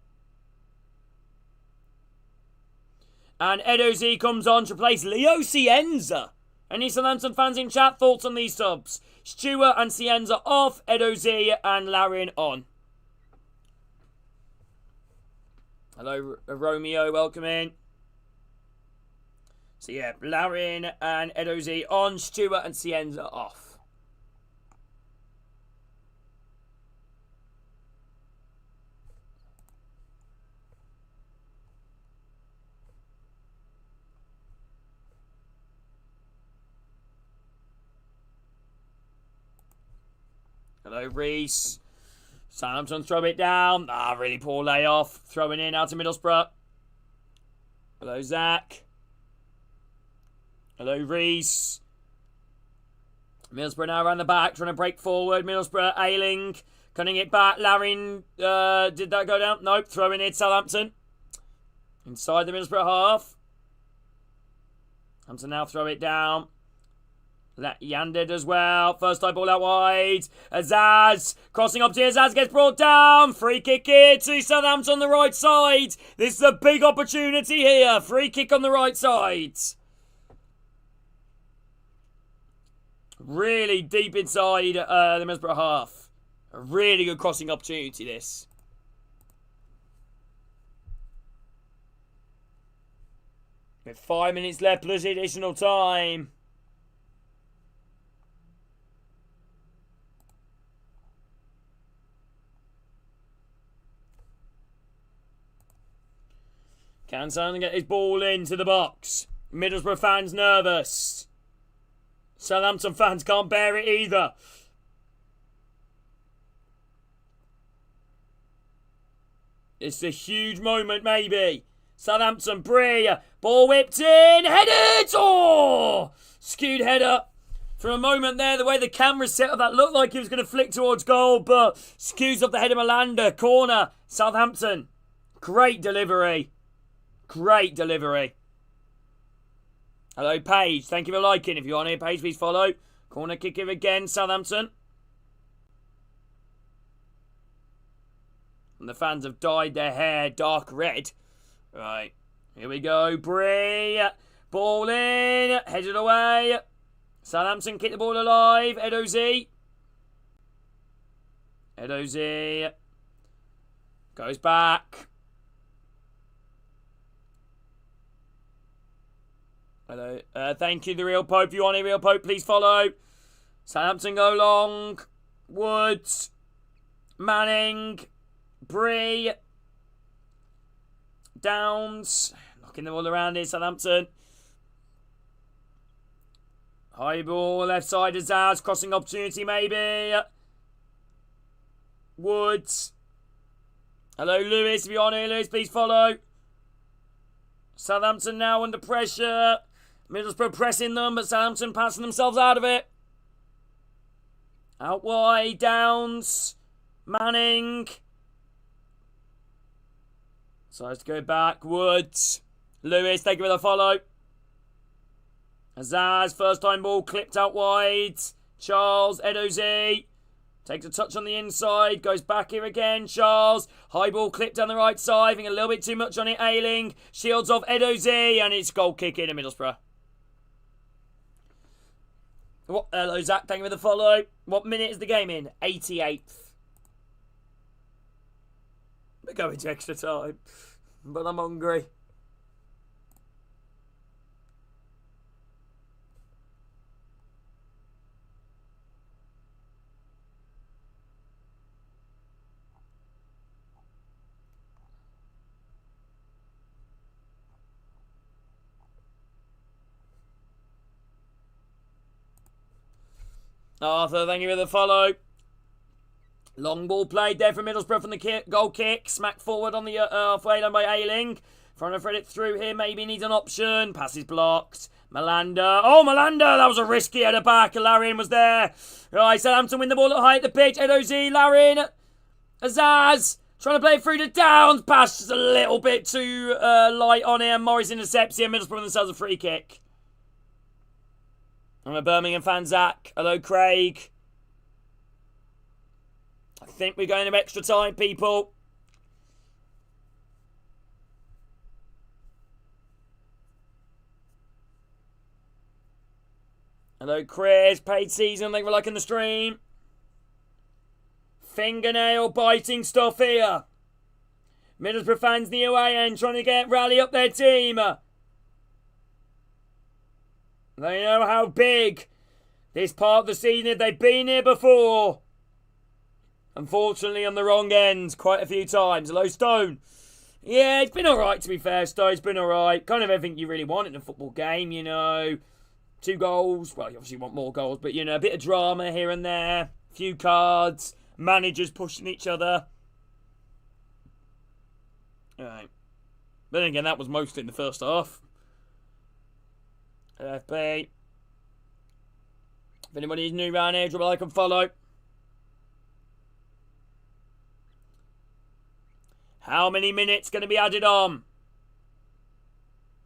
[SPEAKER 1] And Edozie comes on to replace Leo Cienza. Any Southampton fans in chat? Thoughts on these subs? Stewart and Cienza off. Edozie and Larin on. Hello, Romeo. Welcome in. So yeah, Larin and Edozie on. Stewart and Cienza off. Hello, Reese. Southampton throw it down. Really poor layoff. Throwing in out to Middlesbrough. Hello, Zach. Hello, Reese. Middlesbrough now around the back, trying to break forward. Middlesbrough, Ayling, cutting it back. Larin, did that go down? Nope, throwing it, Southampton. Inside the Middlesbrough half. Hampton now throw it down. Yanded as well. First time ball out wide. Azaz crossing up to Azaz, gets brought down. Free kick here to Southampton on the right side. This is a big opportunity here. Free kick on the right side. Really deep inside the Middlesbrough half. A really good crossing opportunity, this. With 5 minutes left plus additional time. Can Southampton get his ball into the box? Middlesbrough fans nervous. Southampton fans can't bear it either. It's a huge moment, maybe. Southampton, Bree, ball whipped in, headed! Oh! Skewed header. For a moment there, the way the camera set up, that looked like he was going to flick towards goal, but skews off the head of Malander. Corner, Southampton. Great delivery. Great delivery. Hello, Paige. Thank you for liking. If you're on here, Paige, please follow. Corner kick here again, Southampton. And the fans have dyed their hair dark red. Right. Here we go. Bree. Ball in. Headed away. Southampton keep the ball alive. Edozie. Edozie. Goes back. Hello. Thank you, the Real Pope. If you want a Real Pope, please follow. Southampton go long. Woods. Manning. Bree. Downs. Knocking the ball around here, Southampton. High ball, left side of Zaz. Crossing opportunity, maybe. Woods. Hello, Lewis. If you're on here, Lewis, please follow. Southampton now under pressure. Middlesbrough pressing them, but Southampton passing themselves out of it. Out wide, Downs. Manning. Decides to go back. Woods. Lewis, thank you for the follow. Azaz, first time ball clipped out wide. Charles, Edozie. Takes a touch on the inside, goes back here again. Charles, high ball clipped down the right side. I think a little bit too much on it. Ayling, shields off Edozie, and it's goal kick in Middlesbrough. What? Hello, Zach, thank you for the follow. What minute is the game in? 88th. We're going to extra time, but I'm hungry. Arthur, thank you for the follow. Long ball played there from Middlesbrough from the goal kick. Smacked forward on the halfway line by Ayling. Trying to thread it through here. Maybe needs an option. Pass is blocked. Malanda. Oh, Malanda! That was a risky header back. Larin was there. Right, Southampton win the ball at high at the pitch. Edozie, Larin. Azaz. Trying to play it through to Downs. Pass just a little bit too light on here. Morris intercepts here. Middlesbrough themselves a free kick. I'm a Birmingham fan, Zach. Hello, Craig. I think we're going to extra time, people. Hello, Chris. Paid season. Thank you for liking the stream. Fingernail biting stuff here. Middlesbrough fans in the away end trying to rally up their team. They know how big this part of the season is. They've been here before. Unfortunately, on the wrong end quite a few times. Hello, Stone. Yeah, it's been alright, to be fair, Stone. It's been alright. Kind of everything you really want in a football game, you know. 2 goals. Well, you obviously want more goals, but, you know, a bit of drama here and there. A few cards. Managers pushing each other. Alright. But then again, that was mostly in the first half. FP. If anybody's new around here, drop a like and follow. How many minutes going to be added on?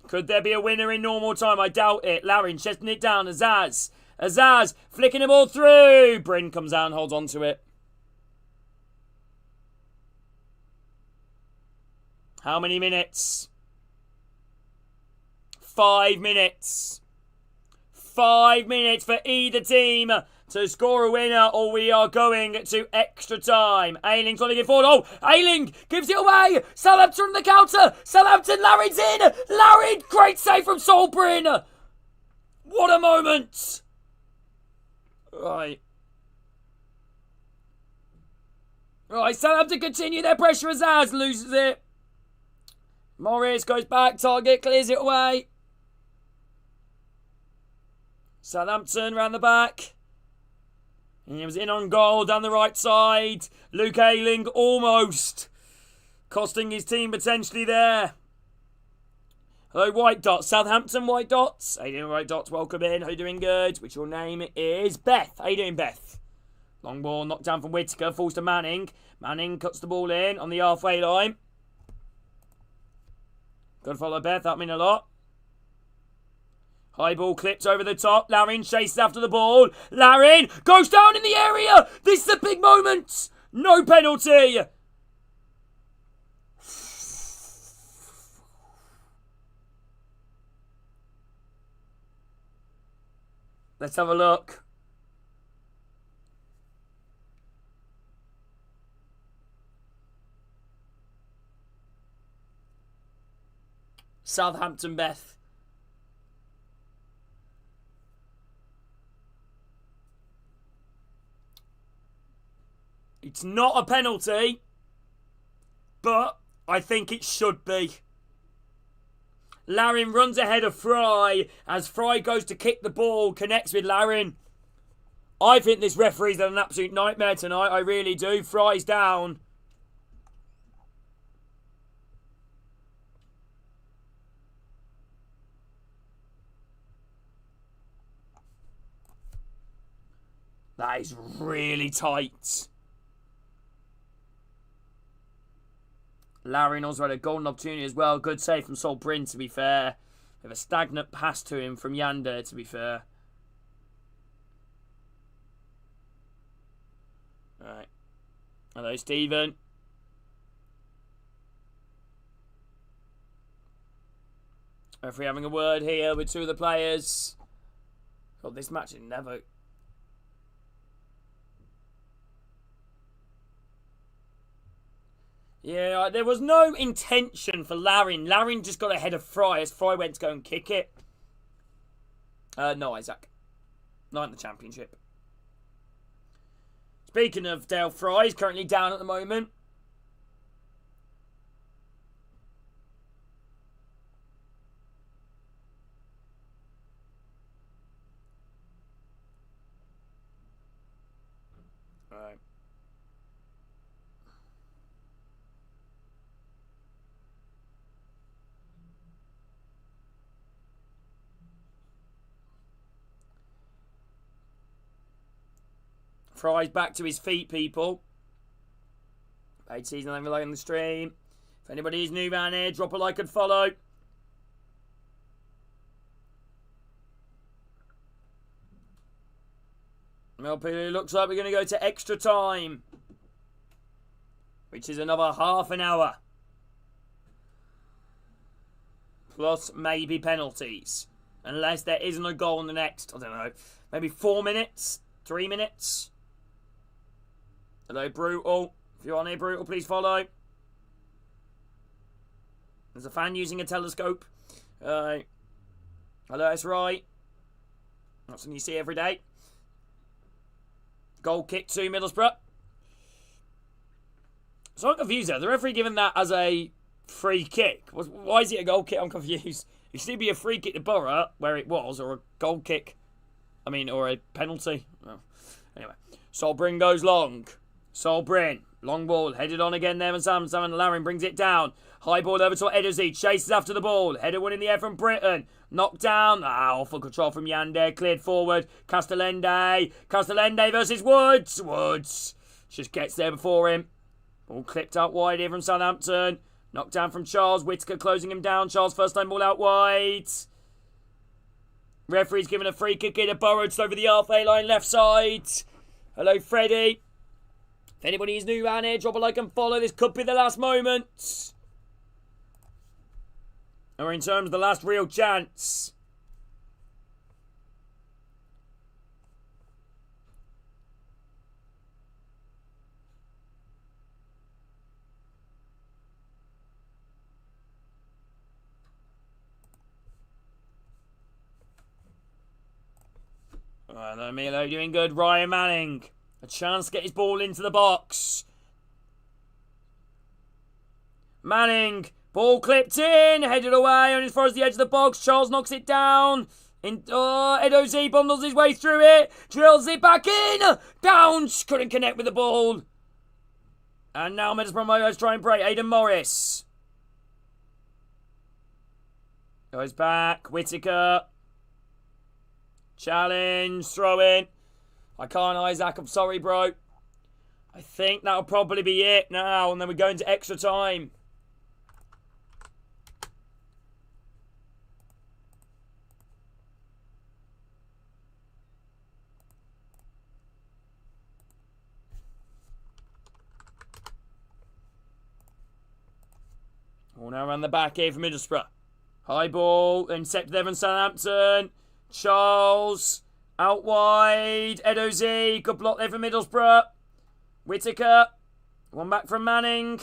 [SPEAKER 1] Could there be a winner in normal time? I doubt it. Larin chesting it down. Azaz. Azaz flicking the ball through. Bryn comes out and holds on to it. How many minutes? 5 minutes. 5 minutes for either team to score a winner, or we are going to extra time. Ayling trying to get forward. Oh, Ayling gives it away. Southampton on the counter. Southampton, Larin's in. Larin, great save from Solbrin. What a moment. Right. Right, Southampton continue their pressure as Az loses it. Morris goes back, target, clears it away. Southampton round the back. And he was in on goal down the right side. Luke Ayling almost costing his team potentially there. Hello, White Dots. Southampton White Dots. How you doing, White Dots? Welcome in. How you doing, good? Which your name is Beth. How you doing, Beth? Long ball knocked down from Whittaker. Falls to Manning. Manning cuts the ball in on the halfway line. Good follow, Beth. That mean a lot. High ball clipped over the top. Larin chases after the ball. Larin goes down in the area. This is a big moment. No penalty. Let's have a look. Southampton, Beth. It's not a penalty, but I think it should be. Larin runs ahead of Fry as Fry goes to kick the ball, connects with Larin. I think this referee's done an absolute nightmare tonight. I really do. Fry's down. That is really tight. Larin also had a golden opportunity as well. Good save from Sol Bryn, to be fair. With a stagnant pass to him from Yander, to be fair. Alright. Hello, Stephen. Referee having a word here with two of the players. God, this match is never... Yeah, there was no intention for Larin. Larin just got ahead of Fry as Fry went to go and kick it. No, Isaac. Not in the championship. Speaking of Dale Fry, he's currently down at the moment. Right. Fry's back to his feet, people. Paid season, having a like on the stream. If anybody is new around here, drop a like and follow. LP looks like we're going to go to extra time, which is another half an hour. Plus maybe penalties. Unless there isn't a goal in the next, I don't know, maybe 4 minutes, 3 minutes. Hello, Brutal. If you're on here, Brutal, please follow. There's a fan using a telescope. Hello, that's right. That's something you see every day. Goal kick to Middlesbrough. So I'm confused there. The referee giving that as a free kick. Why is it a goal kick? I'm confused. It should be a free kick to Borough, where it was, or a goal kick. I mean, or a penalty. Oh. Anyway. Sol Bryn goes long. Sol Bryn. Long ball. Headed on again there. And Sam Larin brings it down. High ball over to Edozie. Chases after the ball. Header winning the air from Britain. Knocked down. Awful control from Yander. Cleared forward. Castellende. Castellende versus Woods. Woods just gets there before him. Ball clipped out wide here from Southampton. Knocked down from Charles. Whittaker closing him down. Charles first time ball out wide. Referee's giving a free kick in. A Burrows over the halfway line left side. Hello, Freddie. If anybody is new around here, drop a like and follow. This could be the last moment. Or in terms of the last real chance. Alright, Milo doing good. Ryan Manning. A chance to get his ball into the box. Manning. Ball clipped in. Headed away on as far as the edge of the box. Charles knocks it down. Edozie bundles his way through it. Drills it back in. Downs. Couldn't connect with the ball. And now Middlesbrough try and break. Aidan Morris. Goes back. Whittaker. Challenge. Throw in. I can't, Isaac. I'm sorry, bro. I think that'll probably be it now. And then we go into extra time. All now around the back here for Middlesbrough. High ball. Intercepted there from Southampton. Charles. Out wide. Edozie. Good block there for Middlesbrough. Whittaker. One back from Manning.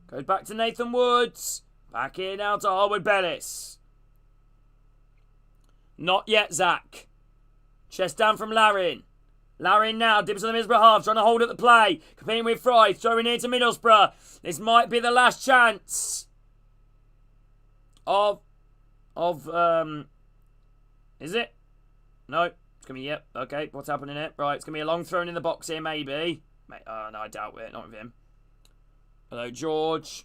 [SPEAKER 1] Goes back to Nathan Woods. Back in now to Harwood Bellis. Not yet, Zach. Chest down from Larin. Larin now. Dips on the Middlesbrough half. Trying to hold at the play. Competing with Fry. Throwing here to Middlesbrough. This might be the last chance. Is it? No. It's going to be, yep. Okay, what's happening here? Right, it's going to be a long throw in the box here, maybe. Oh, no, I doubt it. Not with him. Hello, George.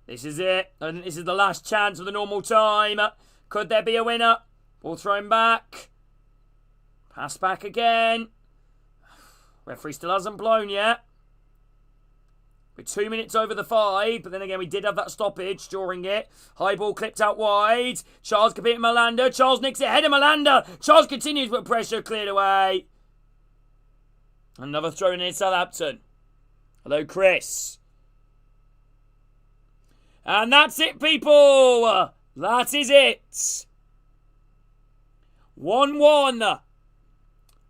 [SPEAKER 1] This is it. I think this is the last chance of the normal time. Could there be a winner? Ball thrown back. Pass back again. Referee still hasn't blown yet. We're 2 minutes over the 5, but then again, we did have that stoppage during it. High ball clipped out wide. Charles competing Malander. Charles nicks it ahead of Malander. Charles continues, but pressure cleared away. Another throw in Southampton. Hello, Chris. And that's it, people. That is it. 1-1.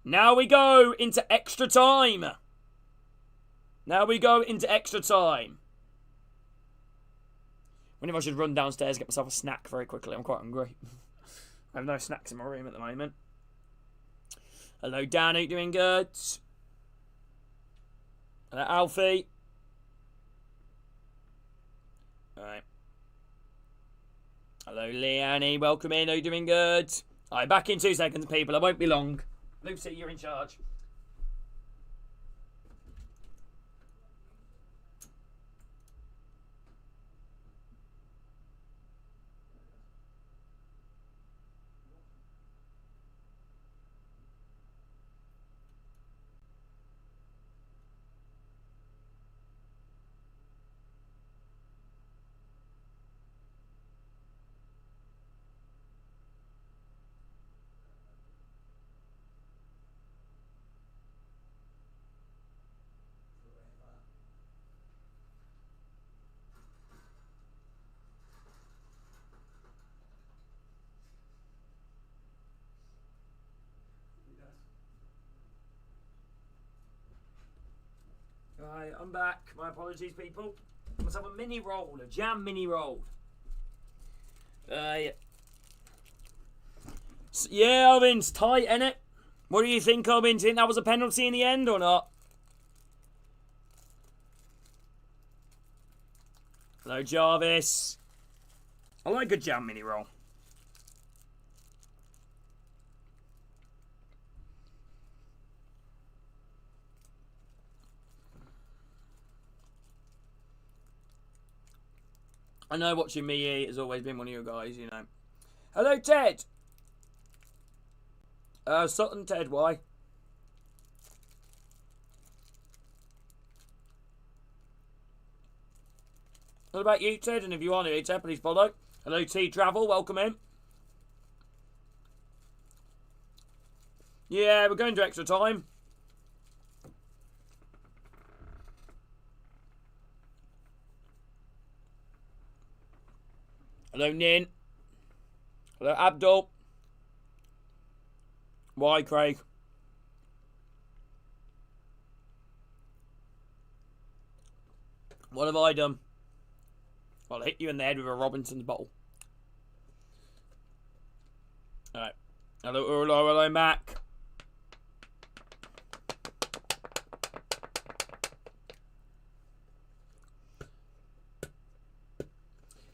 [SPEAKER 1] Now we go into extra time. I wonder if I should run downstairs and get myself a snack very quickly. I'm quite hungry. I have no snacks in my room at the moment. Hello, Dan. Are you doing good? Hello, Alfie. Alright. Hello, Leanne. Welcome in. Are you doing good? Alright, back in 2 seconds, people. I won't be long. Lucy, you're in charge. Right, I'm back. My apologies, people. I must have a mini roll, a jam mini roll. Yeah, Alvin's tight, innit? What do you think, Alvin? Do you think that was a penalty in the end or not? Hello, Jarvis. I like a jam mini roll. I know watching me eat has always been one of you guys, you know. Hello, Ted. Sutton, Ted, why? What about you, Ted? And if you want to eat, Ted, please follow. Hello, T Travel, welcome in. Yeah, we're going to extra time. Hello, Nin. Hello, Abdul. Why, Craig? What have I done? Well, I hit you in the head with a Robinson's bottle. Alright. Hello, Mac.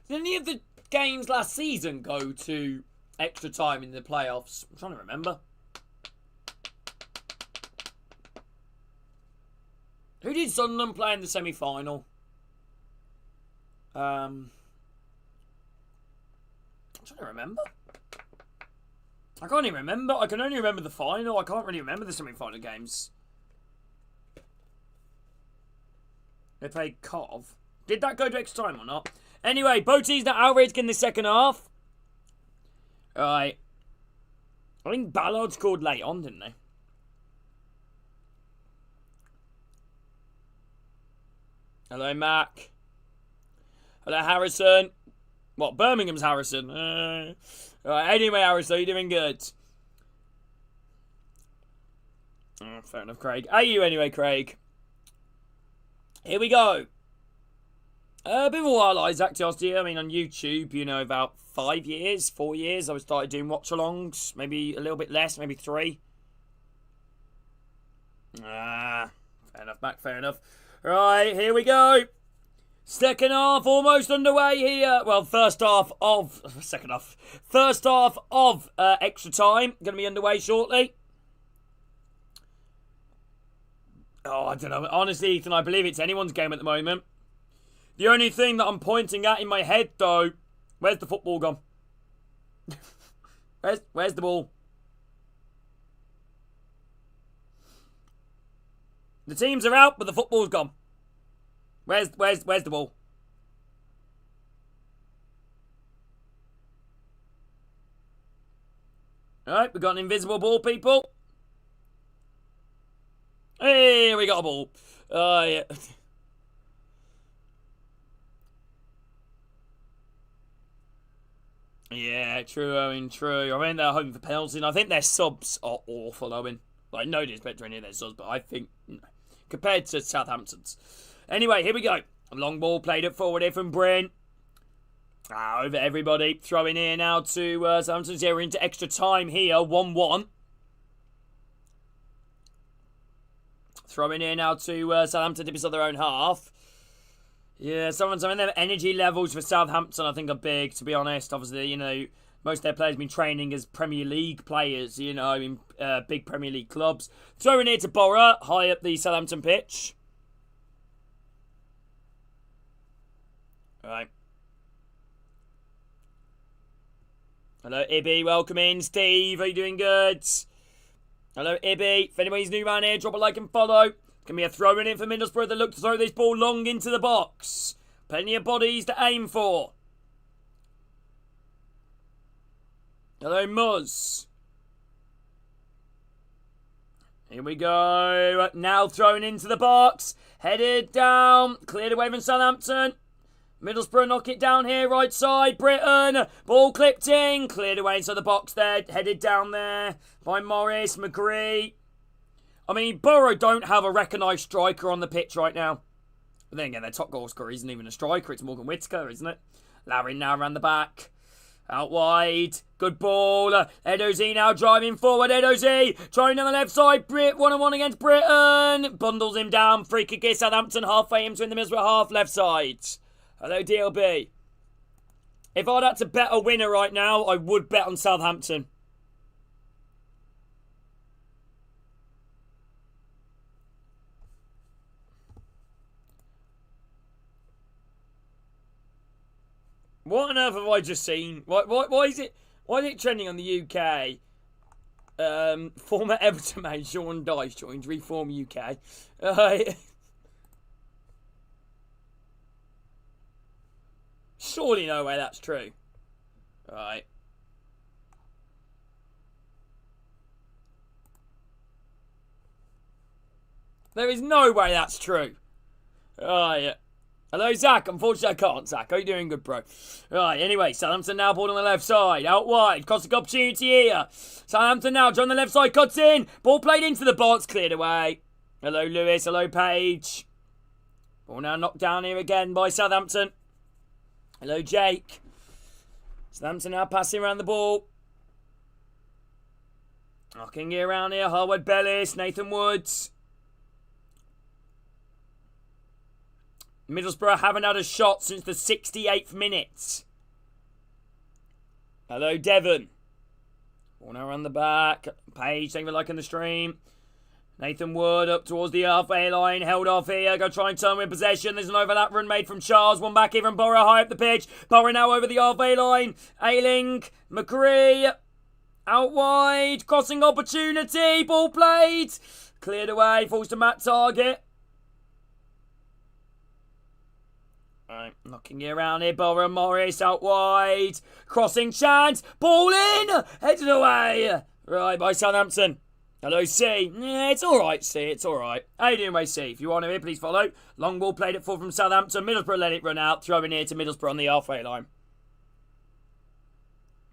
[SPEAKER 1] Did any of the games last season go to extra time in the playoffs? I'm trying to remember. Who did Sunderland play in the semi-final? I'm trying to remember. I can't even remember. I can only remember the final. I can't really remember the semi-final games. They played Cov. Did that go to extra time or not? Anyway, Bote's not outraged in the second half. Alright. I think Ballard scored late on, didn't they? Hello, Mac. Hello, Harrison. What, Birmingham's Harrison? Alright, anyway, Harrison, you're doing good. Oh, fair enough, Craig. Are you anyway, Craig? Here we go. A bit of a while, Isaac, to honest with you. I mean, on YouTube, you know, about 4 years, I started doing watch-alongs. Maybe a little bit less, maybe 3. Fair enough, Mac, fair enough. Right, here we go. Second half almost underway here. Well, first half of extra time. Going to be underway shortly. Oh, I don't know. Honestly, Ethan, I believe it's anyone's game at the moment. The only thing that I'm pointing at in my head, though, where's the football gone? Where's the ball? The teams are out, but the football's gone. Where's the ball? Alright, we got an invisible ball, people. Hey, we got a ball. Yeah. Yeah, true, Owen, true. I mean, they're home for penalties, and I think their subs are awful, Owen. Like, no disrespect to any of their subs, but I think, compared to Southampton's. Anyway, here we go. A long ball played it forward here from Bryn. Over everybody. Throwing here now to Southampton. We're into extra time here. 1-1. Throwing here now to Southampton to piss on their own half. Yeah, I mean, their energy levels for Southampton, I think, are big, to be honest. Obviously, you know, most of their players have been training as Premier League players, you know, in big Premier League clubs. Throwing here to Borough, high up the Southampton pitch. All right. Hello, Ibby. Welcome in. Steve, are you doing good? Hello, Ibby. If anybody's new around here, drop a like and follow. Can be a throw in for Middlesbrough that look to throw this ball long into the box. Plenty of bodies to aim for. Hello, Muzz. Here we go. Now thrown into the box. Headed down. Cleared away from Southampton. Middlesbrough knock it down here, right side. Britain. Ball clipped in. Cleared away inside the box there. Headed down there by Morris. McGree. I mean, Borough don't have a recognised striker on the pitch right now. But then again, their top goal scorer isn't even a striker. It's Morgan Whittaker, isn't it? Larry now around the back. Out wide. Good ball. Edozie now driving forward. Edozie trying on the left side. Brit 1-on-1 against Britain. Bundles him down. Free kick here. Southampton halfway into in the Middlesbrough half left side. Hello, DLB. If I'd had to bet a winner right now, I would bet on Southampton. What on earth have I just seen? Why is it trending on the UK? Former Everton mate Sean Dyche joins Reform UK. Surely no way that's true. Right. There is no way that's true. Yeah. Hello, Zach. Unfortunately, I can't, Zach. How you doing? Good, bro. Right, anyway, Southampton now ball on the left side. Out wide. Cossack opportunity here. Southampton now, on the left side, cuts in. Ball played into the box, cleared away. Hello, Lewis. Hello, Page. Ball now knocked down here again by Southampton. Hello, Jake. Southampton now passing around the ball. Knocking it around here. Harwood Bellis. Nathan Woods. Middlesbrough haven't had a shot since the 68th minute. Hello, Devon. Ball now around the back. Page, thank you for liking the stream. Nathan Wood up towards the halfway line. Held off here. Go try and turn with possession. There's an overlap run made from Charles. One back here from Borough high up the pitch. Borough now over the halfway line. Ayling. McCree. Out wide. Crossing opportunity. Ball played. Cleared away. Falls to Matt Target. Right, knocking it around here. Borough Morris out wide. Crossing chance. Ball in. Headed away. Right, by Southampton. Hello, C. Yeah, it's alright, C. It's alright. How you doing, mate, C? If you want to hear, please follow. Long ball played it full from Southampton. Middlesbrough let it run out. Throwing here to Middlesbrough on the halfway line.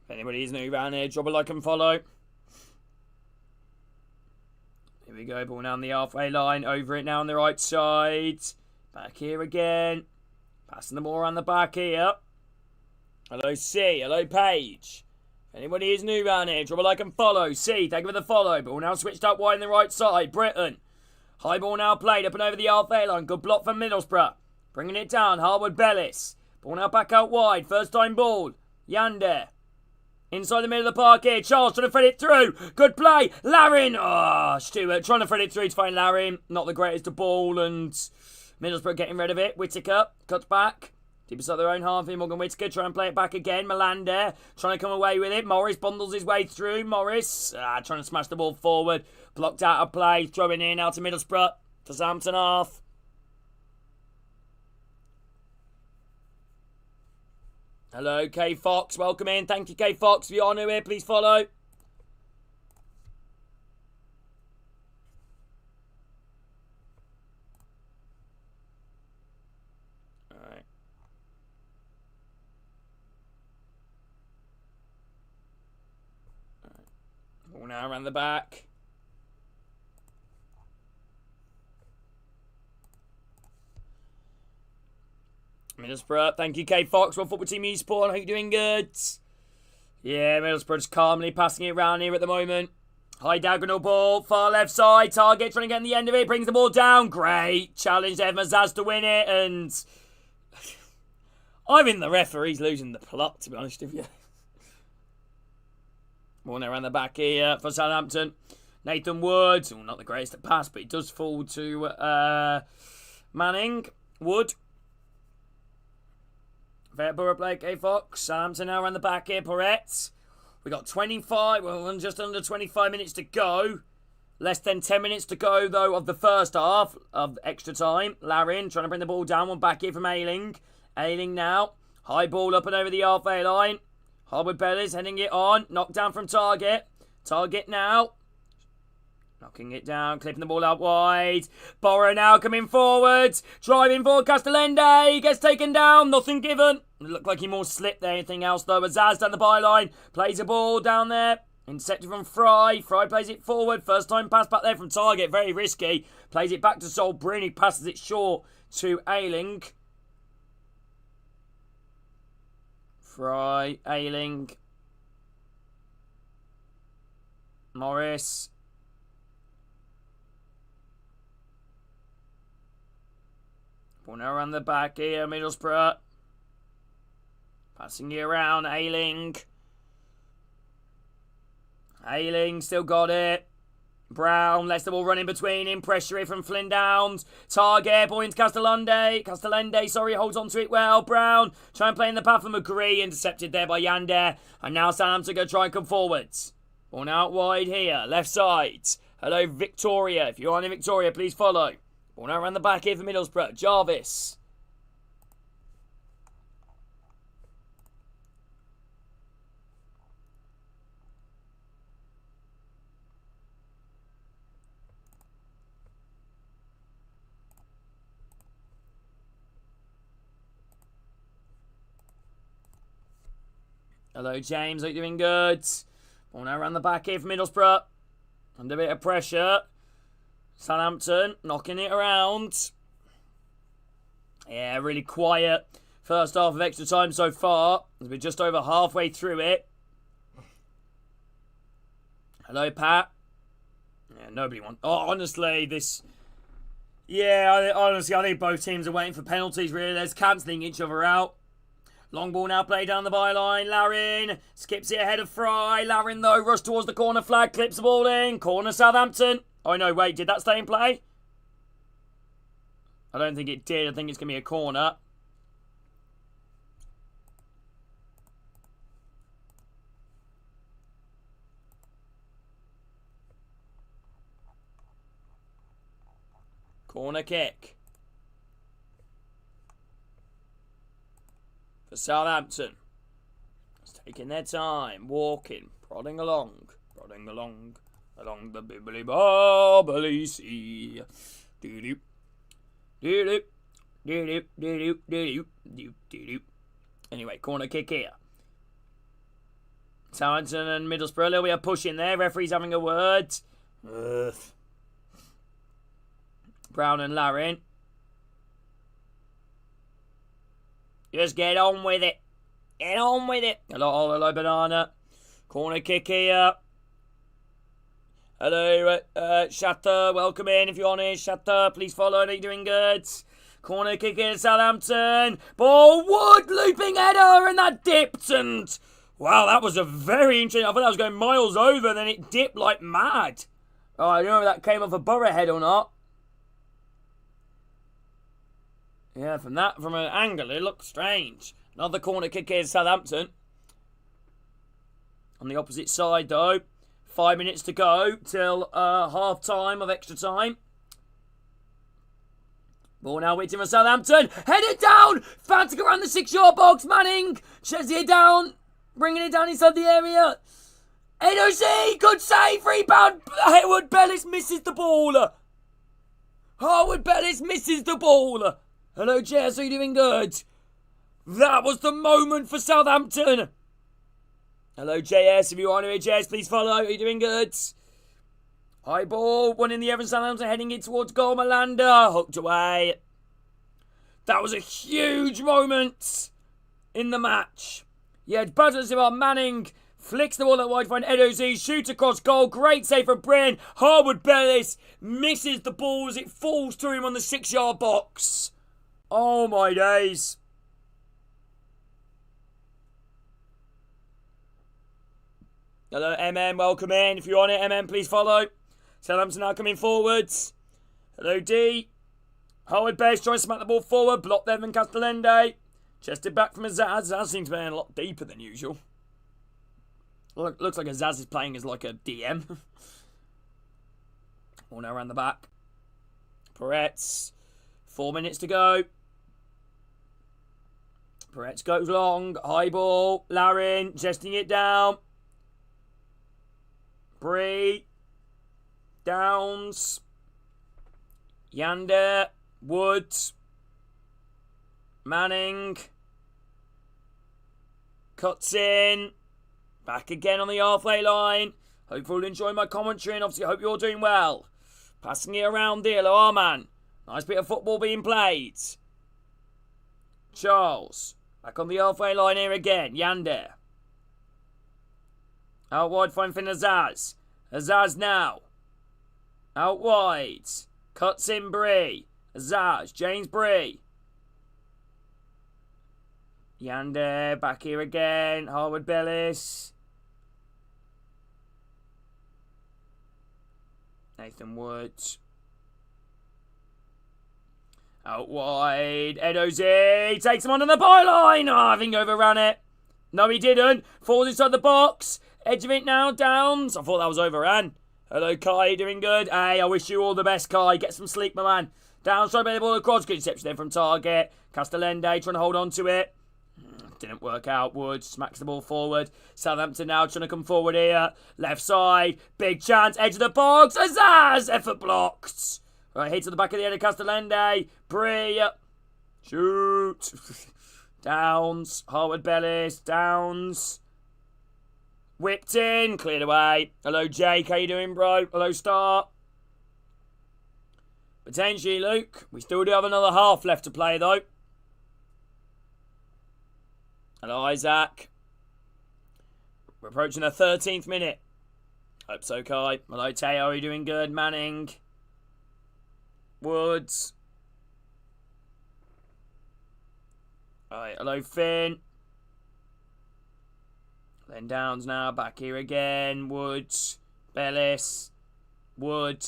[SPEAKER 1] If anybody is new around here, drop a like and follow. Here we go. Ball now on the halfway line. Over it now on the right side. Back here again. Passing the ball around the back here. Hello, C. Hello, Page. If anybody is new around here, drop a like and follow. C, thank you for the follow. Ball now switched up wide on the right side. Britain. High ball now played up and over the halfway line. Good block from Middlesbrough. Bringing it down. Harwood Bellis. Ball now back out wide. First time ball. Yander. Inside the middle of the park here. Charles trying to thread it through. Good play. Larin. Stewart trying to thread it through to find Larin. Not the greatest of ball. And Middlesbrough getting rid of it. Whittaker cuts back. Deep inside their own half. Morgan Whittaker trying to play it back again. Melander trying to come away with it. Morris bundles his way through. Morris trying to smash the ball forward. Blocked out of play. Throwing in out to Middlesbrough. To Southampton half. Hello, K Fox. Welcome in. Thank you, K Fox. If you are new here, please follow. Alright. Ball now around the back. Middlesbrough, thank you, K Fox. One football team eSport. I hope you're doing good. Yeah, Middlesbrough just calmly passing it around here at the moment. High diagonal ball, far left side. Target trying to get in the end of it. Brings the ball down. Great challenge there. Mazaz to win it. And I think the referee's losing the plot, to be honest with you. Ball now around the back here for Southampton. Nathan Wood. Oh, not the greatest at pass, but it does fall to Manning. Wood. Borough play, K Fox. Southampton now around the back here. Porret. We got 25, well, just under 25 minutes to go. Less than 10 minutes to go, though, of the first half of extra time. Larin trying to bring the ball down. One back here from Ayling. Ayling now. High ball up and over the halfway line. Harwood Bellis heading it on. Knocked down from Target. Target now. Knocking it down, clipping the ball out wide. Borough now coming forward. Driving forward, Castellende. Gets taken down, nothing given. It looked like he more slipped than anything else, though. Azaz down the byline. Plays a ball down there. Intercepted from Fry. Fry plays it forward. First time pass back there from Target. Very risky. Plays it back to Solbrini. Passes it short to Ayling. Fry, Ayling. Morris. Ball now around the back here, Middlesbrough. Passing it around, Ayling. Ayling still got it. Brown lets the ball run in between him. Pressure here from Flynn Downs. Target, ball into Castellende. Castellende, holds on to it well. Brown trying to play in the path of McGree. Intercepted there by Yander. And now Southampton going to try and come forwards. Ball now out wide here, left side. Hello, Victoria. If you are in Victoria, please follow. Ball now around the back here for Middlesbrough. Jarvis. Hello, James. Hope you're doing good. Ball now around the back here for Middlesbrough. Under a bit of pressure. Southampton knocking it around. Yeah, really quiet first half of extra time so far. We're just over halfway through it. Hello, Pat. Yeah, nobody wants... Oh, honestly, this... Yeah, I think both teams are waiting for penalties, really. They're cancelling each other out. Long ball now played down the byline. Larin skips it ahead of Fry. Larin, though, rushes towards the corner flag. Clips the ball in. Corner Southampton. Oh, no, wait. Did that stay in play? I don't think it did. I think it's going to be a corner. Corner kick. For Southampton. It's taking their time. Walking. Prodding along. Along the bibbly-bobbly sea. Doo-doo. Doo-doo. Doo-doo. Doo-doo. Doo-doo. Doo-doo. Anyway, corner kick here. Southampton and Middlesbrough. A little bit of push in there. Referee's having a word. Ugh. Brown and Larin. Just get on with it. Get on with it. Hello, Banana. Corner kick here. Hello, Shatter. Welcome in if you're on here. Shatter, please follow. Are you doing good? Corner kick here, Southampton. Ball, Wood, looping header, and that dipped. And, wow, that was a very interesting. I thought that was going miles over, then it dipped like mad. Oh, I don't know if that came off a Borough head or not. Yeah, from an angle, it looked strange. Another corner kick here, Southampton. On the opposite side, though. 5 minutes to go till half time of extra time. Ball now waiting for Southampton. Head it down. Fantic around the 6-yard box. Manning. Chesney it down. Bringing it down inside the area. NOC. Good save. Rebound. Howard Bellis misses the ball. Howard Bellis misses the ball. Hello, Jess. Are you doing good? That was the moment for Southampton. Hello, JS. If you are new here, JS, please follow. Are you doing good? High ball. One in the air from Southampton heading in towards goal. Malanda. Hooked away. That was a huge moment in the match. Yeah, Buzzers about Manning. Flicks the ball at wide for an Edozie. Shoot across goal. Great save from Bryn. Harwood Bellis misses the ball as it falls to him on the 6-yard box. Oh, my days. Hello, MM. Welcome in. If you're on it, MM, please follow. Southampton now coming forwards. Hello, D. Howard Bellis trying to smack the ball forward. Blocked there from Castellende. Chested back from Azaz. Azaz seems to be playing a lot deeper than usual. Looks like Azaz is playing as like a DM. Ball now around the back. Peretz. 4 minutes to go. Peretz goes long. High ball. Larin. Chesting it down. Bree. Downs. Yander. Woods. Manning. Cuts in. Back again on the halfway line. Hopefully you'll enjoy my commentary and obviously I hope you're doing well. Passing it around here. Hello, Arman. Nice bit of football being played. Charles. Back on the halfway line here again. Yander. Out wide, fine for Azaz. Azaz now. Out wide. Cuts in Bree. Azaz. James Bree. Yander. Back here again. Harwood Bellis. Nathan Woods. Out wide. Edozie takes him on the byline. Oh, I think he overran it. No, he didn't. Falls inside the box. Edge of it now. Downs. I thought that was overran. Hello, Kai. Doing good? Hey, I wish you all the best, Kai. Get some sleep, my man. Downs trying to play the ball across. Good interception there from Target. Castellende trying to hold on to it. Didn't work out. Woods smacks the ball forward. Southampton now trying to come forward here. Left side. Big chance. Edge of the box. Azaz. Effort blocked. Right, hit to the back of the end of Castellende. Bree. Shoot. Downs. Harwood Bellis. Downs. Whipped in. Cleared away. Hello, Jake. How you doing, bro? Hello, Star. Potentially, Luke. We still do have another half left to play, though. Hello, Isaac. We're approaching the 13th minute. Hope so, Kai. Hello, Teo. Are you doing good? Manning. Woods. Alright, hello, Finn. Then Downs now. Back here again. Woods. Bellis. Wood.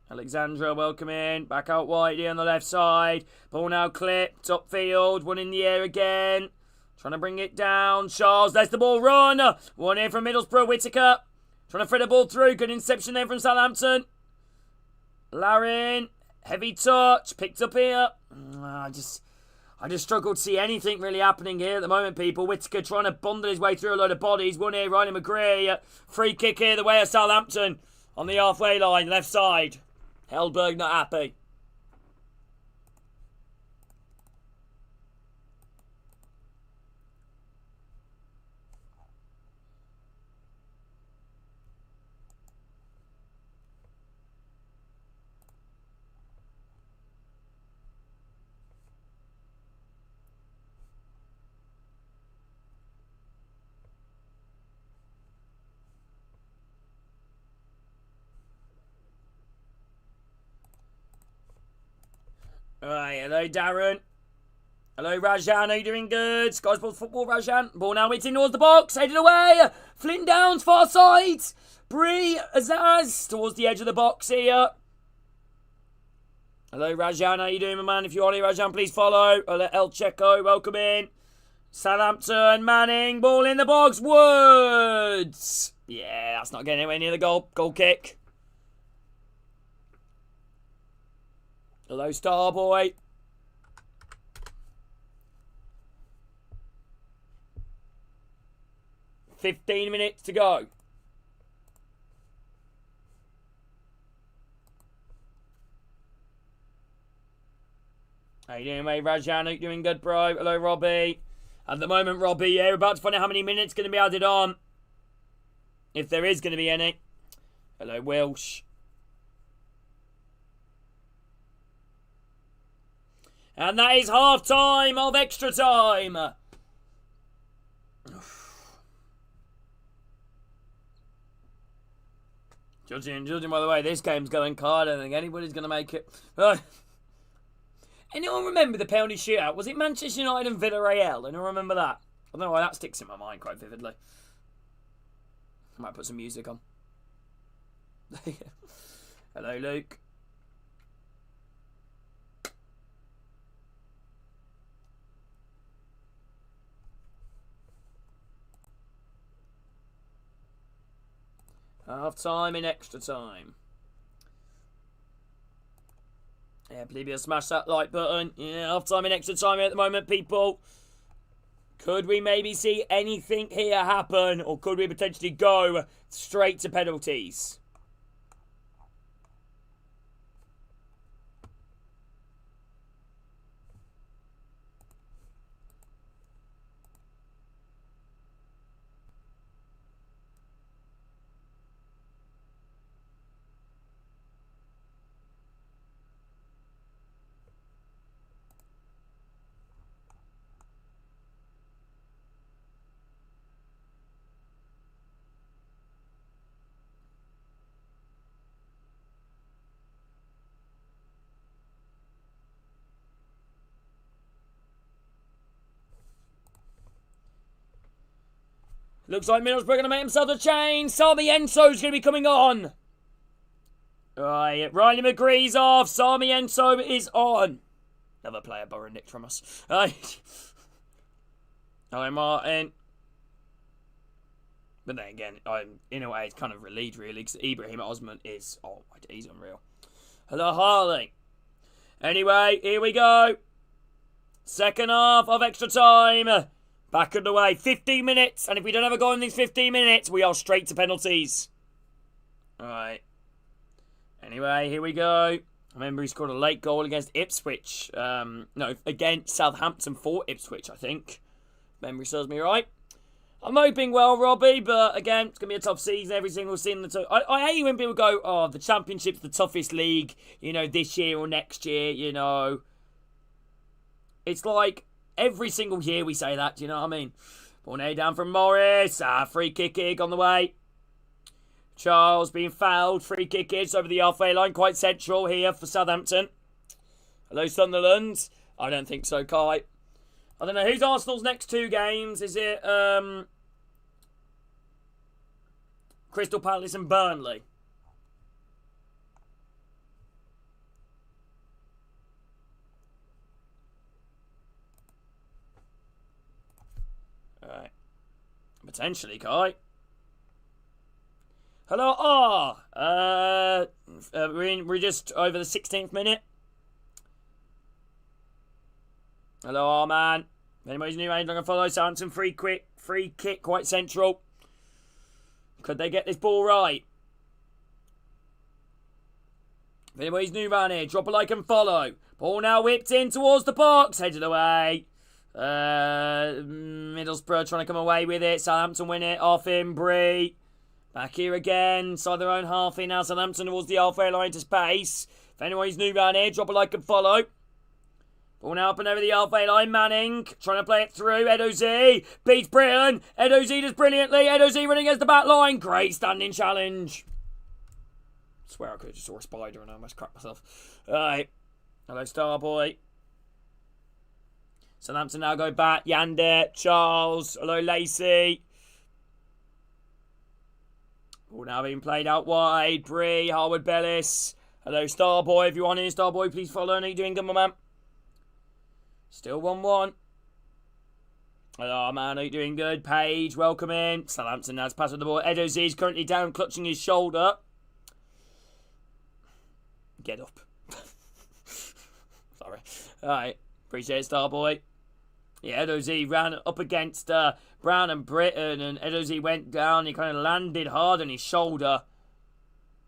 [SPEAKER 1] Alexandra, welcome in. Back out wide here on the left side. Ball now clipped. Upfield. One in the air again. Trying to bring it down. Charles lets the ball run. One here from Middlesbrough. Whittaker. Trying to thread the ball through. Good inception there from Southampton. Larin. Heavy touch. Picked up here. I just struggle to see anything really happening here at the moment, people. Whittaker trying to bundle his way through a load of bodies. One here, Riley McGree. Free kick here, the way of Southampton. On the halfway line, left side. Hellberg not happy. Alright, hello Darren. Hello Rajan, are you doing good? Sky Sports Football, Rajan. Ball now hitting towards the box, headed away. Flint Downs, far side. Bree, Azaz, towards the edge of the box here. Hello Rajan, how you doing my man? If you're on here Rajan, please follow. Hello El Checo, welcome in. Southampton, Manning, ball in the box, Woods. Yeah, that's not getting anywhere near the goal. Goal kick. Hello Starboy. $15 minutes to go. How you doing, mate? Rajan, are you doing good, bro? Hello, Robbie. At the moment, Robbie, yeah, we're about to find out how many minutes going to be added on. If there is going to be any. Hello, Welsh. And that is half time of extra time. Judging by the way this game's going, I don't think anybody's going to make it. Anyone remember the penalty shootout? Was it Manchester United and Villarreal? Anyone remember that? I don't know why that sticks in my mind quite vividly. I might put some music on. Hello, Luke. Half time in extra time. Yeah, please be smash that like button. Yeah, half time in extra time at the moment, people. Could we maybe see anything here happen? Or could we potentially go straight to penalties? Looks like Middlesbrough going to make themselves a change. Sami Enso's going to be coming on. Right, Riley McGree's off. Sami Enso is on. Another player borrowed nicked from us. Hello, Martin. But then again, in a way, it's kind of relieved, really, because Ibrahim Osman is... Oh, he's unreal. Hello, Harley. Anyway, here we go. Second half of extra time. Back underway, 15 minutes, and if we don't have a goal in these 15 minutes, we are straight to penalties. Alright. Anyway, here we go. I remember he scored a late goal against Ipswich. No, against Southampton for Ipswich, I think. Memory serves me right. I'm hoping well, Robbie, but again, it's going to be a tough season every single season. I hate when people go, oh, the Championship's the toughest league, this year or next year, It's like... Every single year we say that, do you know what I mean? Ball down from Morris. Free kick on the way. Charles being fouled. Free kick over the halfway line. Quite central here for Southampton. Hello, Sunderland. I don't think so, Kai. I don't know. Who's Arsenal's next two games? Is it Crystal Palace and Burnley? Alright. Potentially, Kai. Hello, we're just over the 16th minute. Hello, man. If anybody's new, I'm going to follow Southampton. Free kick, quite central. Could they get this ball right? If anybody's new around here, drop a like and follow. Ball now whipped in towards the box. Headed away. Middlesbrough trying to come away with it. Southampton win it. Off in Bree. Back here again. Inside their own half in now. Southampton towards the halfway line to space. If anybody's new around here, drop a like and follow. Ball now up and over the halfway line. Manning trying to play it through. Edo Z beats Britain. Edo Z does brilliantly. Edo Z running against the back line. Great standing challenge. I swear I could have just saw a spider and I almost cracked myself. Alright. Hello, Starboy. Southampton now go back. Yander, Charles. Hello, Lacey. Ball now being played out wide. Bree, Harwood Bellis. Hello, Starboy. If you're on in, Starboy, please follow. How you doing, good, my man? Still 1-1. Hello, man. Are you doing good? Page, welcome in. Southampton now has passed the ball. Edo Z is currently down, clutching his shoulder. Get up. Sorry. Alright. Appreciate it, Starboy. Yeah, Edo Z ran up against Brown and Britton, and Edo Z went down. He kind of landed hard on his shoulder.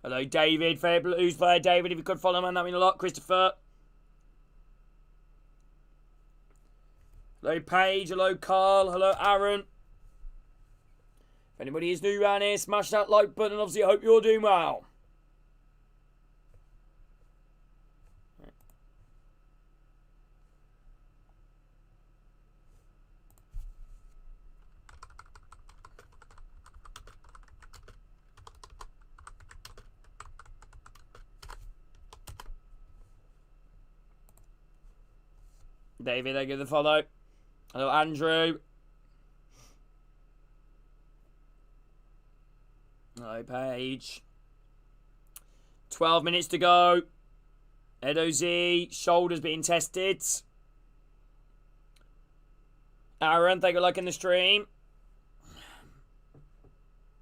[SPEAKER 1] Hello, David. Favorite Blues player, David. If you could follow, man, that mean a lot. Christopher. Hello, Paige. Hello, Carl. Hello, Aaron. If anybody is new around here, smash that like button. Obviously, I hope you're doing well. David, thank you for the follow. Hello, Andrew. Hello, Paige. 12 minutes to go. Edo Z, shoulders being tested. Aaron, thank you for liking the stream.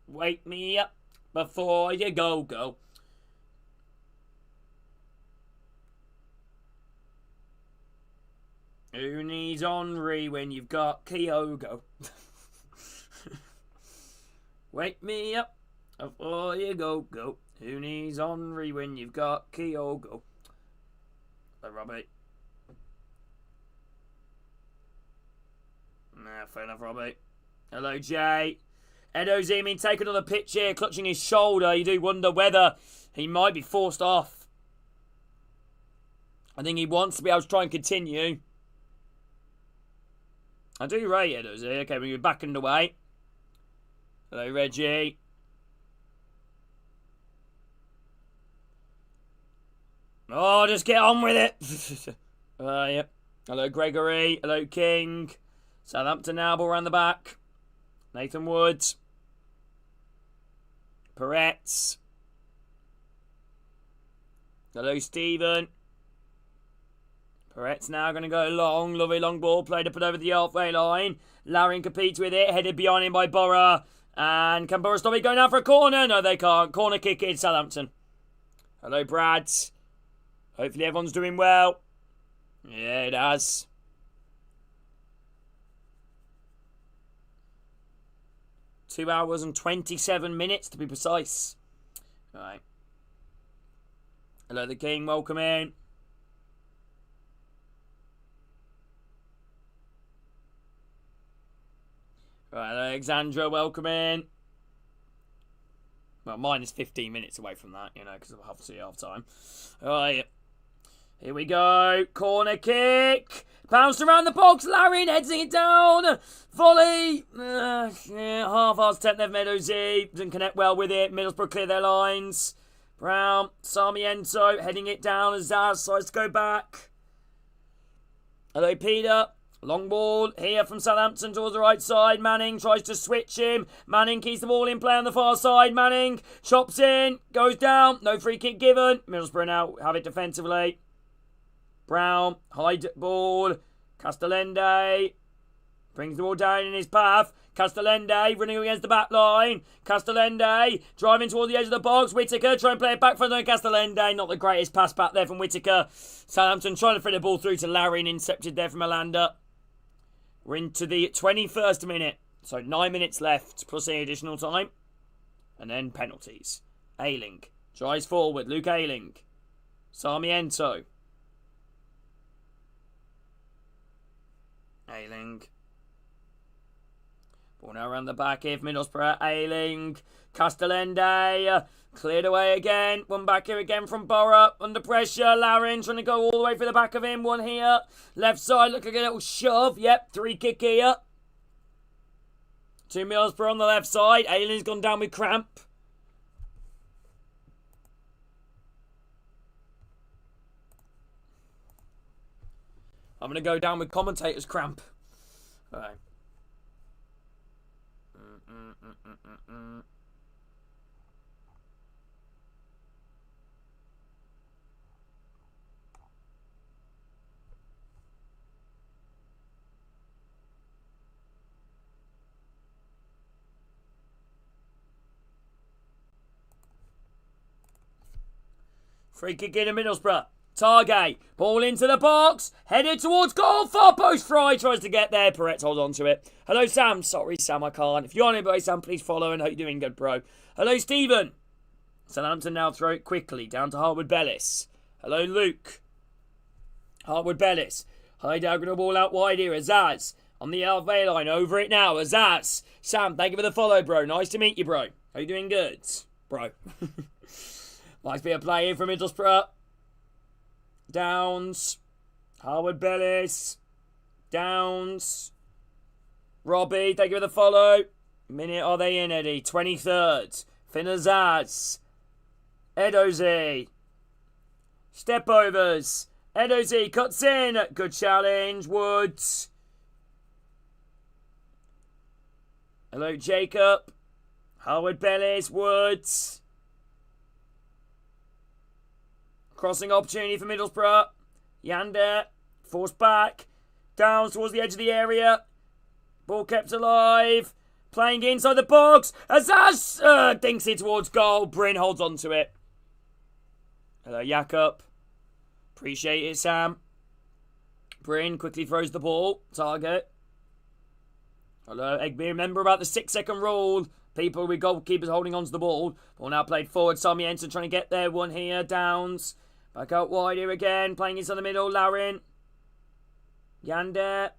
[SPEAKER 1] Wake me up before you go. Who needs Henri when you've got Kyogo? Wake me up before you go. Who needs Henri when you've got Kyogo? Hello, Robbie. Nah, fair enough, Robbie. Hello, Jay. Edo Zemin taking on the pitch here, clutching his shoulder. You do wonder whether he might be forced off. I think he wants to be able to try and continue. I do rate Edo Z. Okay, we're back underway. Hello, Reggie. Oh, just get on with it. Yep. Hello, Gregory. Hello, King. Southampton now, ball around the back. Nathan Woods. Peretz. Hello, Stephen. Peretz now going to go long. Lovely long ball. Played up and over the halfway line. Larin competes with it. Headed behind him by Borough. And can Borough stop it going out for a corner? No, they can't. Corner kick in Southampton. Hello, Brad. Hopefully everyone's doing well. Yeah, it has. Two hours and 27 minutes to be precise. All right. Hello, the King. Welcome in. Right, Alexandra, welcome in. Well, mine is 15 minutes away from that, you know, because I'll have to see half time. All right, here we go. Corner kick. Bounced around the box. Larin heading it down. Volley. Half-arse attempt there, Meadow Z. Didn't connect well with it. Middlesbrough clear their lines. Brown. Sarmiento heading it down as Zaz decides to go back. Hello, Peter. Long ball here from Southampton towards the right side. Manning tries to switch him. Manning keeps the ball in play on the far side. Manning chops in. Goes down. No free kick given. Middlesbrough now have it defensively. Brown. High ball. Castellende brings the ball down in his path. Castellende running against the back line. Castellende driving towards the edge of the box. Whittaker trying to play it back for Castellende. Not the greatest pass back there from Whittaker. Southampton trying to thread the ball through to Larin. Intercepted there from Alanda. We're into the 21st minute. So 9 minutes left plus any additional time. And then penalties. Ayling drives forward. Luke Ayling. Sarmiento. Ayling. Ball now around the back here for Middlesbrough. Ayling. Castellende. Cleared away again. One back here again from Borough. Under pressure. Larin trying to go all the way for the back of him. One here. Left side. Look like a little shove. Yep. Free kick here. Two Middlesbrough on the left side. Ayling's gone down with cramp. I'm going to go down with commentator's cramp. All right. Free kick in Middlesbrough. Target. Ball into the box. Headed towards goal. Far post. Fry tries to get there. Perret holds on to it. Hello, Sam. Sorry, Sam, I can't. If you're on anybody, Sam, please follow and hope you're doing good, bro. Hello, Stephen. Southampton now throw it quickly down to Harwood-Bellis. Hello, Luke. Harwood-Bellis. High diagonal ball out wide here. Azaz. On the LV line. Over it now. Azaz. Sam, thank you for the follow, bro. Nice to meet you, bro. Are you doing good, bro? Nice bit of play here from Middlesbrough. Downs. Harwood-Bellis. Downs. Robbie, thank you for the follow. Minute are they in, Eddie? 23rd. Finazaz. Edozie. Step overs. Edozie cuts in. Good challenge. Woods. Hello, Jacob. Harwood-Bellis. Woods. Crossing opportunity for Middlesbrough. Yander. Forced back. Downs towards the edge of the area. Ball kept alive. Playing inside the box. Azaz dinks it towards goal. Bryn holds on to it. Hello, Jakob. Appreciate it, Sam. Bryn quickly throws the ball. Target. Hello, Egby. Remember about the 6-second rule. People with goalkeepers holding on to the ball. Ball now played forward. Sami Enson trying to get there. One here. Downs. Back out wide here again. Playing inside the middle. Larin. Yander.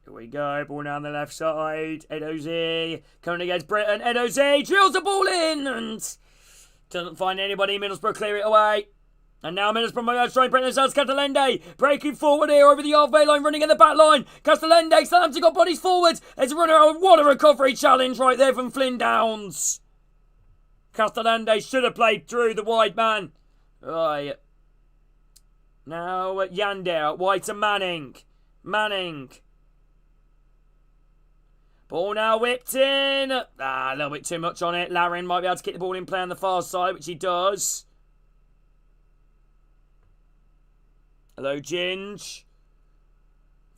[SPEAKER 1] Here we go. Ball down the left side. Edozie. Coming against Britain. Edozie drills the ball in. And doesn't find anybody. Middlesbrough clear it away. And now Middlesbrough by trying Brendan themselves. Castellende breaking forward here over the halfway line, running in the back line. Castellende, Southampton got bodies forwards. There's a runner. What a recovery challenge right there from Flynn Downs. Castellende should have played through the wide man. Right. Now Yander, White and Manning. Manning. Ball now whipped in. A little bit too much on it. Larin might be able to kick the ball in play on the far side, which he does. Hello, Ginge.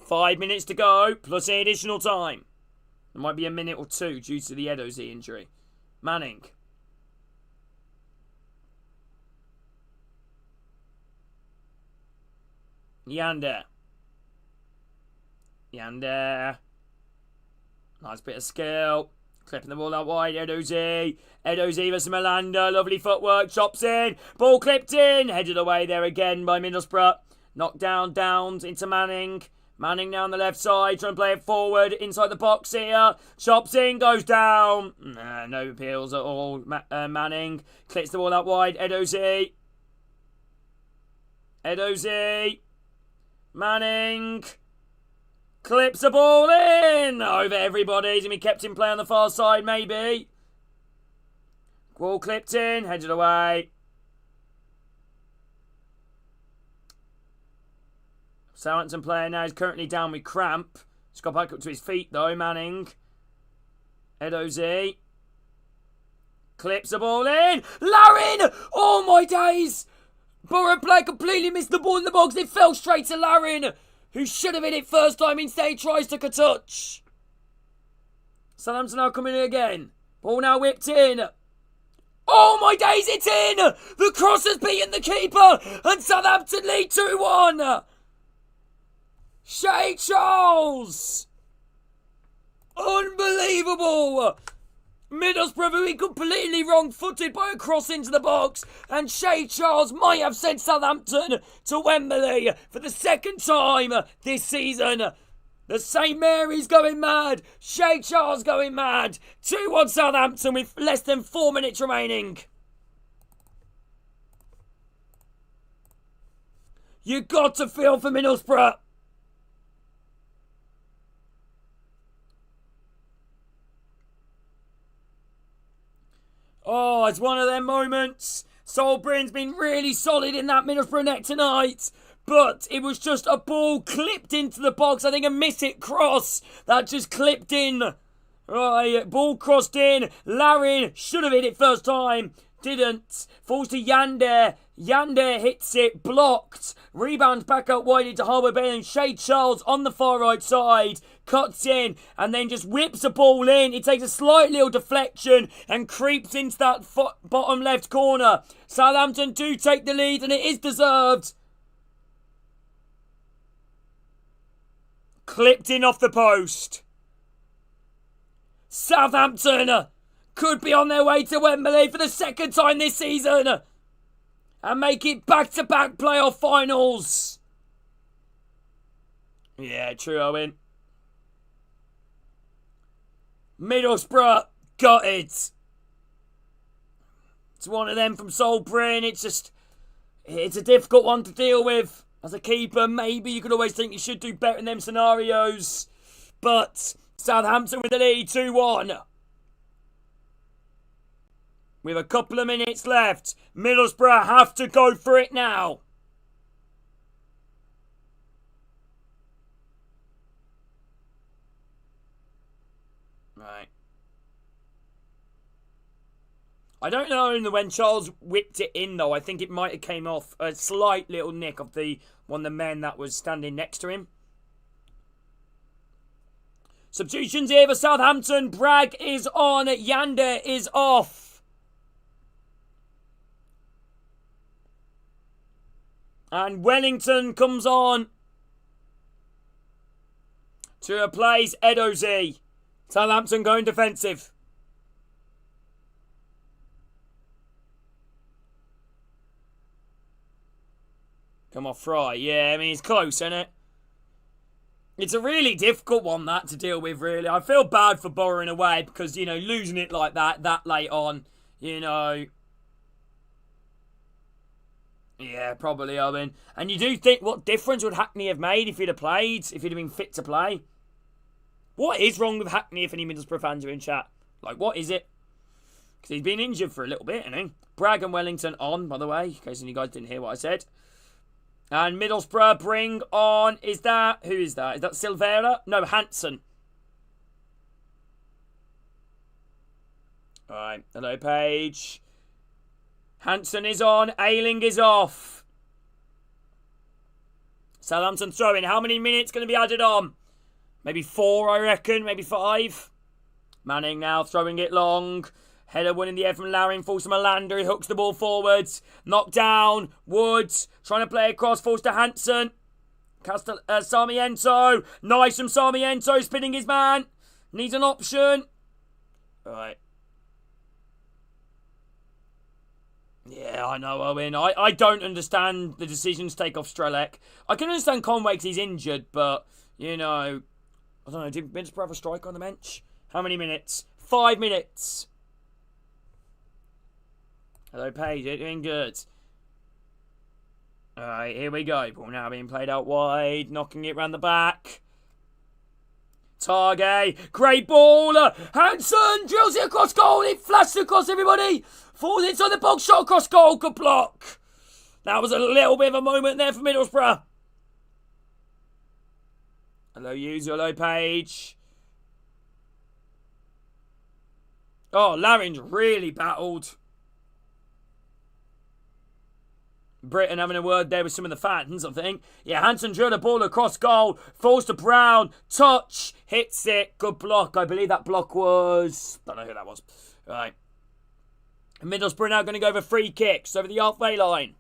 [SPEAKER 1] 5 minutes to go, plus the additional time. There might be a minute or two due to the Edozie injury. Manning. Yander. Yander. Nice bit of skill. Clipping the ball out wide. Edozie. Edozie versus Melanda. Lovely footwork. Chops in. Ball clipped in. Headed away there again by Middlesbrough. Knocked down, Downs into Manning. Manning now on the left side, trying to play it forward, inside the box here. Chops in, goes down. No appeals at all. Manning clips the ball out wide. Edozie. Edozie. Manning. Clips the ball in. Over everybody. He's going to be kept in play on the far side, maybe. Ball clipped in, headed away. Southampton player now is currently down with cramp. He's got back up to his feet though, Manning. Edozie. Clips the ball in. Larin! Oh my days! Borough player completely missed the ball in the box. It fell straight to Larin, who should have hit it first time. Instead he tries to touch. Southampton now coming in again. Ball now whipped in. Oh my days, it's in! The cross has beaten the keeper and Southampton lead 2-1. Shay Charles! Unbelievable! Middlesbrough being completely wrong-footed by a cross into the box, and Shay Charles might have sent Southampton to Wembley for the second time this season. The St Mary's going mad. Shay Charles going mad. 2-1 Southampton with less than 4 minutes remaining. You got to feel for Middlesbrough. Oh, it's one of them moments Solbryn's been really solid in that Middlesbrough net tonight. But it was just a ball clipped into the box. I think a miss-hit cross that just clipped in. Right, ball crossed in. Larin should have hit it first time. Didn't. Falls to Yander. Yander hits it. Blocked. Rebounds back out wide into Harbour Bay. And Shay Charles on the far right side. Cuts in. And then just whips the ball in. It takes a slight little deflection. And creeps into that bottom left corner. Southampton do take the lead. And it is deserved. Clipped in off the post. Southampton could be on their way to Wembley for the second time this season and make it back-to-back playoff finals. Yeah, true, Owen. Middlesbrough got it. It's one of them from Solbryn. It's a difficult one to deal with. As a keeper, maybe you could always think you should do better in them scenarios. But Southampton with the lead, 2-1. With a couple of minutes left, Middlesbrough have to go for it now. Right. I don't know when Charles whipped it in, though. I think it might have came off a slight little nick of one of the men that was standing next to him. Substitutions here for Southampton. Bragg is on. Yander is off. And Wellington comes on to replace Edozie. Southampton going defensive. Come on, Fry. Yeah, I mean, it's close, isn't it? It's a really difficult one, that, to deal with, really. I feel bad for Borough in a way because, losing it like that late on, Yeah, probably, Owen. And you do think, what difference would Hackney have made if he'd have played? If he'd have been fit to play? What is wrong with Hackney if any Middlesbrough fans are in chat? Like, what is it? Because he's been injured for a little bit, hasn't he? Bragg and Wellington on, by the way, in case any guys didn't hear what I said. And Middlesbrough bring on, who is that? Is that Silvera? No, Hansen. Alright, hello Page. Hansen is on, Ayling is off. Southampton throwing, how many minutes going to be added on? Maybe 4, I reckon, maybe 5. Manning now throwing it long. Header winning the air from Larin, falls to Malander, he hooks the ball forwards. Knocked down, Woods, trying to play across, falls to Hansen. Sarmiento, nice from Sarmiento, spinning his man. Needs an option. Alright. Yeah, I know, Owen. I don't understand the decision to take off Strelec. I can understand Conway because he's injured, but, I don't know, did Middlesbrough have a striker on the bench? How many minutes? 5 minutes. Hello, Page. You're doing good. Alright, here we go. Ball now being played out wide. Knocking it round the back. Targay. Great ball. Hansen drills it across goal. It flashes across everybody. Falls inside the box. Shot across goal. Good block. That was a little bit of a moment there for Middlesbrough. Hello, user. Hello, Page. Oh, Larin's really battled. Britain having a word there with some of the fans, I think. Yeah, Hansen drilled a ball across goal. Falls to Brown. Touch. Hits it. Good block. I believe that block was... don't know who that was. Right. Middlesbrough now going to go for free kicks over the halfway line.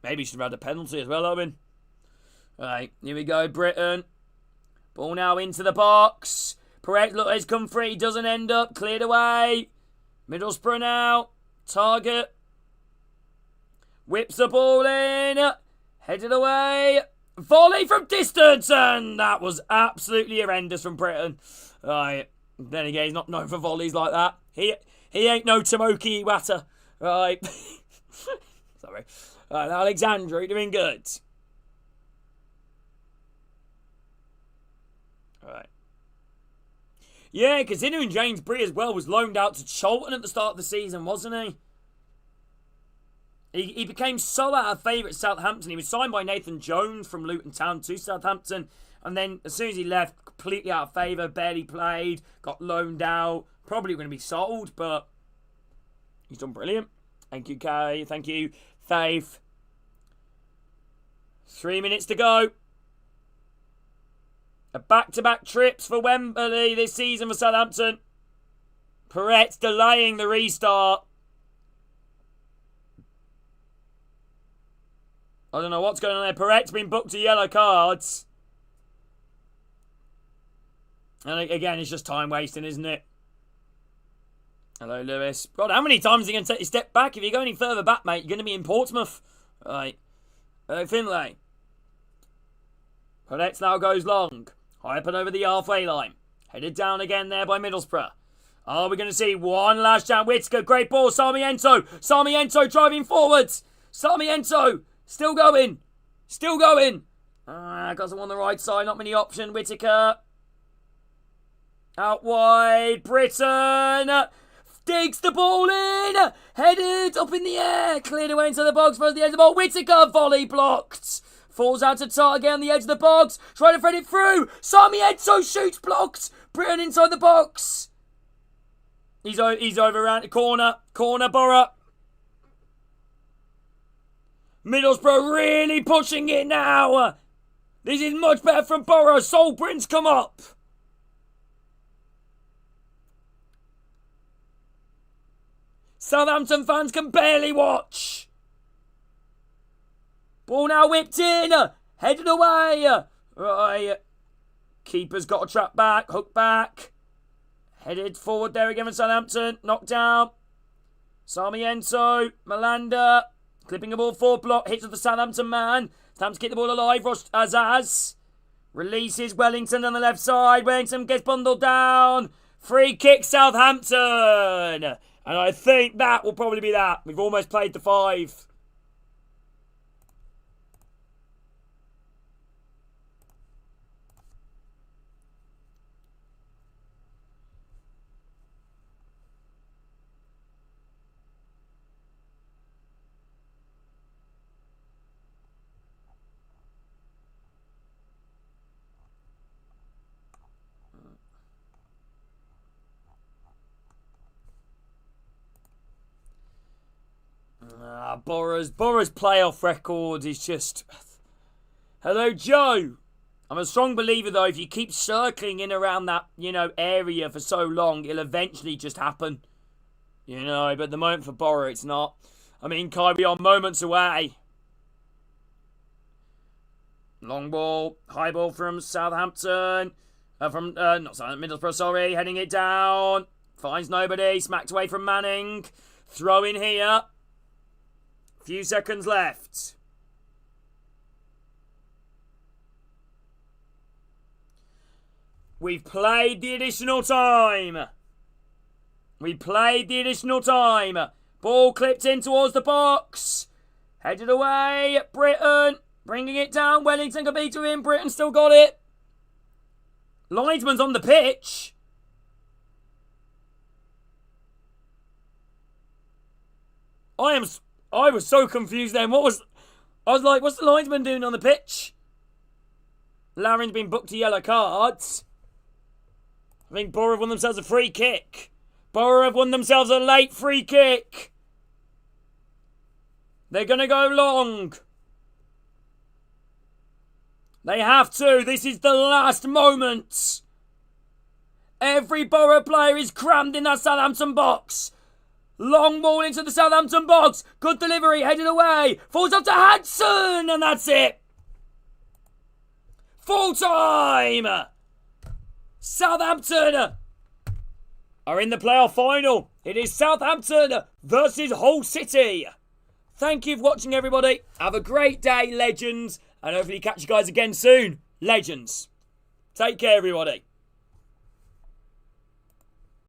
[SPEAKER 1] Maybe should have had a penalty as well, Owen. Right, here we go, Britain. Ball now into the box. Perez, look, has come free. Doesn't end up. Cleared away. Middlesbrough now. Target. Whips the ball in. Headed away. Volley from distance. And that was absolutely horrendous from Britain. Right. Then again, he's not known for volleys like that. He ain't no Tomoki Iwata. Right. Sorry. Right, Alexandra doing good. Right. Yeah, considering James Bree as well was loaned out to Charlton at the start of the season, wasn't he? He became so out of favour at Southampton. He was signed by Nathan Jones from Luton Town to Southampton. And then as soon as he left, completely out of favour, barely played, got loaned out. Probably going to be sold, but he's done brilliant. Thank you, Kay. Thank you, Faith. 3 minutes to go. A back-to-back trips for Wembley this season for Southampton. Perret's delaying the restart. I don't know what's going on there. Perret's been booked to yellow cards. And again, it's just time wasting, isn't it? Hello, Lewis. God, how many times are you going to take a step back? If you go any further back, mate, you're going to be in Portsmouth. Right. Finlay. Perret's now goes long. High up and over the halfway line. Headed down again there by Middlesbrough. Are we going to see one last chance? Whittaker, great ball. Sarmiento. Sarmiento driving forwards. Sarmiento. Still going. Still going. Got someone on the right side. Not many options. Whittaker. Out wide. Britton. Digs the ball in. Headed up in the air. Cleared away into the box for the edge of the ball. Whittaker. Volley blocked. Falls out to Target on the edge of the box. Trying to thread it through. Sarmiento shoots blocked. Britton inside the box. He's over around the corner. Corner, Borough. Middlesbrough really pushing it now. This is much better from Borough. Solbrin's come up. Southampton fans can barely watch. Ball now whipped in. Headed away. Right. Keeper's got to trap back. Hook back. Headed forward there again for Southampton. Knocked down. Sarmiento. Malanda. Clipping a ball forward block. Hits with the Southampton man. Time to keep the ball alive. Azaz. Releases Wellington on the left side. Wellington gets bundled down. Free kick Southampton. And I think that will probably be that. We've almost played the 5. Borough's playoff record is just... Hello, Joe. I'm a strong believer, though, if you keep circling in around that, area for so long, it'll eventually just happen. But at the moment for Borough, it's not. I mean, Kai, we are moments away. Long ball, high ball from Southampton. Not Southampton, Middlesbrough, sorry. Heading it down. Finds nobody. Smacked away from Manning. Throw in here. Few seconds left. We've played the additional time. Ball clipped in towards the box. Headed away. Britton. Bringing it down. Wellington can beat him. Britton still got it. Linesman's on the pitch. I was so confused then. I was like, what's the linesman doing on the pitch? Larin's been booked to yellow cards. I think Borough have won themselves a free kick. Borough have won themselves a late free kick. They're going to go long. They have to. This is the last moment. Every Borough player is crammed in that Southampton box. Long ball into the Southampton box. Good delivery. Headed away. Falls up to Hanson. And that's it. Full time. Southampton are in the playoff final. It is Southampton versus Hull City. Thank you for watching, everybody. Have a great day, legends. And hopefully catch you guys again soon. Legends. Take care, everybody.